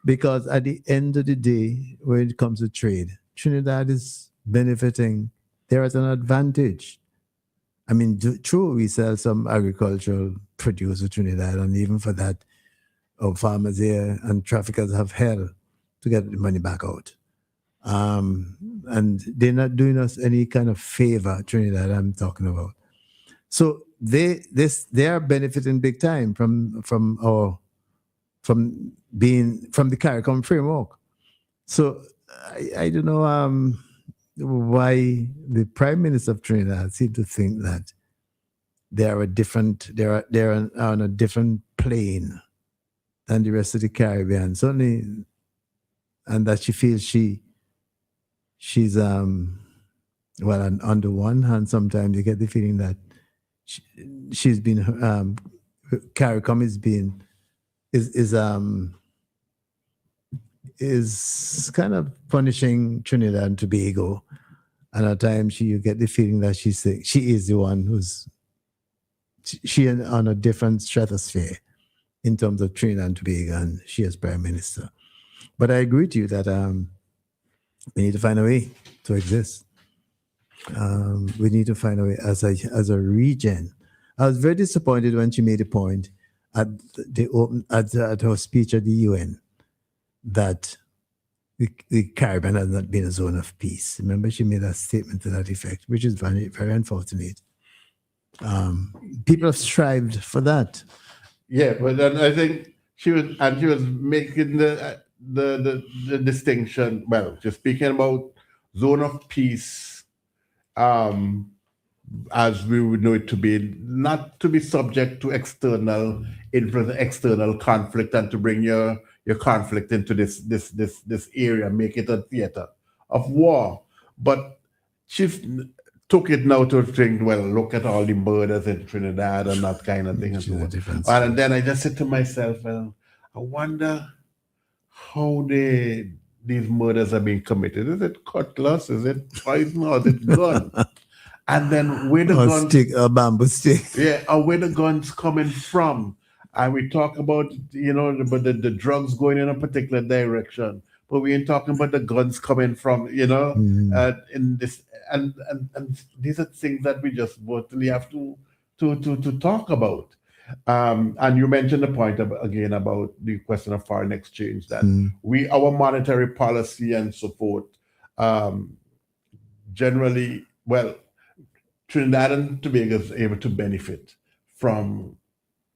Speaker 3: Because at the end of the day, when it comes to trade, Trinidad is benefiting. They're at an advantage. I mean, true, we sell some agricultural produce to Trinidad, and even for that, our farmers here and traffickers have hell to get the money back out. And they're not doing us any kind of favor, Trinidad I'm talking about. So they are benefiting big time from the CARICOM framework. So I don't know why the Prime Minister of Trinidad seems to think that they're on a different plane than the rest of the Caribbean. Certainly, and that she feels she's well, and on the one hand, sometimes you get the feeling that she's been CARICOM is kind of punishing Trinidad and Tobago, and at times you get the feeling that she is the one who's on a different stratosphere in terms of Trinidad and Tobago, and she as Prime Minister. But I agree with you that we need to find a way to exist. We need to find a way as a region. I was very disappointed when she made a point at her speech at the UN that the Caribbean has not been a zone of peace. Remember, she made a statement to that effect, which is very, very unfortunate. People have strived for that.
Speaker 5: Yeah, but then I think she was making the distinction. Well, just speaking about zone of peace, as we would know it to be, not to be subject to external influence, external conflict, and to bring your conflict into this area, make it a theater of war. But she took it now to think, well, look at all the murders in Trinidad and that kind of thing. And then I just said to myself, well, I wonder how these murders are being committed. Is it cutlass? Is it poison? Or is it gun? And then where the guns...
Speaker 3: a bamboo stick.
Speaker 5: Yeah, or where the guns coming from? and we talk about, but the drugs going in a particular direction, but we ain't talking about the guns coming from, in this, and these are things that we just totally have to talk about. And you mentioned the point again about the question of foreign exchange, that our monetary policy and support generally, well, Trinidad and Tobago is able to benefit from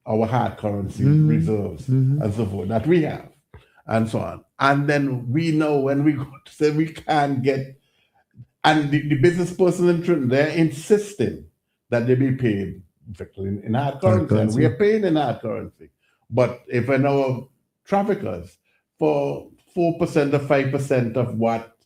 Speaker 5: our hard currency reserves and so forth that we have, and so on. And then we know when we go to say we can't get, and the business person in Trinidad, they're insisting that they be paid in hard currency, and we are paying in hard currency. But if I know traffickers, for 4% or 5% of what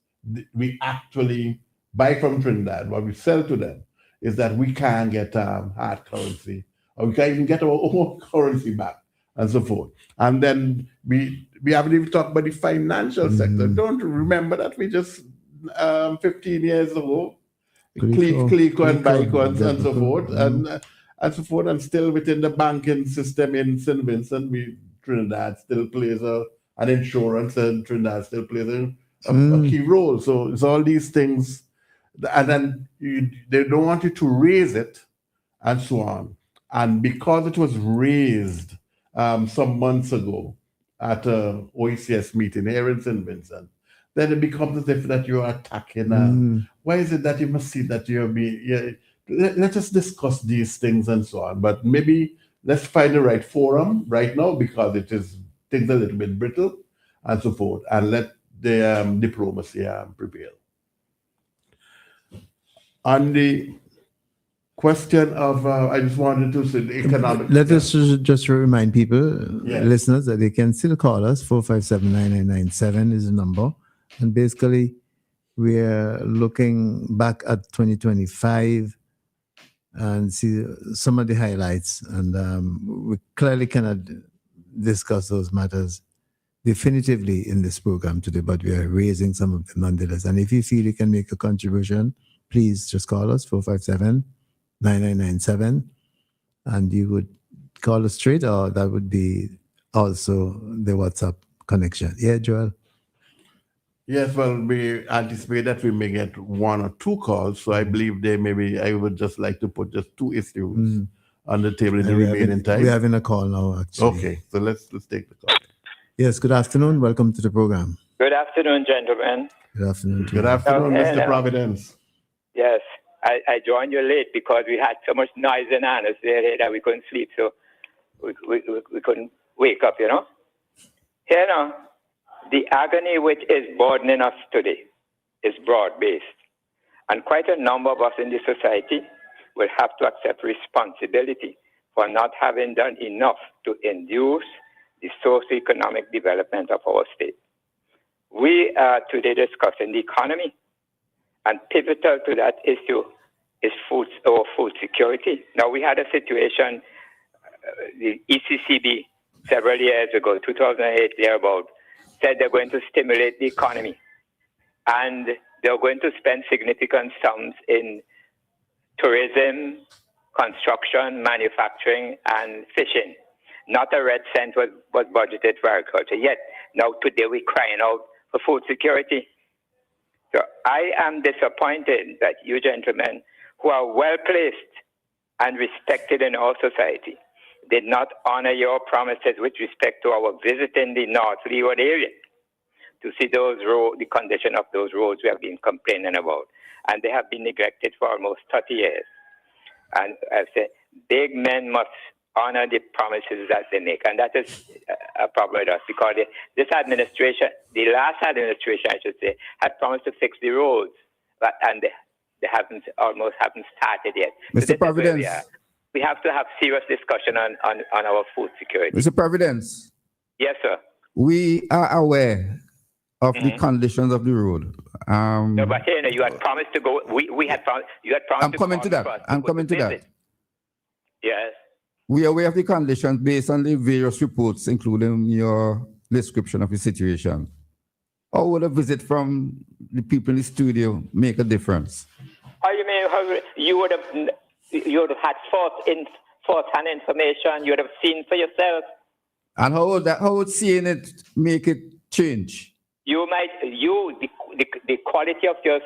Speaker 5: we actually buy from Trinidad, what we sell to them, is that we can't get hard currency, or we can't even get our own currency back, and so forth. And then we haven't even talked about the financial sector. Don't remember that we just 15 years ago, Clico and Bico and so forth, and so forth, and still within the banking system in St. Vincent, Trinidad still plays an insurance, and Trinidad still plays a key role. So it's all these things, and then they don't want you to raise it, and so on. And because it was raised some months ago at an OECS meeting here in St. Vincent, then it becomes as if that you are attacking. Why is it that you must see that you're being? Yeah, let us discuss these things and so on. But maybe let's find the right forum right now, because things are a little bit brittle and so forth, and let the diplomacy prevail. On the question of, I just wanted to say the economic.
Speaker 3: Let us just remind people, listeners, that they can still call us. 457-9997 is the number. And basically, we're looking back at 2025 and see some of the highlights. And we clearly cannot discuss those matters definitively in this program today, but we are raising some of them nonetheless. And if you feel you can make a contribution, please just call us, 457-9997. And you would call us straight, or that would be also the WhatsApp connection. Yeah, Joel?
Speaker 5: Yes, well, we anticipate that we may get one or two calls. So I believe I would just like to put just two issues on the table in the remaining time.
Speaker 3: We're having a call now, actually.
Speaker 5: Okay, so let's take the call.
Speaker 3: Yes, good afternoon. Welcome to the program.
Speaker 13: Good afternoon, gentlemen.
Speaker 3: Good afternoon.
Speaker 5: Good afternoon, Mr. Providence.
Speaker 13: Yes, I joined you late because we had so much noise in us there that we couldn't sleep, so we couldn't wake up, Here now, the agony which is burdening us today is broad-based, and quite a number of us in the society will have to accept responsibility for not having done enough to induce the socio-economic development of our state. We are today discussing the economy, and pivotal to that issue is food security. Now, we had a situation, the ECCB several years ago, 2008, thereabout, said they're going to stimulate the economy, and they're going to spend significant sums in tourism, construction, manufacturing, and fishing. Not a red cent was budgeted for agriculture. Yet, now today we're crying out for food security. So I am disappointed that you gentlemen, who are well-placed and respected in our society, did not honor your promises with respect to our visiting the North Leeward area to see the condition of those roads we have been complaining about. And they have been neglected for almost 30 years. And I've said, big men must honor the promises that they make. And that is a problem with us, because this administration, the last administration, I should say, had promised to fix the roads, and they haven't started yet.
Speaker 4: Mr.
Speaker 13: So
Speaker 4: Providence.
Speaker 13: We have to have serious discussion on our food security.
Speaker 4: Mr. Providence.
Speaker 13: Yes, sir.
Speaker 4: We are aware of the conditions of the road.
Speaker 13: No, but you had promised to go. We had promised. You had promised.
Speaker 4: I'm coming to that. I'm coming to that.
Speaker 13: Yes.
Speaker 4: We are aware of the conditions based on the various reports, including your description of the situation. How would a visit from the people in the studio make a difference?
Speaker 13: How you mean? You would have had first-hand information. You would have seen for yourself.
Speaker 4: And how would seeing it make it change?
Speaker 13: The quality of your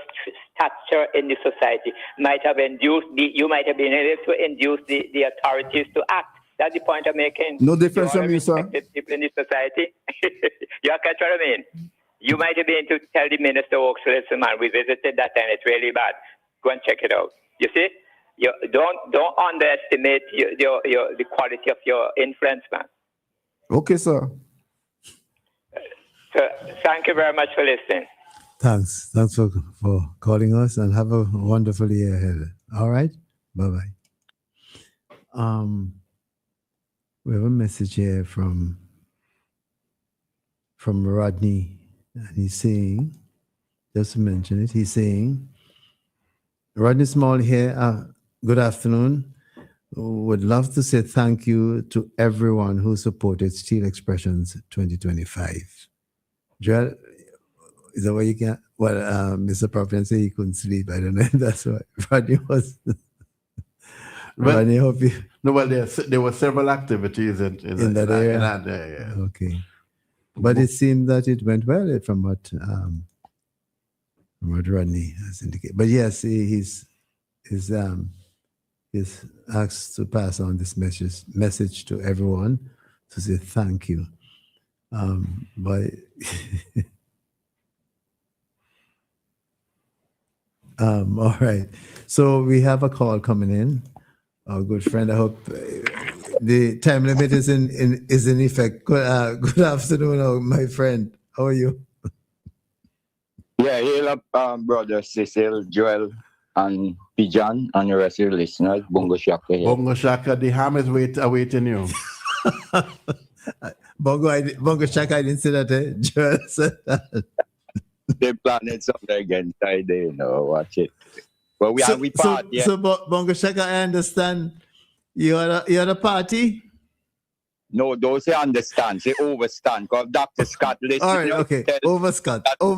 Speaker 13: stature in the society might have induced you might have been able to induce the authorities to act. That's the point I'm making.
Speaker 4: No difference from you, sir.
Speaker 13: People in the society. You catch what I mean? You might have been to tell the minister, oh, listen, man, we visited that and it's really bad. Go and check it out. You see? Don't underestimate the quality of your influence, man.
Speaker 4: Okay, sir.
Speaker 13: So thank you very much for listening.
Speaker 3: Thanks for calling us, and have a wonderful year ahead. All right, bye-bye. We have a message here from Rodney, and he's saying, just to mention it, he's saying, Rodney Small here, good afternoon. Would love to say thank you to everyone who supported Steel Expressions 2025. Joel, is that what you can? Well, Mr. Providence said he couldn't sleep. I don't know if that's what Rodney was. Rodney, hope you.
Speaker 5: No, well, there were several activities in
Speaker 3: that area.
Speaker 5: Yeah.
Speaker 3: Okay, but it seemed that it went well from what Rodney has indicated. But yes, he's asked to pass on this message to everyone to say thank you. But all right. So we have a call coming in. Our good friend. I hope the time limit is in effect. Good afternoon, my friend. How are you?
Speaker 14: Yeah, hail up, brother Cecil, Joel, and Pijan, and the rest of your listeners. Bongo Shaka here.
Speaker 5: Bongo Shaka, the ham is awaiting you.
Speaker 3: Bongo Shaka, I didn't say that. Joel said that.
Speaker 14: They planted something against Friday, watch it. But we part, yeah.
Speaker 3: So Bongo Shaka, I understand you had a party?
Speaker 14: No, don't say understand, say overstand. Because Dr. Scott listened.
Speaker 3: All right, okay. Overstand. Oh,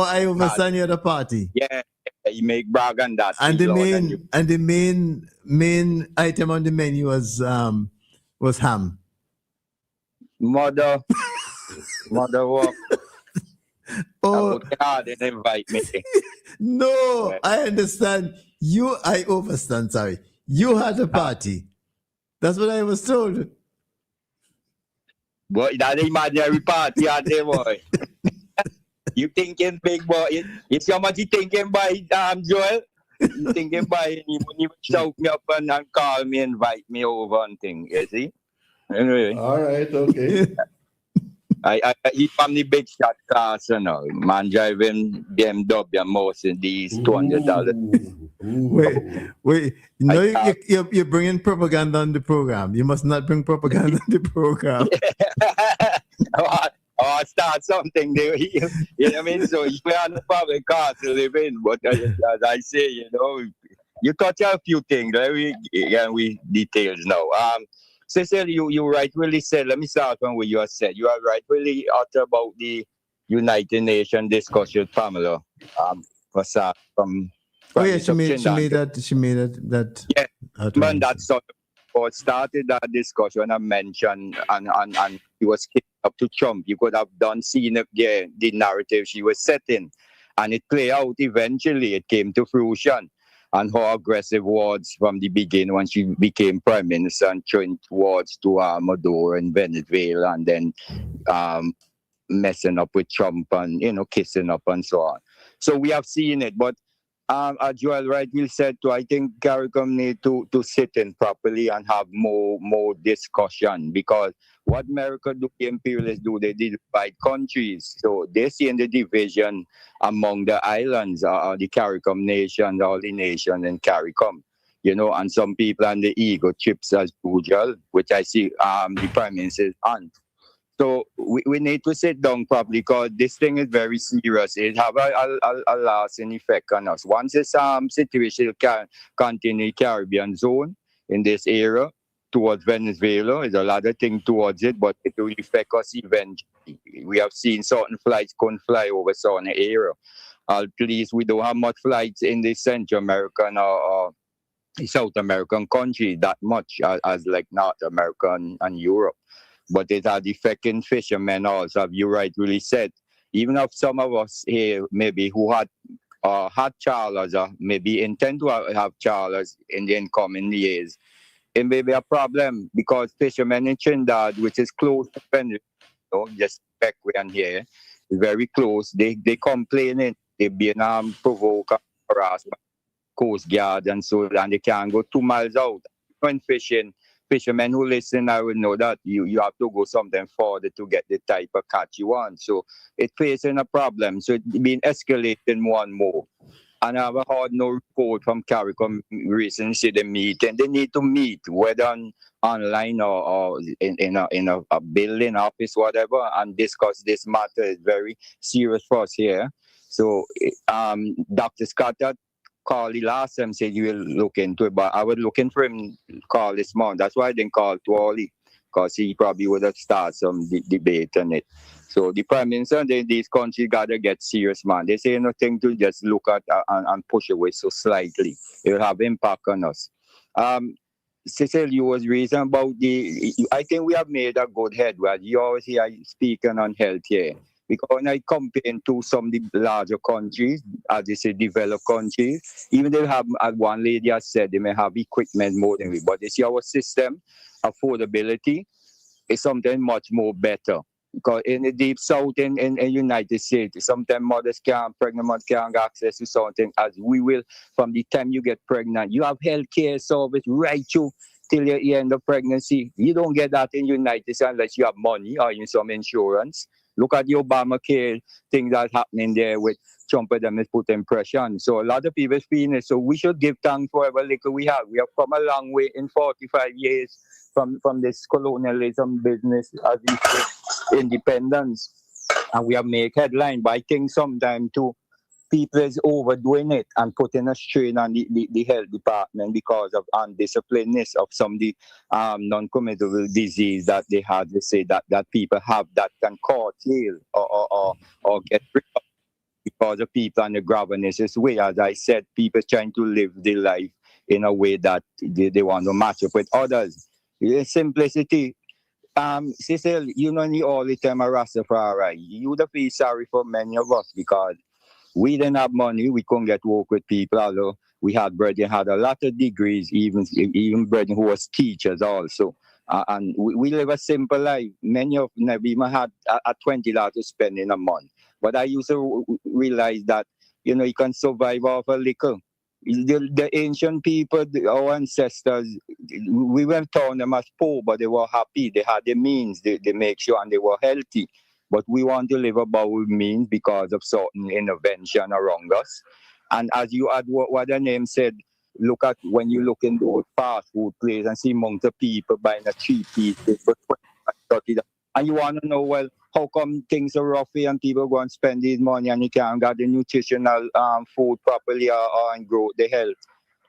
Speaker 3: I overstand you had a party.
Speaker 14: Yeah, you make brag on that.
Speaker 3: And the main item on the menu was ham.
Speaker 14: Mother walk.
Speaker 3: Oh,
Speaker 14: God, they invite me.
Speaker 3: No, I understand. I overstand, sorry. You had a party. That's what I was told.
Speaker 14: But that imaginary party out there, boy. You thinking big, boy. If somebody thinking by Joel, you thinking by him when you shout me up and call me, invite me over and thing, you see? Anyway.
Speaker 5: All right, okay.
Speaker 14: I eat from the big shot class, man driving BMW most in these $200.
Speaker 3: Wait. You're bringing propaganda on the program. You must not bring propaganda on the program.
Speaker 14: Or start something there. You know what I mean? So you play on the public car to live in. But as I say, you touch a few things. We details now. Cecil, you rightfully said, let me start from what you have said. You have rightfully uttered about the United Nations discussion, Pamela. From
Speaker 3: she made that.
Speaker 14: Yeah, man, that's what started that discussion and mentioned, and he was kicked up to Trump. You could have seen the narrative she was setting, and it played out eventually. It came to fruition. And how aggressive was from the beginning when she became prime minister and turned towards to Maduro and Venezuela, and then messing up with Trump and kissing up and so on. So we have seen it, but as Joel rightly said too, I think CARICOM need to sit in properly and have more discussion, because what America do, the imperialists do, they divide countries. So they see in the division among the islands, the CARICOM nations, all the nations in CARICOM, and some people on the ego trips as usual, which I see the Prime Minister's aunt. So we need to sit down properly, because this thing is very serious. It have a lasting effect on us. Once this situation can continue in the Caribbean zone in this area towards Venezuela, there's a lot of things towards it, but it will affect us eventually. We have seen certain flights couldn't fly over certain area. At least we don't have much flights in the Central American or South American country that much as like North America and Europe. But it had affecting fishermen also, have you rightly said. Even if some of us here maybe who had child or maybe intend to have child in the incoming years, it may be a problem because fishermen in Trinidad, which is close to Penrith, just back when here, very close, they complaining, they being provoked, harassed by Coast Guard and so, and they can't go 2 miles out. When fishermen who listen, I will know that you have to go something further to get the type of catch you want. So it's facing a problem. So it's been escalating more and more. And I have heard no report from CARICOM recently. They meet and they need to meet, whether online or in a building, office, whatever, and discuss this matter. It's very serious for us here. So Dr. Scott called last time, said you will look into it, but I was looking for him to call this morning. That's why I didn't call to Wally, because he probably would have started some debate on it. So the Prime Minister and these countries got to get serious, man. They say nothing to just look at and push away so slightly. It will have impact on us. Cecil, you was reason about I think we have made a good headway. You always hear speaking on health here. Because when I compare to some of the larger countries, as they say, developed countries, even they have, as one lady has said, they may have equipment more than we, but they see our system, affordability, is something much more better. Because in the deep south in United States, sometimes pregnant mothers can't get access to something as we will from the time you get pregnant. You have healthcare service right through till you end of pregnancy. You don't get that in United States unless you have money or in some insurance. Look at the Obamacare thing that's happening there with Trump and them is putting pressure on. So a lot of people feeling it. So we should give thanks for whatever little we have. We have come a long way in 45 years from this colonialism business as we say, independence. And we have made headline. But I think sometimes too, people is overdoing it and putting a strain on the health department because of undisciplinedness of some of the non-communicable disease that they had. They say that people have that can curtail or get rid of because of people and the governance way. As I said, people trying to live their life in a way that they want to match up with others. Simplicity. Cecil, you know me all the time a Rastafari. You would feel sorry for many of us because we didn't have money. We couldn't get work with people. Although we had brethren had a lot of degrees, even brethren who was teachers also. And we live a simple life. Many of them even had a $20 to spend in a month. But I used to realize that, you can survive off a liquor. The ancient people, our ancestors, we went told them as poor, but they were happy. They had the means. They make sure and they were healthy. But we want to live above means because of certain intervention around us. And as you add what the name said, look at when you look in those fast food places and see amongst the people buying a cheap piece for $20, and you want to know, well, how come things are rough here and people go and spend this money and you can't get the nutritional food properly and grow the health?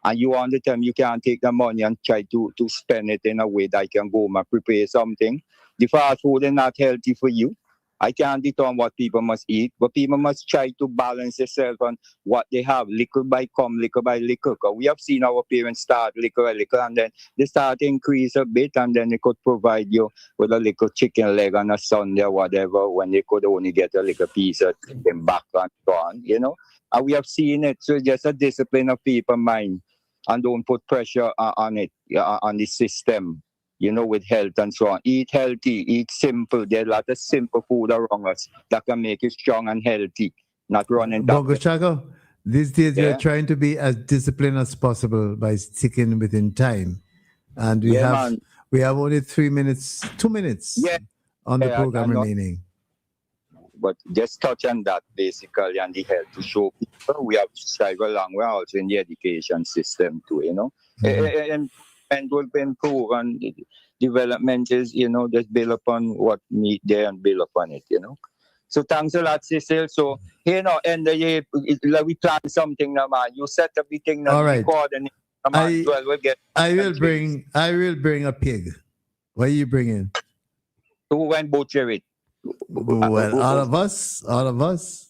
Speaker 14: And you want to tell them you can't take the money and try to spend it in a way that I can go and prepare something. The fast food is not healthy for you. I can't determine what people must eat, but people must try to balance themselves on what they have, liquor by liquor. Because we have seen our parents start liquor, and then they start to increase a bit, and then they could provide you with a little chicken leg on a Sunday or whatever, when they could only get a little piece of chicken back and so on, And we have seen it. So just a discipline of people's mind, and don't put pressure on it, on the system. With health and so on. Eat healthy, eat simple. There's a lot of simple food around us that can make you strong and healthy, not running down.
Speaker 3: Bongo Chago, these days we're trying to be as disciplined as possible by sticking within time. And we have only 2 minutes on the program remaining.
Speaker 14: But just touch on that basically, and the health to show people we have strived along. We're also in the education system too, And will be improved, and development is, just build upon what meet there and build upon it, So thanks a lot, Cecil. So, end the year, we plan something now, man. You set everything now.
Speaker 3: All right. I will bring a pig. What are you bringing?
Speaker 14: Who went butcher it?
Speaker 3: Well, all of us.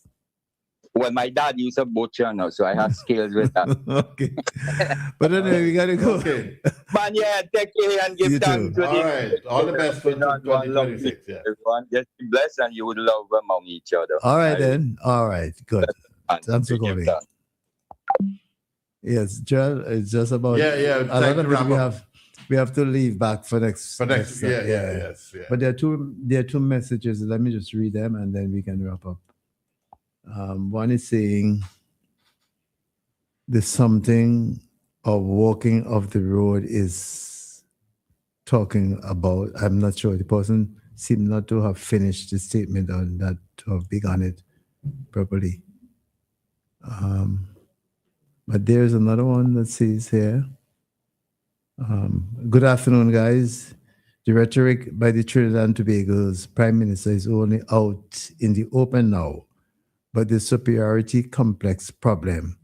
Speaker 14: Well, my dad used a butcher now, so I have skills with that.
Speaker 3: Okay. But anyway, we got to go.
Speaker 5: Okay.
Speaker 14: Man, yeah, take care and give
Speaker 3: You
Speaker 14: thanks
Speaker 3: too.
Speaker 14: to
Speaker 5: All right. All the best for
Speaker 14: everyone.
Speaker 5: 2026. Yeah.
Speaker 14: Everyone just be blessed and you would love among each other.
Speaker 3: All right, then. All right. Good. Thanks for calling. Yes, Joel, it's just about
Speaker 5: Yeah.
Speaker 3: a lot of it we have to leave back for next.
Speaker 5: Yes.
Speaker 3: But there are two messages. Let me just read them and then we can wrap up. One is saying there's something of walking off the road is talking about. I'm not sure. The person seemed not to have finished the statement or not to have begun it properly. But there's another one that says here, good afternoon, guys. The rhetoric by the Trinidad and Tobago's Prime Minister is only out in the open now, but the superiority complex problem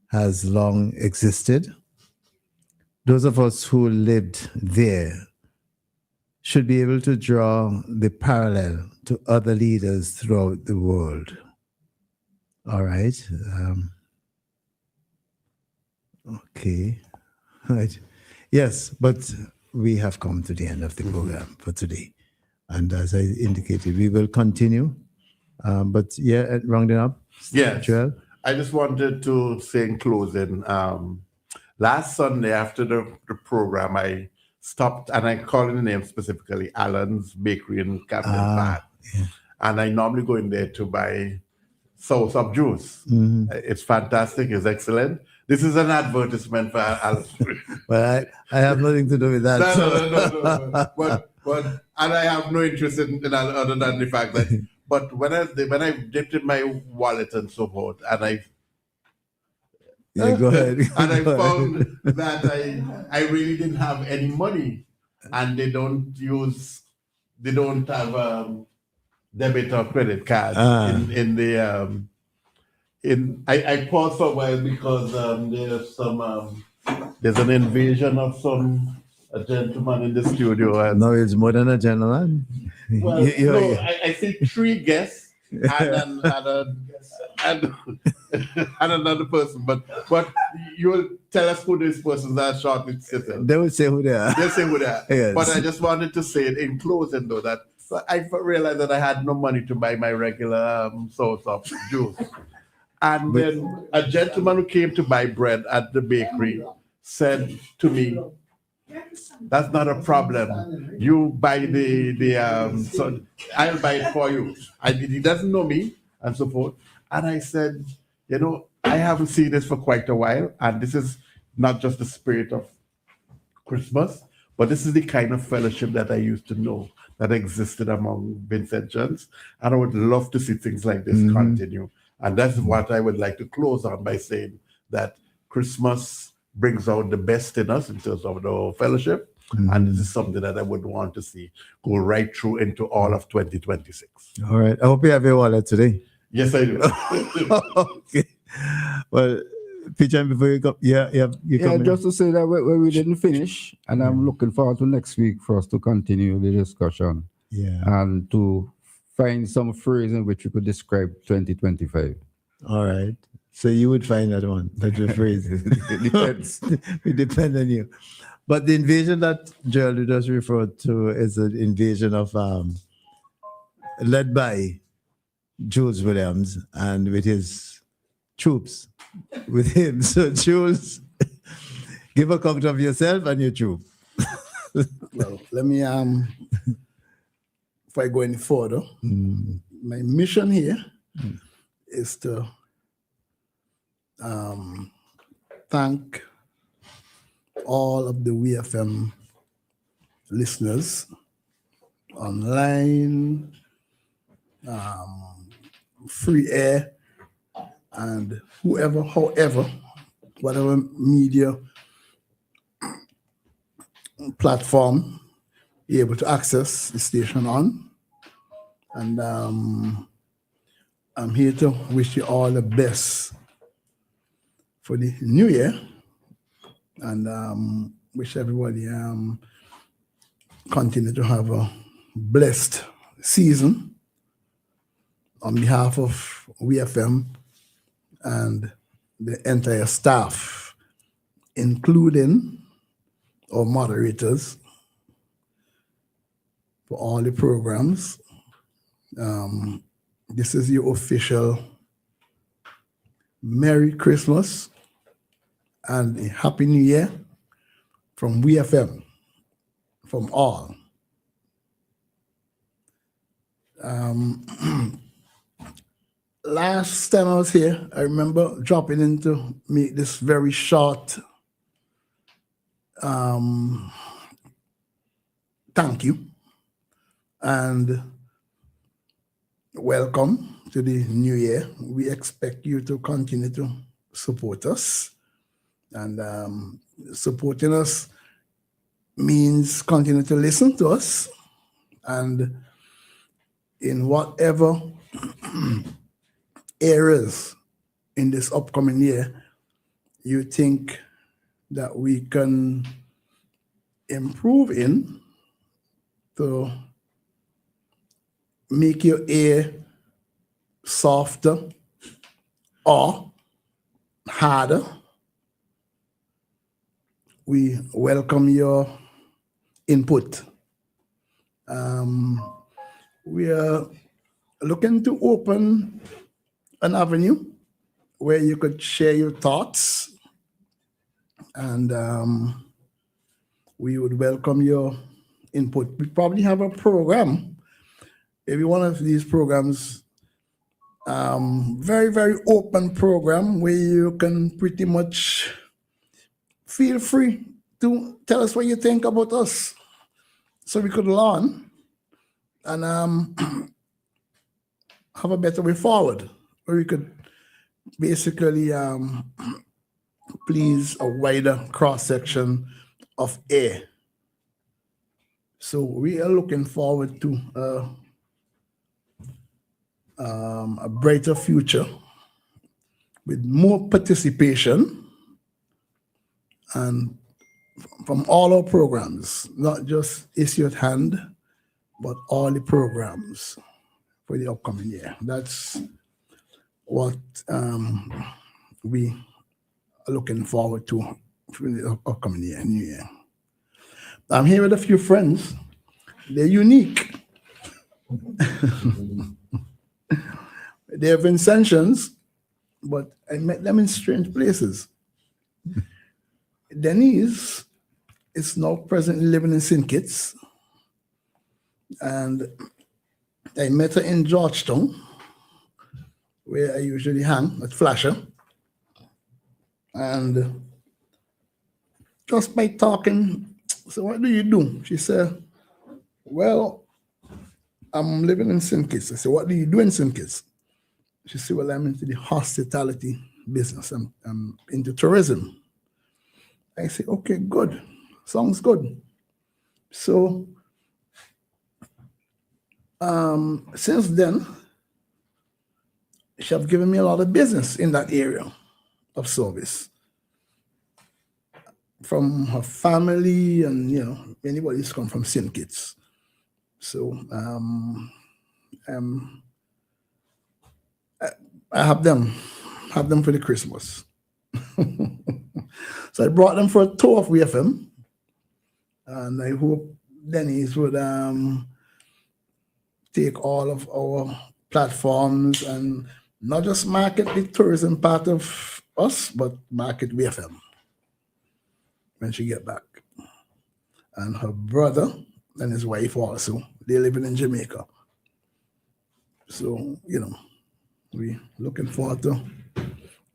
Speaker 3: has long existed. Those of us who lived there should be able to draw the parallel to other leaders throughout the world. All right. Okay. Right. Yes, but we have come to the end of the program for today. And as I indicated, we will continue. But yeah, rounding up.
Speaker 5: Yes.
Speaker 3: Joel?
Speaker 5: I just wanted to say in closing, last Sunday after the program, I stopped, and I call in the name specifically, Allen's Bakery in Camden Park.
Speaker 3: Yeah.
Speaker 5: And I normally go in there to buy sauce up juice.
Speaker 3: Mm-hmm.
Speaker 5: It's fantastic. It's excellent. This is an advertisement for Allen's.
Speaker 3: Well, I have nothing to do with that.
Speaker 5: No. But and I have no interest in other than the fact that. But when I dipped in my wallet and so forth, and I
Speaker 3: go ahead.
Speaker 5: And I found that I really didn't have any money, and they don't have debit or credit cards in the I paused for a while because there's an invasion of a gentleman in the studio. And
Speaker 3: no, it's more than a gentleman.
Speaker 5: well, I see 3 guests and another person, but you will tell us who these persons are shortly.
Speaker 3: They will say who they are.
Speaker 5: They'll say who they are.
Speaker 3: Yes.
Speaker 5: But I just wanted to say it in closing though that I realized that I had no money to buy my regular sauce of juice. And then a gentleman who came to buy bread at the bakery said to me, "That's not a problem. You buy so I'll buy it for you." He doesn't know me and so forth. And I said, I haven't seen this for quite a while. And this is not just the spirit of Christmas, but this is the kind of fellowship that I used to know that existed among Vincentians. And I would love to see things like this continue. And that's what I would like to close on by saying that Christmas brings out the best in us in terms of the fellowship. And this is something that I would want to see go right through into all of 2026.
Speaker 3: All right. I hope you have your wallet today.
Speaker 5: Yes, I do.
Speaker 3: Okay. Well, Peter, before you go,
Speaker 4: just to say that we didn't finish, and I'm looking forward to next week for us to continue the discussion.
Speaker 3: Yeah.
Speaker 4: And to find some phrase in which you could describe 2025.
Speaker 3: All right. So you would find that one, that phrase.
Speaker 4: It depends.
Speaker 3: It depends on you. But the invasion that Joel just referred to is an invasion of led by Jules Williams and with his troops with him. So Jules, give a count of yourself and your troop.
Speaker 15: Well, let me if I go any further, my mission here is to thank all of the WEFM listeners online, free air, and however, whatever media platform you're able to access the station on. And I'm here to wish you all the best for the new year, and wish everybody continue to have a blessed season. On behalf of WEFM and the entire staff, including our moderators for all the programs. This is your official Merry Christmas and a Happy New Year from WEFM, from all. Last time I was here, I remember dropping in to make this very short thank you and welcome to the new year. We expect you to continue to support us, and supporting us means continue to listen to us, and in whatever areas in this upcoming year you think that we can improve in to make your ear softer or harder, we welcome your input. We are looking to open an avenue where you could share your thoughts, and we would welcome your input. We probably have a program, maybe one of these programs, very, very open program where you can pretty much feel free to tell us what you think about us, so we could learn and have a better way forward, where we could basically please a wider cross-section of air. So we are looking forward to a brighter future with more participation, and from all our programs, not just Issue at Hand, but all the programs for the upcoming year. That's what we are looking forward to for the upcoming year, new year. I'm here with a few friends. They're unique. They're Vincentians, but I met them in strange places. Denise is now presently living in St. Kitts, and I met her in Georgetown, where I usually hang at Flasher. And just by talking, so what do you do? She said, well, I'm living in St. Kitts. I said, what do you do in St. Kitts? She said, well, I'm into the hospitality business. I'm into tourism. I said, okay, good. Sounds good. So since then, she have given me a lot of business in that area of service. From her family, and anybody's come from St. Kitts. So I have them for the Christmas. So I brought them for a tour of WEFM, and I hope Denise would take all of our platforms and not just market the tourism part of us, but market WEFM when she get back. And her brother and his wife also, they're living in Jamaica. So, we're looking forward to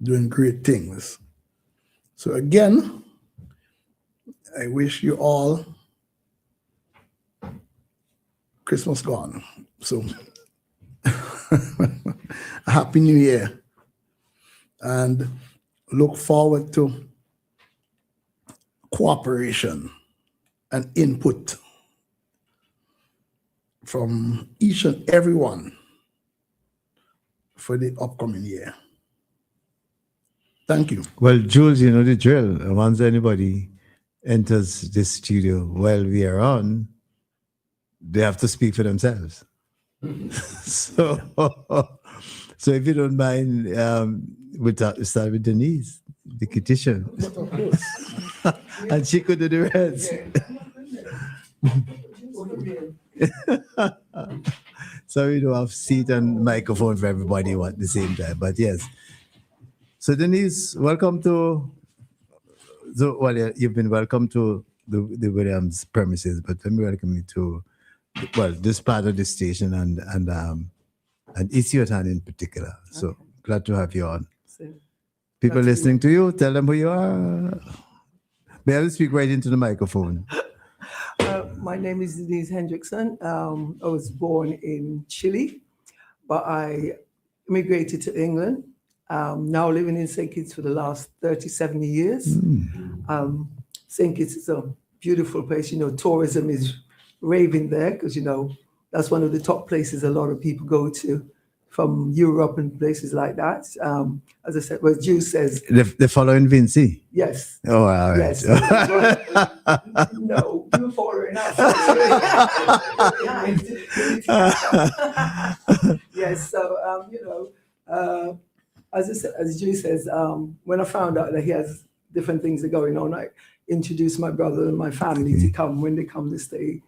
Speaker 15: doing great things. So again, I wish you all Christmas gone. So a Happy New Year. And look forward to cooperation and input from each and every one for the upcoming year. Thank you.
Speaker 3: Well, Jules, you know the drill. Once anybody enters this studio while we are on, they have to speak for themselves. So So if you don't mind, we'll start with Denise, the kitchen. And she could do the rest. So we don't have seat and microphone for everybody at the same time. But yes. So Denise, welcome to. So well, you've been welcome to the Williams premises, but let me welcome you to this part of the station and Isiotan in particular. So glad to have you on. People listening to you, tell them who you are. May I speak right into the microphone?
Speaker 16: My name is Denise Hendrickson. I was born in Chile, but I immigrated to England. Now living in St. Kitts for the last 37 years. St. Kitts is a beautiful place. You know, tourism is raving there because, you know, that's one of the top places a lot of people go to from Europe and places like that. As I said, well, Juice says...
Speaker 3: The following Vinci?
Speaker 16: Yes.
Speaker 3: Oh, all right.
Speaker 16: Yes. No, you're following us. Yes, so, you know, as I said, as Juice says, when I found out that he has different things that are going on, I introduced my brother and my family to come when they come to stay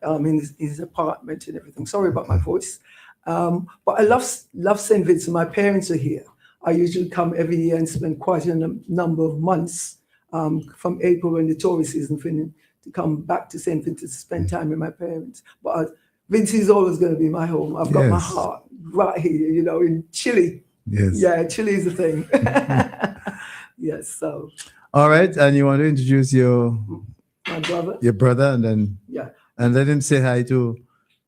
Speaker 16: in his apartment and everything. Sorry about my voice. But I love St. Vincent. My parents are here. I usually come every year and spend quite a number of months from April when the tourist season finishes to come back to St. Vincent to spend time with my parents. But Vinci is always going to be my home. I've got my heart right here, you know, in Chile.
Speaker 3: Yes.
Speaker 16: Yeah, Chile is a thing. Yes, so.
Speaker 3: All right, and you want to introduce
Speaker 16: my brother?
Speaker 3: Your brother, and then and let him say hi to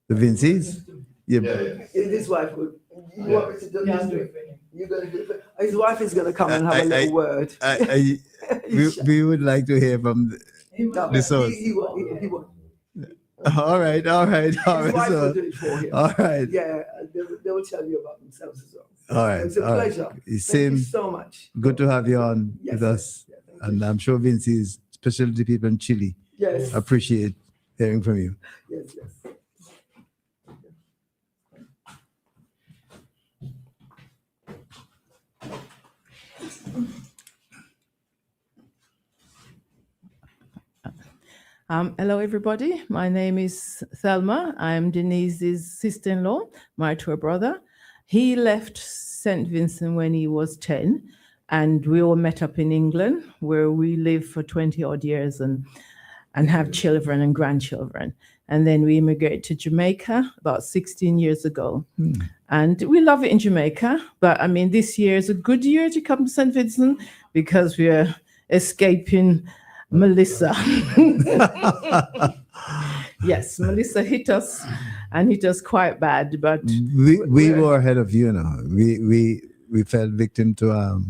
Speaker 3: the Vincies.
Speaker 16: His wife would. You want me to do this? You're going to do it. His wife is going to come and have a little word.
Speaker 3: We would like to hear from the source.
Speaker 16: He won't.
Speaker 3: All right.
Speaker 16: His wife will do it for him.
Speaker 3: All right.
Speaker 16: Yeah, they will tell you about themselves as well.
Speaker 3: All right.
Speaker 16: It's a pleasure. Thank you so much.
Speaker 3: Good to have you on with us. And I'm sure Vincy's, especially the people in Chile, appreciate hearing from you.
Speaker 16: Yes.
Speaker 17: Hello, everybody. My name is Thelma. I'm Denise's sister-in-law, married to her brother. He left St. Vincent when he was 10, and we all met up in England, where we lived for 20-odd years and have children and grandchildren. And then we immigrated to Jamaica about 16 years ago. And we love it in Jamaica. But, I mean, this year is a good year to come to St. Vincent because we're escaping Melissa. Yes, Melissa hit us quite bad, but
Speaker 3: we were ahead of you now. We fell victim to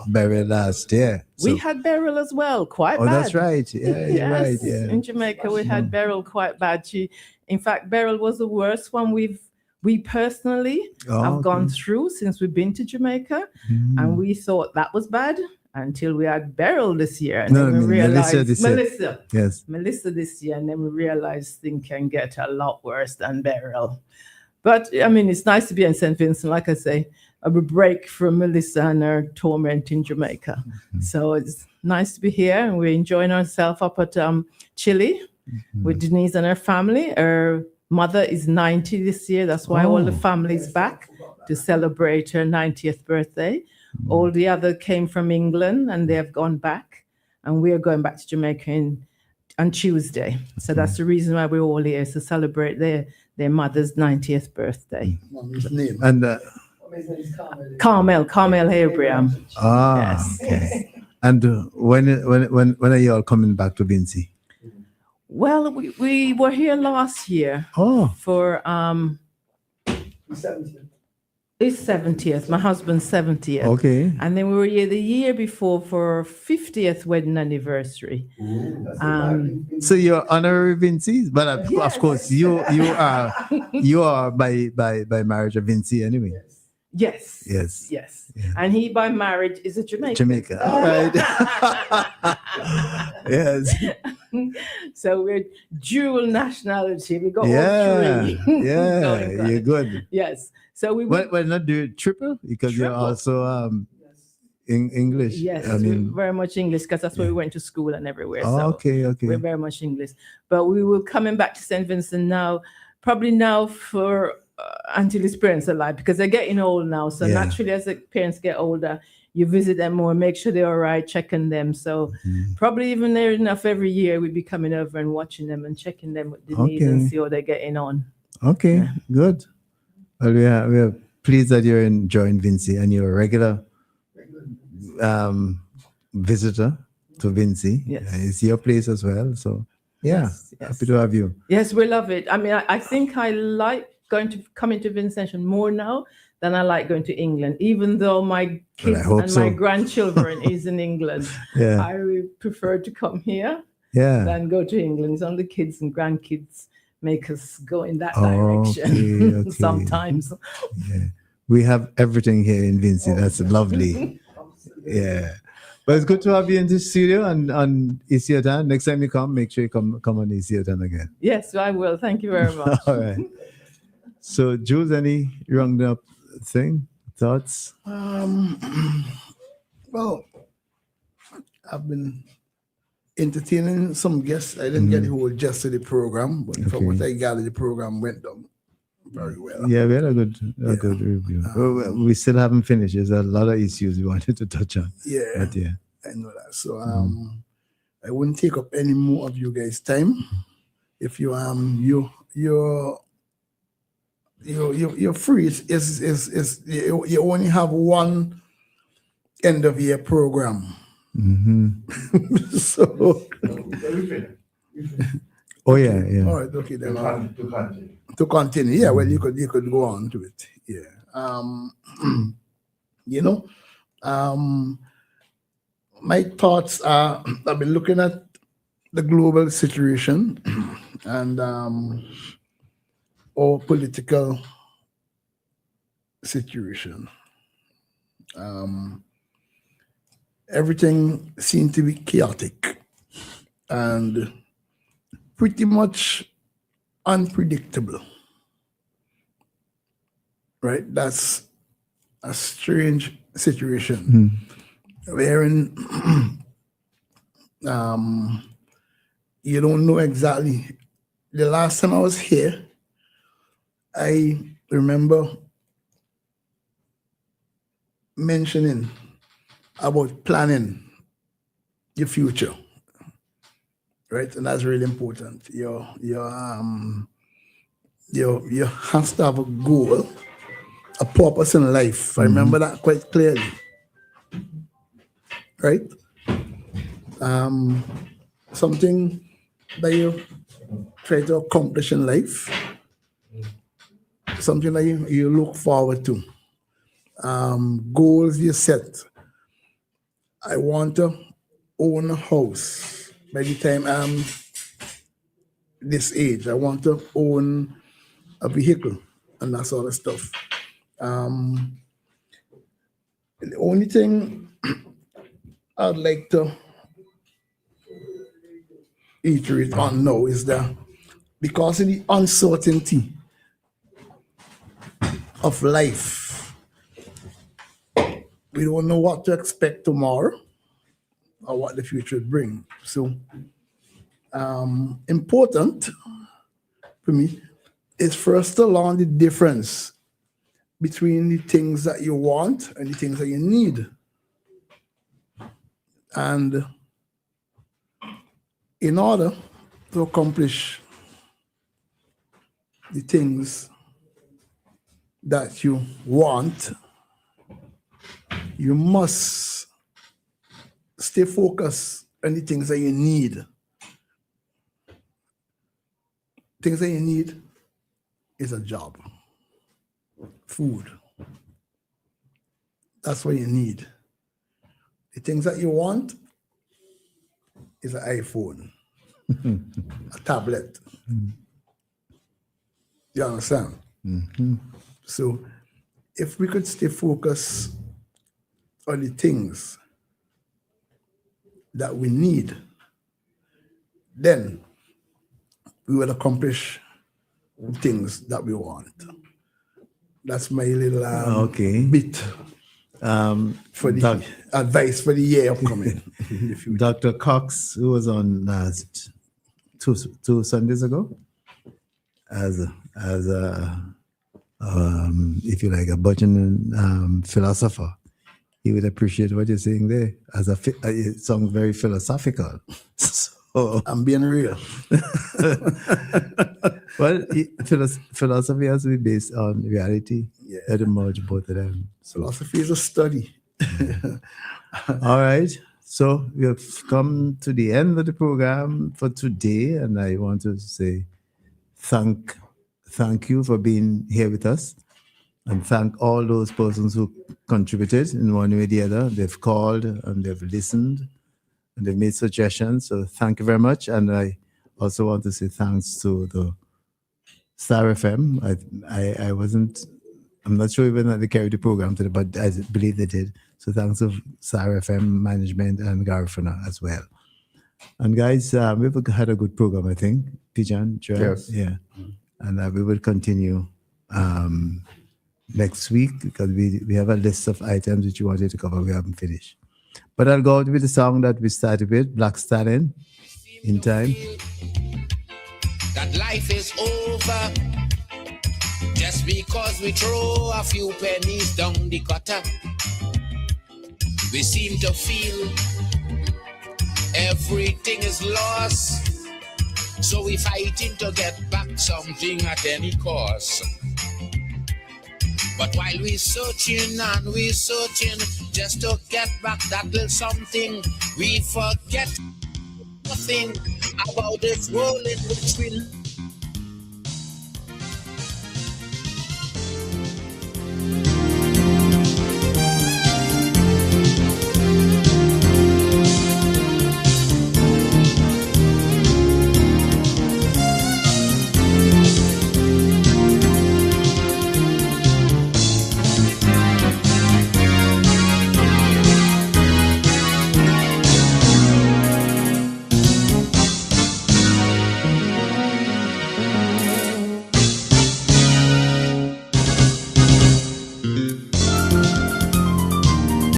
Speaker 3: Beryl last year. So.
Speaker 17: We had Beryl as well, quite bad.
Speaker 3: Oh, that's right. Yeah, you're right. Yeah.
Speaker 17: In Jamaica, we had Beryl quite bad. In fact, Beryl was the worst one we personally have gone through since we've been to Jamaica, and we thought that was bad. Until we had Beryl this year. And then we realized Melissa.
Speaker 3: Yes.
Speaker 17: Melissa this year. And then we realized things can get a lot worse than Beryl. But I mean, it's nice to be in St. Vincent. Like I say, a break from Melissa and her torment in Jamaica. So it's nice to be here. And we're enjoying ourselves up at Chile with Denise and her family. Her mother is 90 this year. That's why all the family's back to celebrate her 90th birthday. All the other came from England and they have gone back, and we are going back to Jamaica on Tuesday. So that's the reason why we're all here, to celebrate their mother's 90th birthday.
Speaker 3: And
Speaker 17: Carmel Abraham.
Speaker 3: Yes. Okay. And when are you all coming back to Vincy?
Speaker 17: Well, we were here last year for his 70th, my husband's 70th.
Speaker 3: Okay.
Speaker 17: And then we were here the year before for 50th wedding anniversary.
Speaker 3: So you're honorary Vincy, but of course you are by marriage a Vincy anyway.
Speaker 17: Yes. And he by marriage is a Jamaican.
Speaker 3: All right. Yes.
Speaker 17: So we're dual nationality. We got all
Speaker 3: Yeah,
Speaker 17: three.
Speaker 3: yeah,
Speaker 17: going on.
Speaker 3: you're good.
Speaker 17: Yes. So we will.
Speaker 3: Well, not do triple because you're
Speaker 17: Triple.
Speaker 3: also in English.
Speaker 17: Yes,
Speaker 3: I mean,
Speaker 17: we're very much English because that's where we went to school and everywhere.
Speaker 3: Oh,
Speaker 17: So
Speaker 3: okay.
Speaker 17: we're very much English. But we will coming back to St. Vincent now, probably now for until his parents are alive because they're getting old now. So
Speaker 3: Yeah.
Speaker 17: naturally, as the parents get older, you visit them more, make sure they're all right, checking them. So probably even there enough every year, we'd be coming over and watching them and checking them with the needs and
Speaker 3: Okay.
Speaker 17: see how they're getting on.
Speaker 3: Okay, good. Well, we are pleased that you're enjoying Vincy and you're a regular visitor to Vincy.
Speaker 17: Yes.
Speaker 3: It's your place as well. So, yeah, happy to have you.
Speaker 17: Yes, we love it. I mean, I think I like coming to Vincentian more now than I like going to England, even though my kids
Speaker 3: hope
Speaker 17: and
Speaker 3: so.
Speaker 17: my grandchildren is in England.
Speaker 3: Yeah.
Speaker 17: I would prefer to come here than go to England. It's only kids and grandkids make us go in that direction
Speaker 3: okay.
Speaker 17: sometimes.
Speaker 3: Yeah. We have everything here in Vincy. That's lovely. Yeah. But it's good to have you in the studio on Isiotan. Next time you come, make sure you come on Isiotan again.
Speaker 17: Yes, I will. Thank you very much.
Speaker 3: All right. So, Jules, any round up thoughts?
Speaker 15: Well, I've been entertaining some guests. I didn't get the whole gist of the program, but from what I gathered, the program went down very well.
Speaker 3: Yeah, we had a good review. Well, we still haven't finished. There's a lot of issues we wanted to touch on.
Speaker 15: Yeah,
Speaker 3: But yeah.
Speaker 15: I know that. So I wouldn't take up any more of you guys' time. If you you're free. You only have one end of year program. So.
Speaker 3: Oh yeah.
Speaker 15: All right. Okay. Then to continue. Yeah. Well, you could go on to it. Yeah. My thoughts are. I've been looking at the global situation and our political situation. Everything seemed to be chaotic and pretty much unpredictable. Right? That's a strange situation. Wherein you don't know exactly. The last time I was here, I remember mentioning about planning your future, right? And that's really important. You have to have a goal, a purpose in life. I remember that quite clearly, right? Something that you try to accomplish in life, something that you look forward to. Goals you set. I want to own a house by the time I'm this age. I want to own a vehicle and that sort of stuff. The only thing I'd like to iterate on now is that because of the uncertainty of life, we don't know what to expect tomorrow or what the future would bring. So, important for me is first to learn the difference between the things that you want and the things that you need. And in order to accomplish the things that you want, you must stay focused on the things that you need. Things that you need is a job, food. That's what you need. The things that you want is an iPhone, a tablet. You understand? So if we could stay focused on the things that we need, then we will accomplish things that we want. That's my little bit for the advice for the year upcoming.
Speaker 3: Dr. Cox, who was on last two Sundays ago, as a if you like, a burgeoning philosopher, he would appreciate what you're saying there. It sounds very philosophical. So
Speaker 15: I'm being real.
Speaker 3: Well, philosophy has to be based on reality.
Speaker 15: Yeah.
Speaker 3: That emerge both of them. So.
Speaker 15: Philosophy is a study.
Speaker 3: All right. So we have come to the end of the program for today, and I want to say thank you for being here with us, and thank all those persons who contributed in one way or the other. They've called and they've listened and they've made suggestions. So thank you very much. And I also want to say thanks to the Star FM. I'm not sure even that they carried the program today, but I believe they did. So thanks to Star FM management and Garifuna as well. And guys, we've had a good program, I think. Pijan,
Speaker 4: Yes.
Speaker 3: Yeah. And we will continue next week because we have a list of items which we wanted to cover. We haven't finished. But I'll go out with the song that we started with, Black Stallion, In Time.
Speaker 6: That life is over just because we throw a few pennies down the gutter. We seem to feel everything is lost, so we fighting to get back something at any cost. But while we searching and we searching just to get back that little something, we forget nothing about this world in which we live.